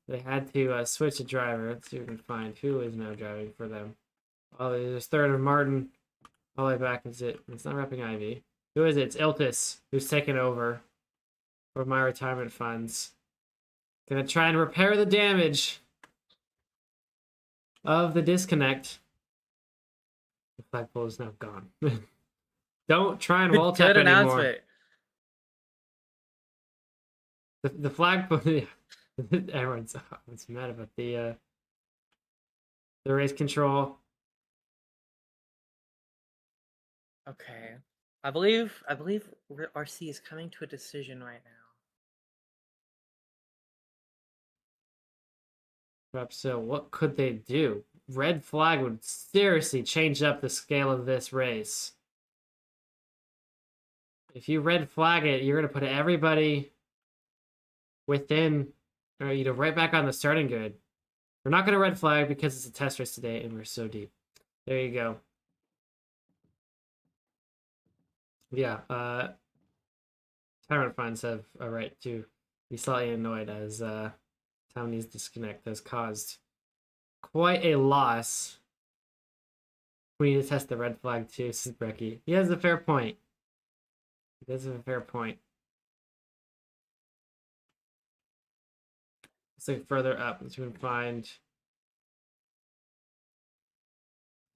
They had to switch a driver. Let's see if we can find who is now driving for them. Oh, there's third of Martin. All the way back is it. It's not repping Ivy. Who is it? It's Iltis, who's taken over for my retirement funds. Gonna try and repair the damage of the disconnect. The flagpole is now gone. Don't try and wall tap Good anymore. announcement. The flagpole. Yeah. Everyone's mad about the race control. Okay. I believe RC is coming to a decision right now. Perhaps so. What could they do? Red flag would seriously change up the scale of this race. If you red flag it, you're gonna put everybody within, or right back on the starting grid. We're not gonna red flag because it's a test race today and we're so deep. There you go. Yeah, Tyrant fans have a right to be slightly annoyed as Tony's disconnect has caused quite a loss. We need to test the red flag too, says Brecky. He has a fair point. He does have a fair point. Let's look further up so we can find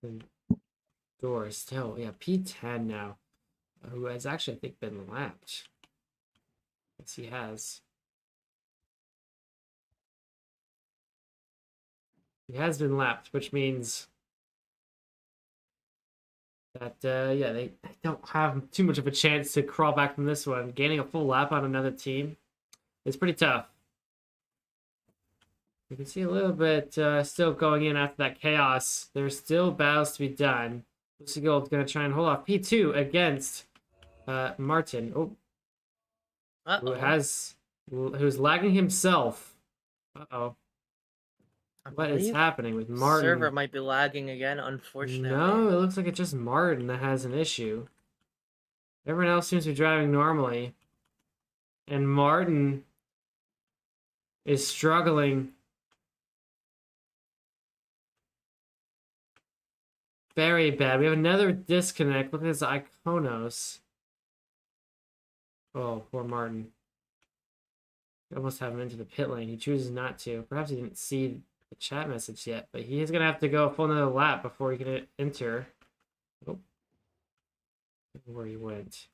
the door still. Yeah, P10 now. Who has actually, I think, been lapped. Yes, he has. He has been lapped, which means that, yeah, they don't have too much of a chance to crawl back from this one. Gaining a full lap on another team is pretty tough. You can see a little bit still going in after that chaos. There's still battles to be done. Lucy Gold's going to try and hold off P2 against Martin. Oh, who's lagging himself. Uh-oh. What is happening with Martin? Server might be lagging again, unfortunately. No, it looks like it's just Martin that has an issue. Everyone else seems to be driving normally. And Martin is struggling very bad. We have another disconnect. Look at this Iconos. Oh, poor Martin. We almost have him into the pit lane. He chooses not to. Perhaps he didn't see the chat message yet, but he's going to have to go a full another lap before he can enter. Oh. Where he went.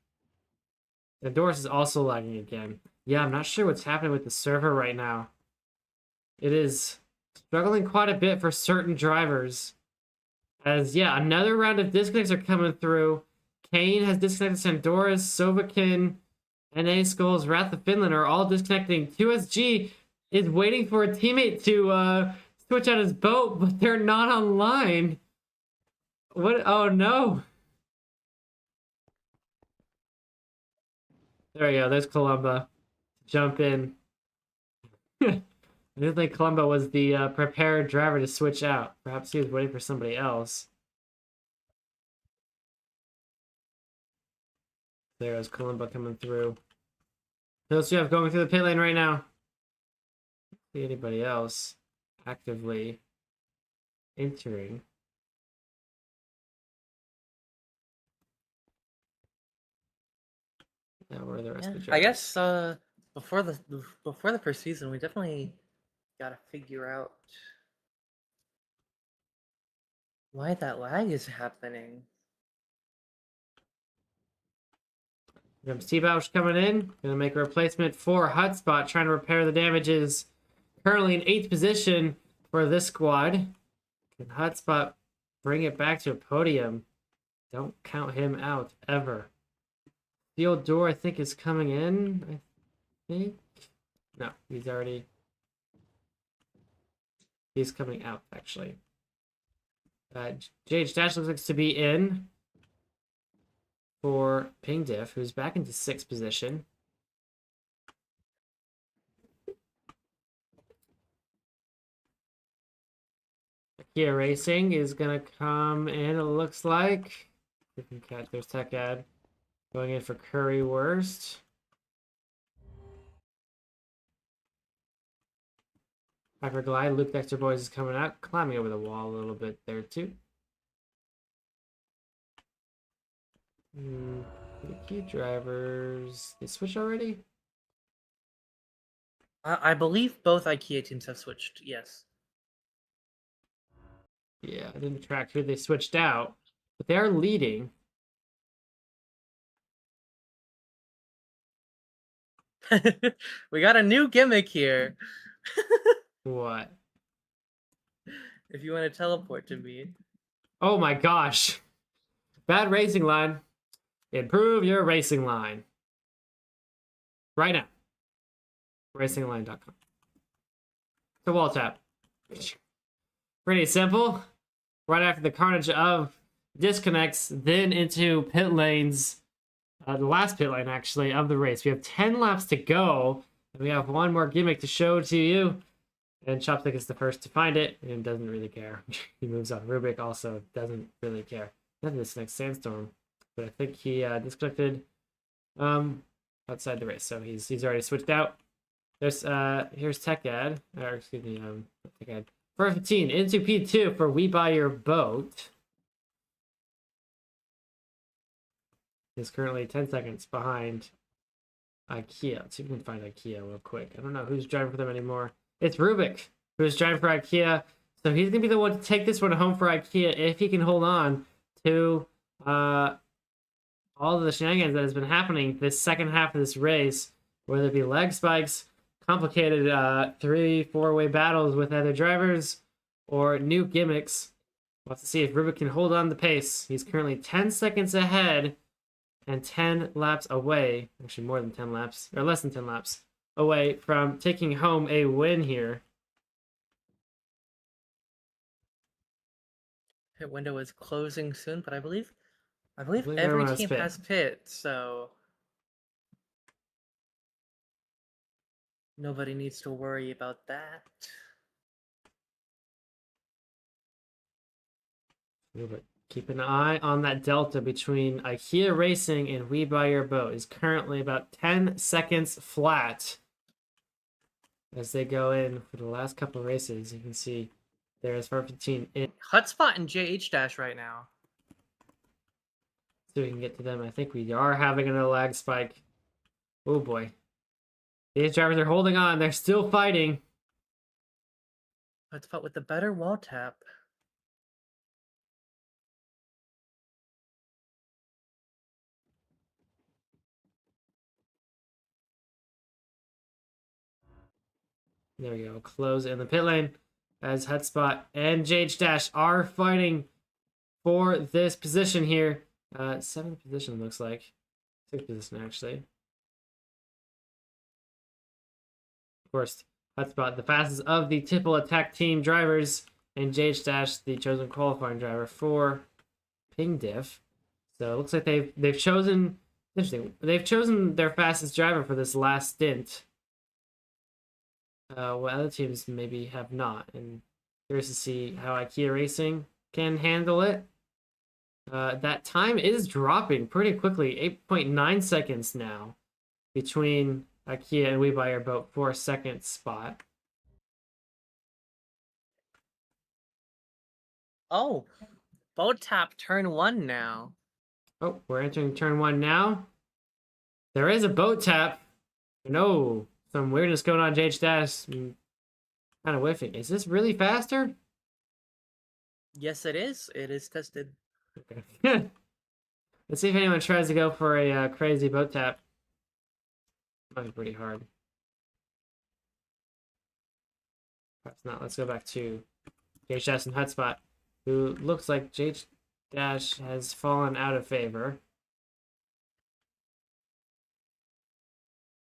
The Doris is also lagging again. Yeah, I'm not sure what's happening with the server right now. It is struggling quite a bit for certain drivers. As, yeah, another round of disconnects are coming through. Kane has disconnected Sandoras, Sovakin, NA Skulls, Wrath of Finland are all disconnecting. 2SG is waiting for a teammate to switch out his boat, but they're not online. What? Oh, no. There we go. There's Columba. Jump in. I didn't think Columba was the prepared driver to switch out. Perhaps he was waiting for somebody else. There's Columba coming through. Who else do you have going through the pit lane right now? See anybody else actively entering? Now where are the rest of the drivers? I guess before the first season, we definitely gotta figure out why that lag is happening. Steve Bausch coming in, gonna make a replacement for Hotspot, trying to repair the damages. Currently in 8th position for this squad. Can Hotspot bring it back to a podium? Don't count him out ever. The old door, I think, is coming in. I think. No, he's coming out actually. JH Dash looks like to be in for Ping Diff, who's back into 6th position. Kia Racing is gonna come in, it looks like. We can catch their tech ad. Going in for Currywurst. Hyperglide, Luke Dexter Boys is coming out, climbing over the wall a little bit there too. The key drivers, they switch already? I believe both IKEA teams have switched, yes. Yeah, I didn't track who they switched out, but they are leading. We got a new gimmick here. What? If you want to teleport to me. Oh my gosh. Bad racing line. Improve your racing line. Right now. Racingline.com. The wall tap. Pretty simple. Right after the carnage of disconnects, then into pit lanes. the last pit lane actually of the race. We have 10 laps to go, and we have one more gimmick to show to you. And Chopstick is the first to find it and doesn't really care. He moves on. Rubik also doesn't really care. Not this next sandstorm, but I think he disconnected outside the race, so he's already switched out. There's here's Tech Ad, or excuse me, Tech Ad. 415 into P2 for We Buy Your Boat. Is currently 10 seconds behind IKEA. Let's see if we can find IKEA real quick. I don't know who's driving for them anymore. It's Rubik who's driving for IKEA. So he's gonna be the one to take this one home for IKEA if he can hold on to all of the shenanigans that has been happening this second half of this race, whether it be leg spikes, complicated 3-4-way battles with other drivers, or new gimmicks. We'll have to see if Rubik can hold on the pace. He's currently 10 seconds ahead and 10 laps away, actually more than 10 laps, or less than 10 laps away from taking home a win here. Pit window is closing soon, but I believe believe every everyone has team pit. has pit, so nobody needs to worry about that. But keep an eye on that delta between IKEA Racing and We Buy Your Boat. Is currently about 10 seconds flat as they go in for the last couple of races. You can see there's 415 in. Hotspot and JH Dash right now. So we can get to them. I think we are having a lag spike. Oh boy. These drivers are holding on. They're still fighting. Hotspot with the better wall tap. There we go. Close in the pit lane as Hotspot and JH Dash are fighting for this position here. 7th position looks like. 6th position actually. Of course, Hotspot the fastest of the Tipple Attack Team drivers, and JH Dash the chosen qualifying driver for Ping Diff. So it looks like they've chosen interesting. They've chosen their fastest driver for this last stint. What other teams maybe have not, and curious to see how IKEA Racing can handle it. That time is dropping pretty quickly, 8.9 seconds now between IKEA and We Buy Your Boat for a second spot. Oh, boat tap turn 1 now. Oh, we're entering turn 1 now. There is a boat tap. No, some weirdness going on. JH Dash kind of whiffing. Is this really faster? Yes, it is. It is tested. Okay. Let's see if anyone tries to go for a crazy boat tap. Might be pretty hard. Perhaps not. Let's go back to JH Dash and Hotspot, who looks like JH Dash has fallen out of favor.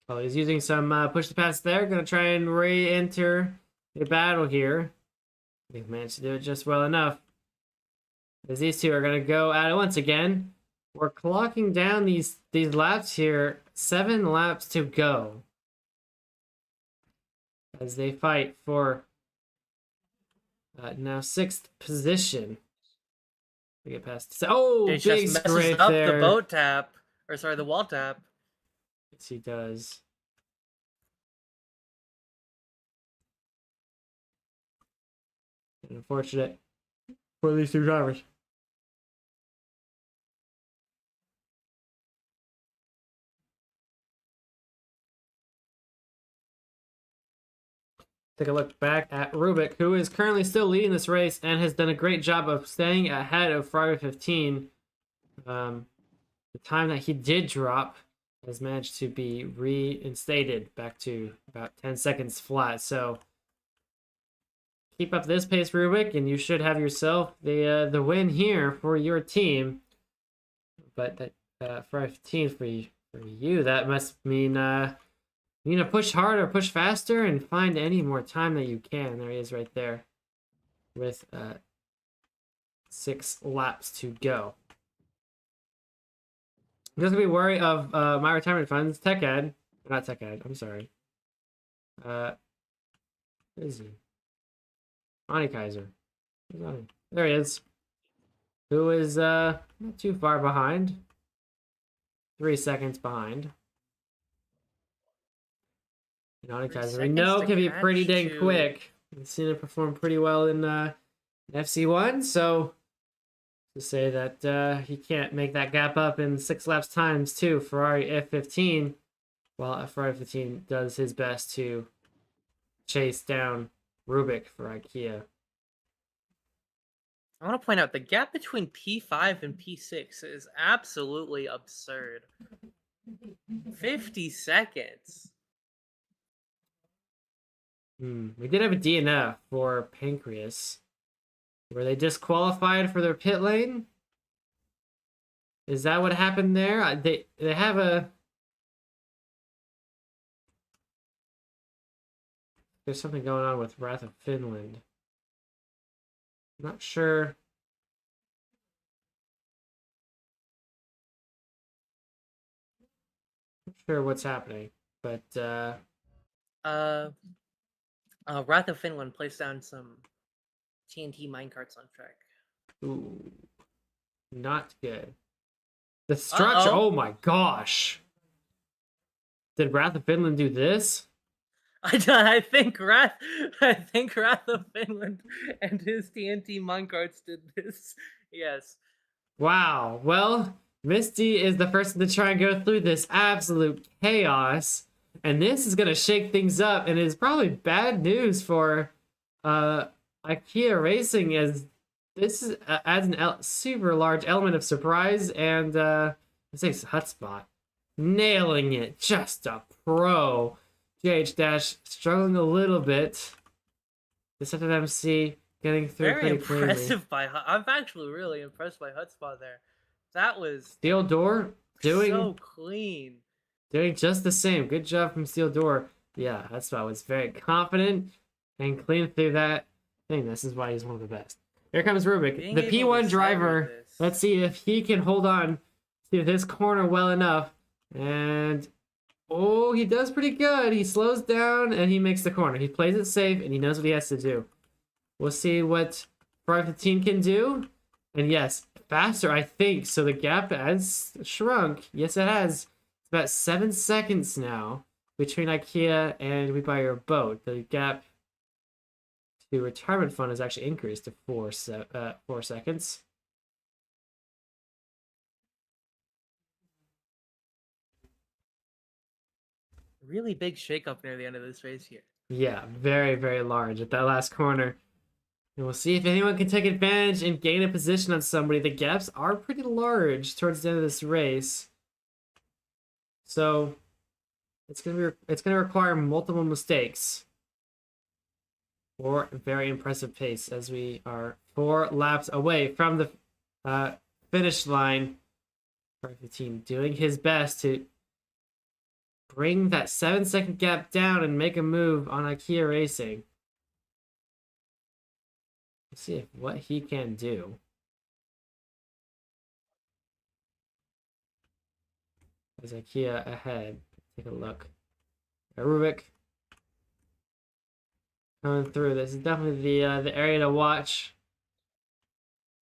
Oh, he's using some push to pass there. Gonna try and re-enter the battle here. They've managed to do it just well enough. As these two are gonna go at it once again. We're clocking down these laps here. 7 laps to go. As they fight for now 6th position. We get past. Oh, JH big just messes scrape up there. the boat tap, or sorry, the wall tap. Yes, he does. Unfortunate for these two drivers. Take a look back at Rubik, who is currently still leading this race and has done a great job of staying ahead of Friday 15. The time that he did drop has managed to be reinstated back to about 10 seconds flat. So keep up this pace, Rubik, and you should have yourself the win here for your team. But that Friday 15 for you, that must mean you need to push harder, push faster, and find any more time that you can. There he is right there with 6 laps to go. Just gonna be wary of my retirement funds. Tech Ed. Not Tech Ed, I'm sorry. Where is he? Ani Kaiser. Where's Ani? There he is. Who is not too far behind. 3 seconds behind. And Ani 3 Kaiser, we seconds know to can be pretty catch dang to- quick. We've seen it perform pretty well in FC1, so to say that he can't make that gap up in 6 laps times too. Ferrari F15, while Ferrari F15 does his best to chase down Rubik for IKEA. I want to point out the gap between P5 and P6 is absolutely absurd. 50 seconds. We did have a DNF for Pancreas. Were they disqualified for their pit lane? Is that what happened there? They have a... There's something going on with Wrath of Finland. I'm not sure. Not sure what's happening, but Wrath of Finland placed down some TNT minecarts on track. ooh, not good. The structure. Uh-oh. Oh my gosh! Did Wrath of Finland do this? I think Wrath of Finland and his TNT minecarts did this. Yes. Wow. Well, Misty is the first to try and go through this absolute chaos, and this is gonna shake things up, and is probably bad news for IKEA Racing, as this is, adds an super large element of surprise, and this is Hutspot nailing it, just a pro. GH Dash struggling a little bit. This FMC getting through Very pretty cleanly. impressive by I'm actually really impressed by Hutspot there. That was Steel Door doing so clean. doing just the same. Good job from Steel Door. Yeah, Hutspot was very confident and clean through that thing. This is why he's one of the best. Here comes Rubik, Being the able to P1 driver. sever this. Let's see if he can hold on to this corner well enough. And oh, he does pretty good. He slows down and he makes the corner. He plays it safe and he knows what he has to do. We'll see what Ferrari 15 can do. And yes, faster, I think. So the gap has shrunk. Yes, it has. It's about 7 seconds now between IKEA and We Buy Your Boat. The gap to retirement fund has actually increased to 4 seconds. Really big shakeup near the end of this race here. Yeah, very, very large at that last corner. And we'll see if anyone can take advantage and gain a position on somebody. The gaps are pretty large towards the end of this race. So it's gonna require multiple mistakes or a very impressive pace, as we are 4 laps away from the finish line. The team doing his best to bring that 7-second gap down and make a move on IKEA Racing. Let's see what he can do. As IKEA ahead. Take a look. Rubik coming through. This is definitely the area to watch,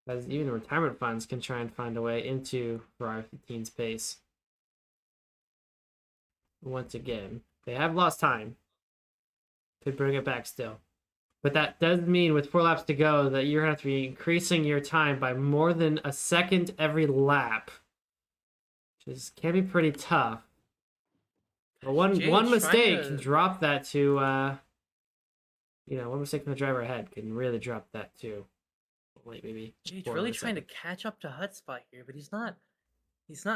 as even retirement funds can try and find a way into Ferrari 15's pace. Once again, they have lost time. Could bring it back still. But that does mean with 4 laps to go that you're going to have to be increasing your time by more than a second every lap. Which can be pretty tough. But one mistake can drop that to, one mistake from the driver ahead can really drop that to, like, maybe. He's really trying to catch up to Hutspot here, but he's not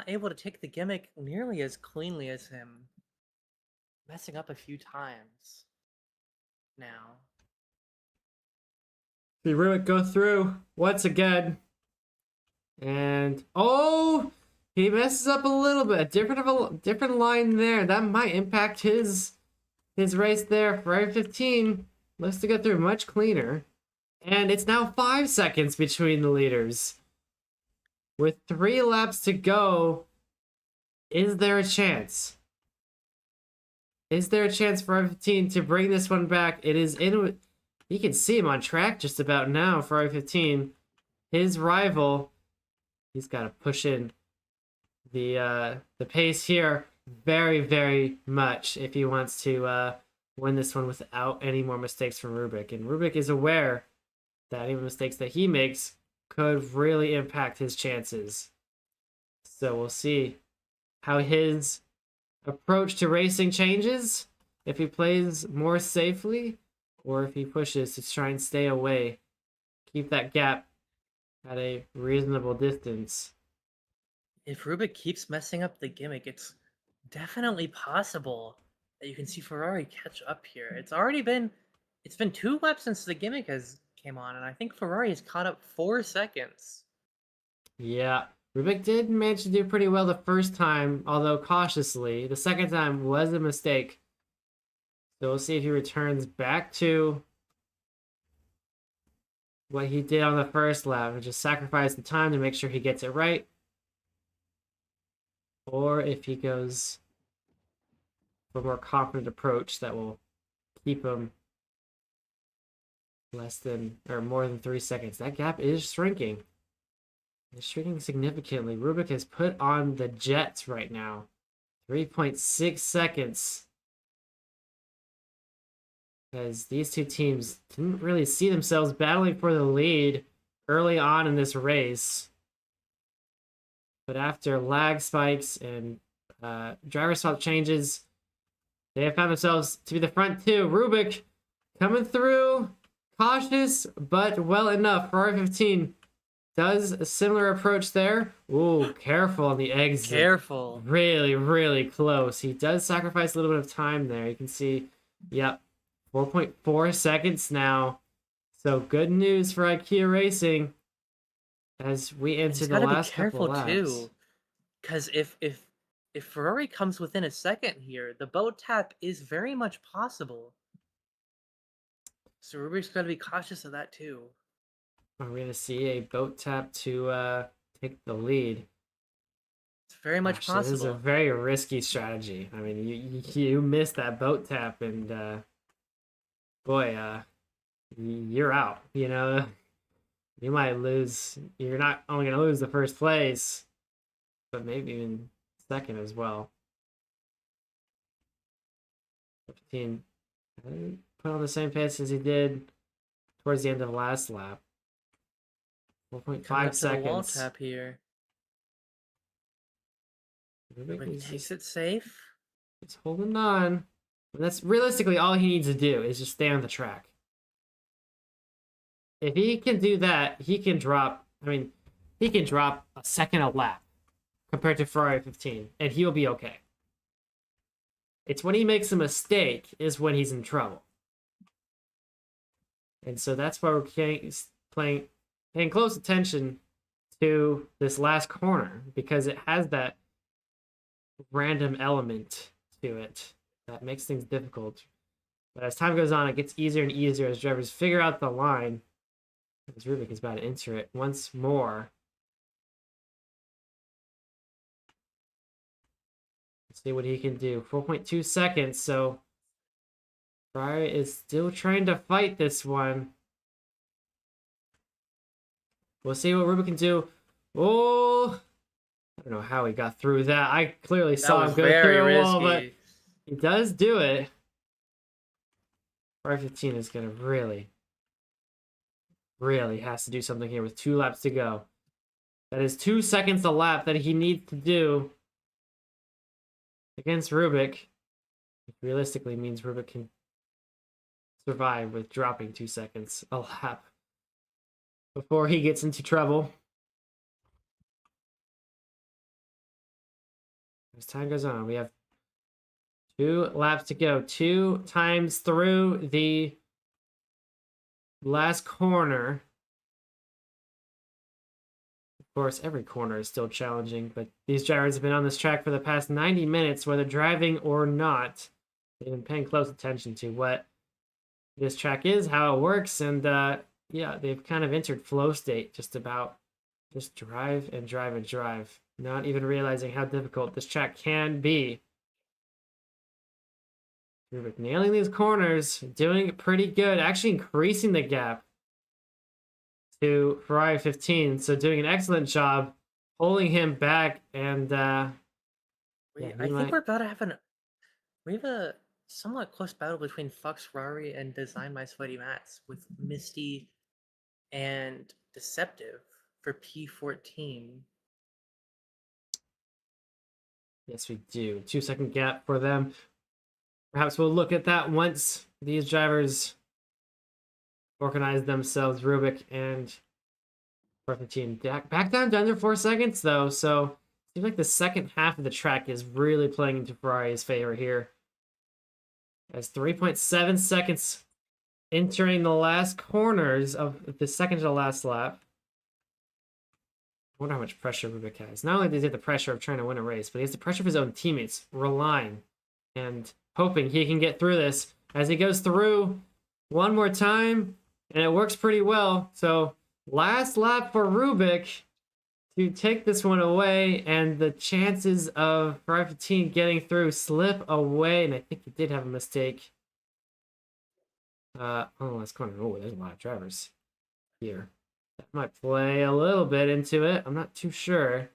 able to take the gimmick nearly as cleanly as him. Messing up a few times now. See Ruick go through once again. And oh, he messes up a little bit. Different line there. That might impact his race there. Ferrari 15 looks to get through much cleaner. And it's now 5 seconds between the leaders. With 3 laps to go, Is there a chance? Is there a chance for R15 to bring this one back? It is in. You can see him on track just about now for R15. His rival, he's got to push in the pace here very, very much if he wants to win this one without any more mistakes from Rubik. And Rubik is aware that any mistakes that he makes could really impact his chances. So we'll see how his approach to racing changes, if he plays more safely or if he pushes to try and stay away, keep that gap at a reasonable distance. If Rubik keeps messing up the gimmick, it's definitely possible that you can see Ferrari catch up here. It's been 2 laps since the gimmick has came on, and I think Ferrari has caught up 4 seconds. Yeah, Rubik did manage to do pretty well the first time, although cautiously. The second time was a mistake. So we'll see if he returns back to what he did on the first lap, and just sacrifice the time to make sure he gets it right. Or if he goes for a more confident approach that will keep him less than or more than 3 seconds. That gap is shrinking. It's shrinking significantly. Rubik has put on the jets right now. 3.6 seconds. Because these two teams didn't really see themselves battling for the lead early on in this race. But after lag spikes and driver swap changes, they have found themselves to be the front two. Rubik coming through, cautious, but well enough. Ferrari 15 does a similar approach there. Ooh, careful on the exit. Careful. Really, really close. He does sacrifice a little bit of time there. You can see, yep, 4.4 seconds now. So good news for IKEA Racing as we enter the last couple laps. Too, because if Ferrari comes within a second here, the boat tap is very much possible. So Rubik's got to be cautious of that too. We're going to see a boat tap to take the lead. It's very much possible. This is a very risky strategy. I mean, you missed that boat tap, and boy, you're out. You know, you might lose. You're not only going to lose the first place, but maybe even second as well. 15 put on the same pace as he did towards the end of the last lap. 4.5 seconds. Wall tap here. Rubik takes it safe. He's holding on. And that's realistically all he needs to do is just stay on the track. If he can do that, he can drop. I mean, he can drop a second a lap compared to Ferrari 15, and he'll be okay. It's when he makes a mistake is when he's in trouble. And so that's why we're paying close attention to this last corner, because it has that random element to it that makes things difficult. But as time goes on, it gets easier and easier as drivers figure out the line. As Rubik is about to enter it once more. Let's see what he can do. 4.2 seconds, so Ferrari is still trying to fight this one. We'll see what Rubik can do. Oh, I don't know how he got through that. I clearly saw him go through a wall, but he does do it. Ferrari 15 is going to really has to do something here with 2 laps to go. That is 2 seconds a lap that he needs to do against Rubik. Which realistically means Rubik can survive with dropping 2 seconds a lap before he gets into trouble. As time goes on, we have 2 laps to go. 2 times through the last corner. Of course, every corner is still challenging, but these drivers have been on this track for the past 90 minutes, whether driving or not. They've been paying close attention to what this track is, how it works, and yeah, they've kind of entered flow state just about. Just drive and drive and drive. not even realizing how difficult this track can be. Rubik nailing these corners, doing pretty good, actually increasing the gap to Ferrari 15. So doing an excellent job holding him back, and I think we're about to have we have a somewhat close battle between Fox Ferrari and Design My Sweaty Mats with Misty and Deceptive for P14. Yes, we do. 2-second gap for them. Perhaps we'll look at that once these drivers organize themselves. Rubik and 15 back down to under 4 seconds though, so seems like the second half of the track is really playing into Ferrari's favor here. As 3.7 seconds entering the last corners of the second to the last lap. I wonder how much pressure Rubik has. Not only does he have the pressure of trying to win a race, but he has the pressure of his own teammates relying and hoping he can get through this as he goes through one more time, and it works pretty well. So last lap for Rubik to take this one away, and the chances of Ferrari 15 getting through slip away, and I think he did have a mistake. Oh, last corner. Oh, there's a lot of drivers here. That might play a little bit into it. I'm not too sure.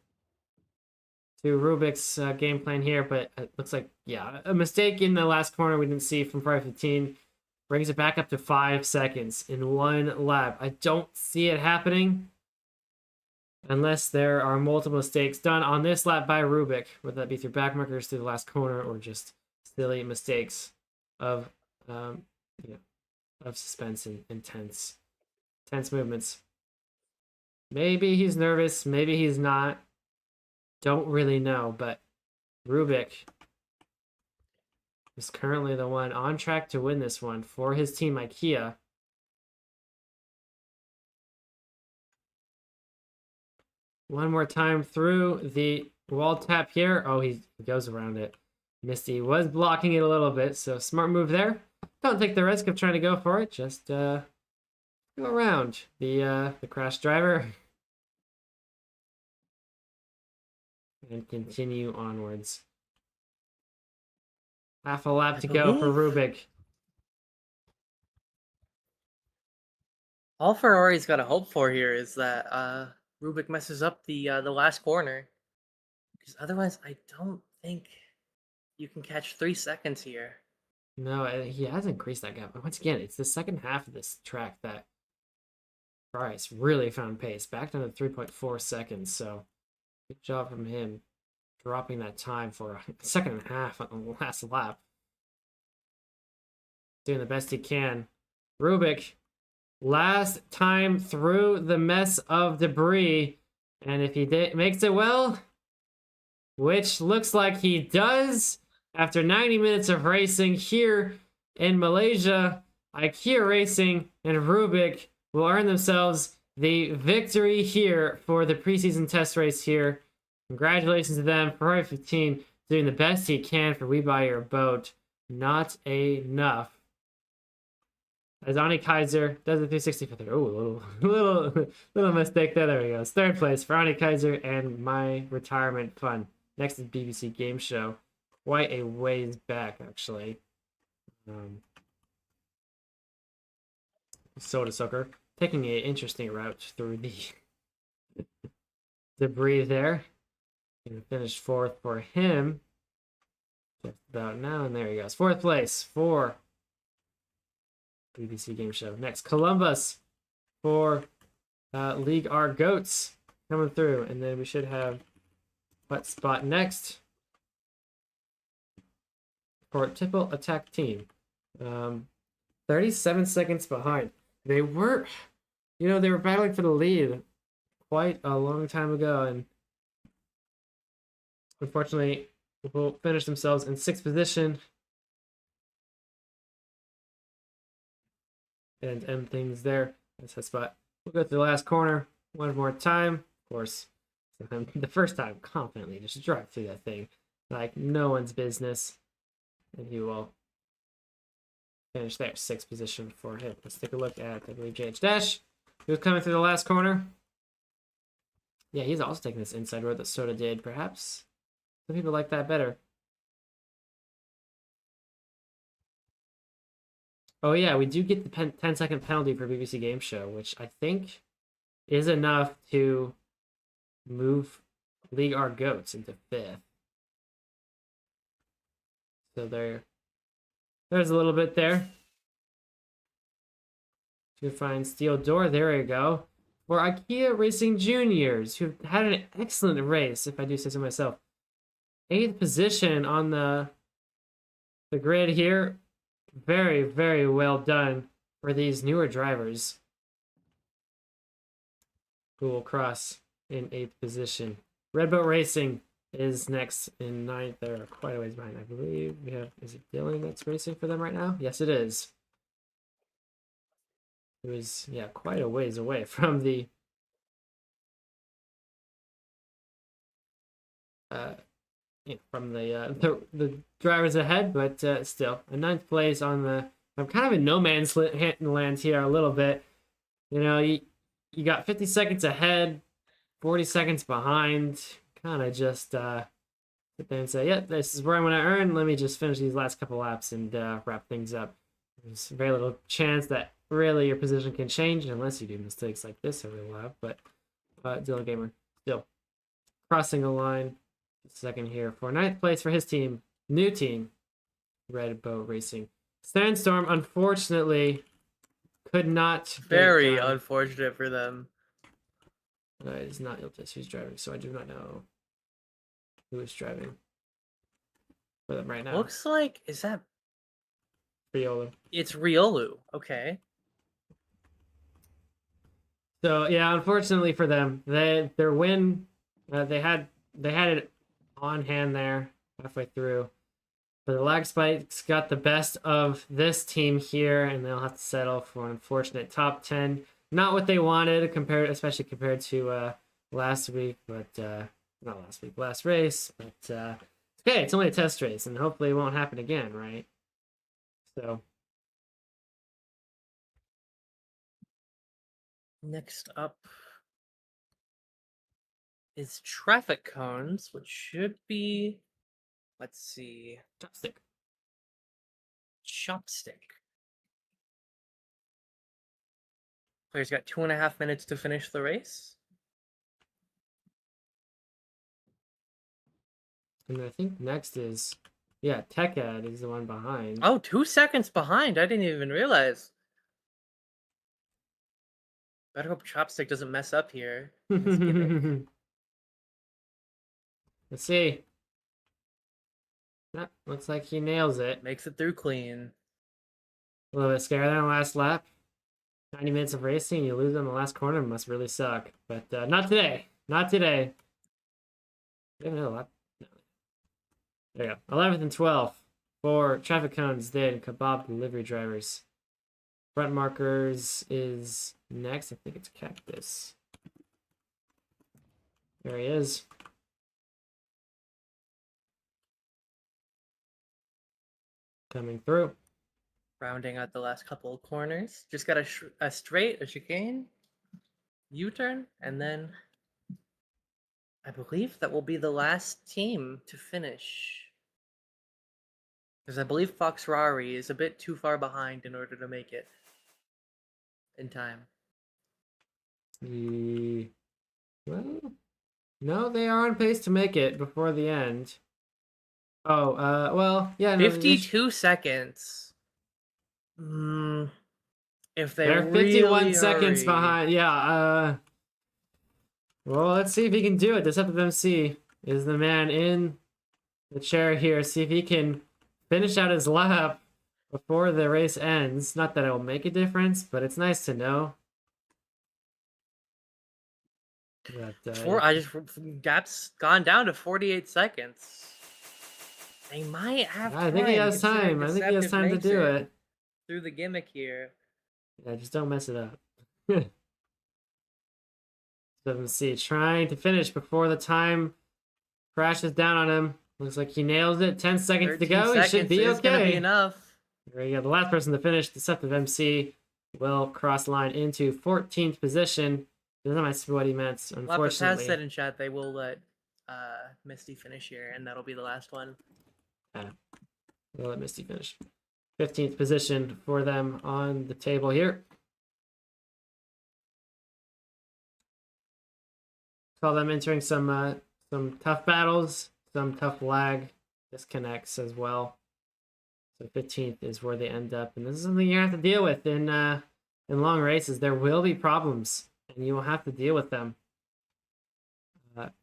To Rubik's game plan here, but it looks like, yeah, a mistake in the last corner we didn't see from Ferrari 15 brings it back up to 5 seconds in one lap. I don't see it happening unless there are multiple mistakes done on this lap by Rubik, whether that be through back markers through the last corner or just silly mistakes of of suspense and tense movements. Maybe he's nervous, maybe he's not. Don't really know, but Rubik is currently the one on track to win this one for his team IKEA. One more time through the wall tap here. Oh, he goes around it. Misty was blocking it a little bit, so smart move there. Don't take the risk of trying to go for it. Just go around the crash driver and continue onwards. Half a lap to go for Rubik. All Ferrari's got to hope for here is that Rubik messes up the last corner, because otherwise I don't think you can catch 3 seconds here. No, he has increased that gap. But once again, it's the second half of this track that Ferrari's really found pace. Back down to 3.4 seconds, so good job from him dropping that time for a second and a half on the last lap. Doing the best he can. Rubik, last time through the mess of debris, and if he makes it well, which looks like he does, after 90 minutes of racing here in Malaysia, IKEA Racing and Rubik will earn themselves the victory here for the preseason test race here. Congratulations to them. Ferrari 15 doing the best he can for We Buy Your Boat. Not enough. As Ani Kaiser does the 360 for third. Oh, little mistake there. There he goes. Third place for Ani Kaiser and My Retirement Fund. Next is BBC Game Show. Quite a ways back, actually. Soda Sucker taking an interesting route through the debris there. Gonna finish fourth for him. Just about now, and there he goes. Fourth place for BBC Game Show. Next, Columbus for League R Goats coming through, and then we should have what spot next for Triple Attack Team. 37 seconds behind. They were, they were battling for the lead quite a long time ago, and unfortunately will finish themselves in 6th position and end things there. That's that spot. We'll go to the last corner one more time. Of course, the first time, confidently just drive through that thing like no one's business, and he will finish there. 6th position for him. Let's take a look at, I believe, JH Dash. He was coming through the last corner. Yeah, he's also taking this inside road that Soda did. Perhaps some people like that better. Oh yeah, we do get the 10-second penalty for BBC Game Show, which I think is enough to move League Our Goats into 5th. So there's a little bit there. To find Steel Door, there we go. For IKEA Racing Juniors, who had an excellent race, if I do say so myself. 8th position on the grid here. Very, very well done for these newer drivers who will cross in 8th position. Red Boat Racing is next in 9th. They're quite a ways behind, I believe. We have, is it Dylan that's racing for them right now? Yes, it is. It was, yeah, quite a ways away from the the drivers ahead, but still a 9th place on the. I'm kind of in no man's land here a little bit. You know, you got 50 seconds ahead, 40 seconds behind. Kind of just sit there and say, "Yep, this is where I'm going to earn. Let me just finish these last couple laps and wrap things up." There's very little chance that really your position can change unless you do mistakes like this every lap. But Dylan Gamer still crossing a line. Second here for 9th place for his team, new team, Red Boat Racing. Sandstorm, unfortunately, could not. Very unfortunate for them. It's not Iltis who's driving, so I do not know who is driving for them right now. Looks like, is that Riolu? It's Riolu. Okay. So yeah, unfortunately for them, their win, they had it on hand there halfway through, but the lag spikes got the best of this team here, and they'll have to settle for an unfortunate top 10. Not what they wanted, especially compared to last week, but not last week, last race. But okay, it's only a test race, and hopefully it won't happen again, right? So next up is traffic cones, which should be, let's see, chopstick. Players got 2.5 minutes to finish the race. And I think next is, yeah, Tech Ad is the one behind. Oh, 2 seconds behind. I didn't even realize. Better hope Chopstick doesn't mess up here. Let's see. That looks like he nails it. Makes it through clean. A little bit scarier than the last lap. 90 minutes of racing, you lose on the last corner, must really suck. But not today. Not today. We have another lap. No. There you go. 11th and 12th for traffic cones, then kebab delivery drivers. Front markers is next. I think it's Cactus. There he is. Coming through. Rounding out the last couple of corners. Just got a straight, a chicane, U-turn, and then I believe that will be the last team to finish. Because I believe Fox Rari is a bit too far behind in order to make it in time. Well, no, they are on pace to make it before the end. Oh, well, yeah. No, 52 seconds. If they're 51 seconds behind. Yeah, well, let's see if he can do it. Deceptive MC is the man in the chair here. See if he can finish out his lap before the race ends. Not that it will make a difference, but it's nice to know. That, Gap's gone down to 48 seconds. They might have time. I think he has time. I think he has time to do it. Through the gimmick here. Yeah, just don't mess it up. So let's see, trying to finish before the time crashes down on him. Looks like he nails it. 10 seconds to go. He should be okay. Gonna be enough. There you go. The last person to finish, Deceptive MC, will cross line into 14th position. Those are my sweaty Mets, Lapis has unfortunately. said in chat they will let Misty finish here, and that'll be the last one. We'll let Misty finish. 15th position for them on the table here. Saw them entering some tough battles, some tough lag disconnects as well. So 15th is where they end up, and this is something you have to deal with in long races. There will be problems, and you will have to deal with them.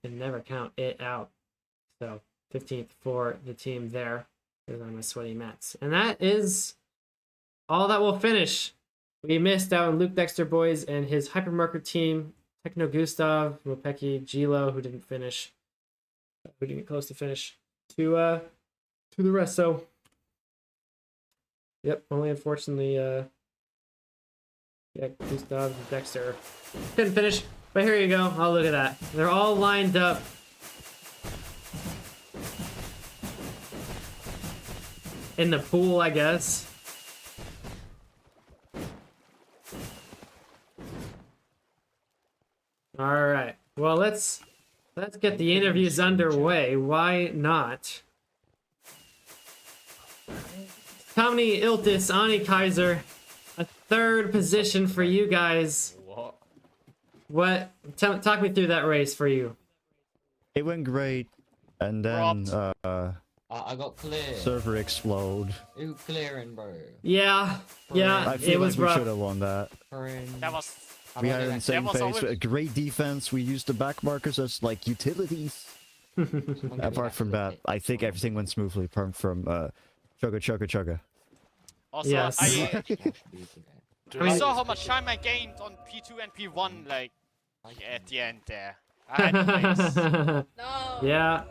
And never count it out. So 15th for the team there. Those are my sweaty Mets, and that is all that will finish. We missed out on Luke Dexter Boys and his Hypermarker team. Techno Gustav, Mopeki, Gilo, who didn't finish, who didn't get close to finish, to the rest. So, yep, only unfortunately, yeah, Gustav and Dexter couldn't finish. But here you go. Oh, look at that. They're all lined up. In the pool, I guess. All right. Well, let's get the interviews underway. Why not? Tommy Iltis, Ani Kaiser, a third position for you guys. What? Talk me through that race for you. It went great, and then I got clear. server explode. Who clearing, bro? Yeah, I feel it was like we rough. should have won that. That was. We had an insane was pace, always- a great defense. We used the back markers as like utilities. Apart from that, I think everything went smoothly. Apart from chugga chugga chugga. Also, Yes. I saw how much time I gained on P2 and P1, like at the end there. I had to place. No. Yeah.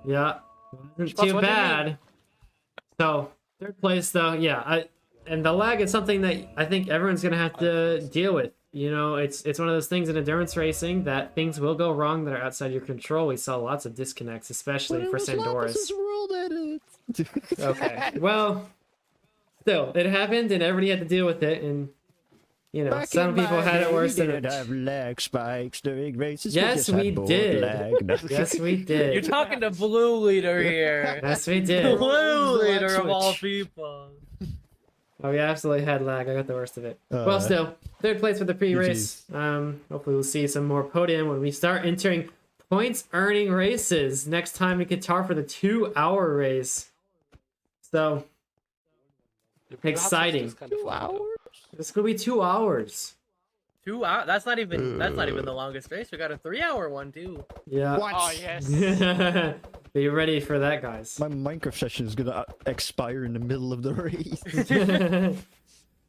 Wasn't Spots, too what do you mean? bad. So third place though, yeah. And the lag is something that I think everyone's gonna have to deal with. You know, it's one of those things in endurance racing that things will go wrong that are outside your control. We saw lots of disconnects, especially for Sandoras. World edit. Okay. Well, still, it happened, and everybody had to deal with it. And you know, Back some in people my had day, it worse we than didn't have lag spikes during races. Yes, just had we board did. lag. No. Yes, we did. You're talking to Blue Leader here. Yes, we did. Blue Leader of all switch. people. Oh, we absolutely had lag. I got the worst of it. Well, still, third place for the pre-race. Hopefully we'll see some more podium when we start entering points-earning races next time in Qatar for the 2-hour race. So, exciting. 2 hours? It's gonna be 2 hours. 2 hours? That's not even the longest race. We got a 3-hour one too. Yeah. Oh yes. Be ready for that, guys. My Minecraft session is gonna expire in the middle of the race.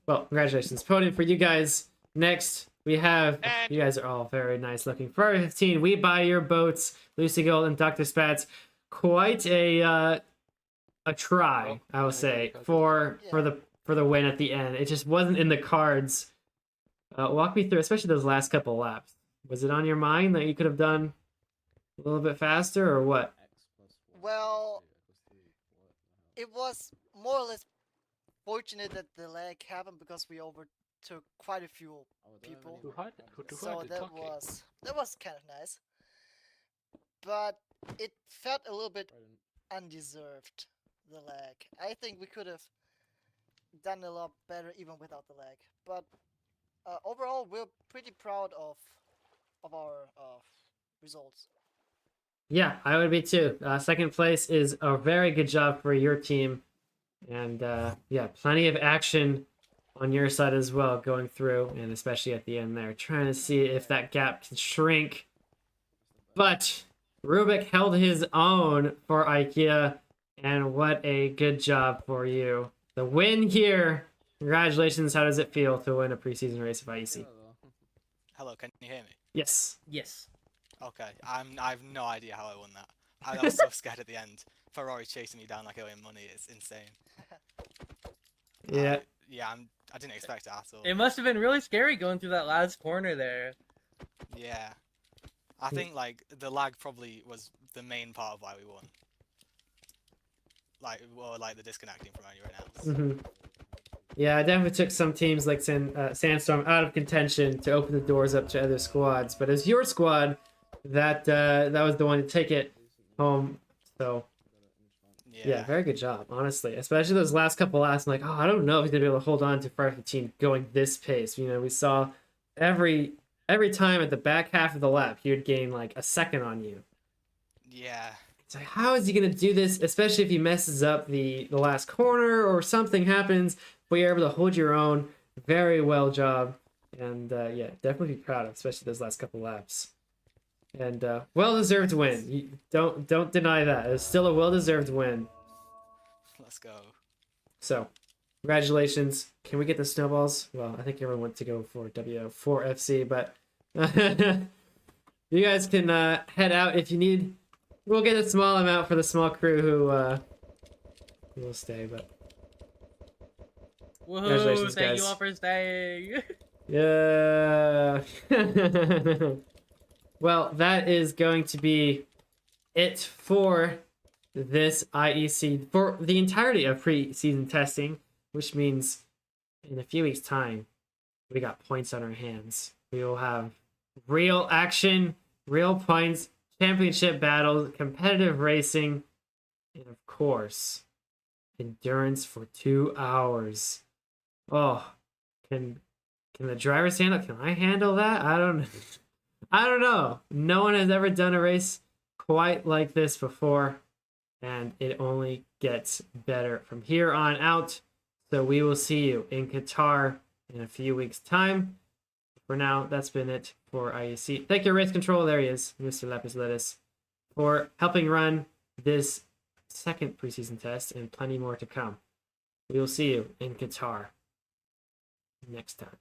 Well, congratulations. Podium for you guys. Next, we have... And- You guys are all very nice looking. For 15, We Buy Your Boats, Lucy Gold and Dr. Spats. Quite a try, I will say, for the win at the end. It just wasn't in the cards. Walk me through, especially those last couple laps. Was it on your mind that you could have done a little bit faster, or what? Well, it was more or less fortunate that the lag happened because we overtook quite a few people. So that was kind of nice. But it felt a little bit undeserved, the lag. I think we could have done a lot better even without the lag. But overall, we're pretty proud of our results. Yeah, I would be too. Second place is a very good job for your team. And yeah, plenty of action on your side as well going through, and especially at the end there, trying to see if that gap can shrink. But Rubik held his own for IKEA, and what a good job for you. The win here. Congratulations. How does it feel to win a preseason race of IEC? Hello, can you hear me? Yes. Yes. Okay, I have no idea how I won that. I was so scared at the end. Ferrari chasing me down like I win money. It's insane. Yeah. I didn't expect it at all. It must have been really scary going through that last corner there. Yeah. I think like the lag probably was the main part of why we won. Like the disconnecting from anyone else. Yeah, I definitely took some teams like Sandstorm out of contention to open the doors up to other squads. But as your squad, that was the one to take it home. So yeah, very good job, honestly. Especially those last couple laps. I'm like, oh, I don't know if he's gonna be able to hold on to Fire 15 going this pace. You know, we saw every time at the back half of the lap, he would gain like a second on you. Yeah. It's like, how is he gonna do this? Especially if he messes up the last corner or something happens, but you're able to hold your own. Very well job, and yeah, definitely be proud of, especially those last couple laps. And well-deserved win. You don't deny that. It was still a well-deserved win. Let's go. So, congratulations. Can we get the snowballs? Well, I think everyone went to go for W4FC, but you guys can head out if you need. We'll get a small amount for the small crew who will stay, but Woohoo! congratulations, Thank guys. you all for staying. Yeah. Well, that is going to be it for this IEC for the entirety of pre-season testing, which means in a few weeks' time, we got points on our hands. We will have real action, real points, championship battles, competitive racing, and of course, endurance for 2 hours. Oh, can the drivers handle? Can I handle that? I don't know. No one has ever done a race quite like this before, and it only gets better from here on out. So we will see you in Qatar in a few weeks' time. For now, that's been it for IEC. Thank you, Race Control. There he is, Mr. Lapis Lettuce, for helping run this second preseason test and plenty more to come. We will see you in Qatar next time.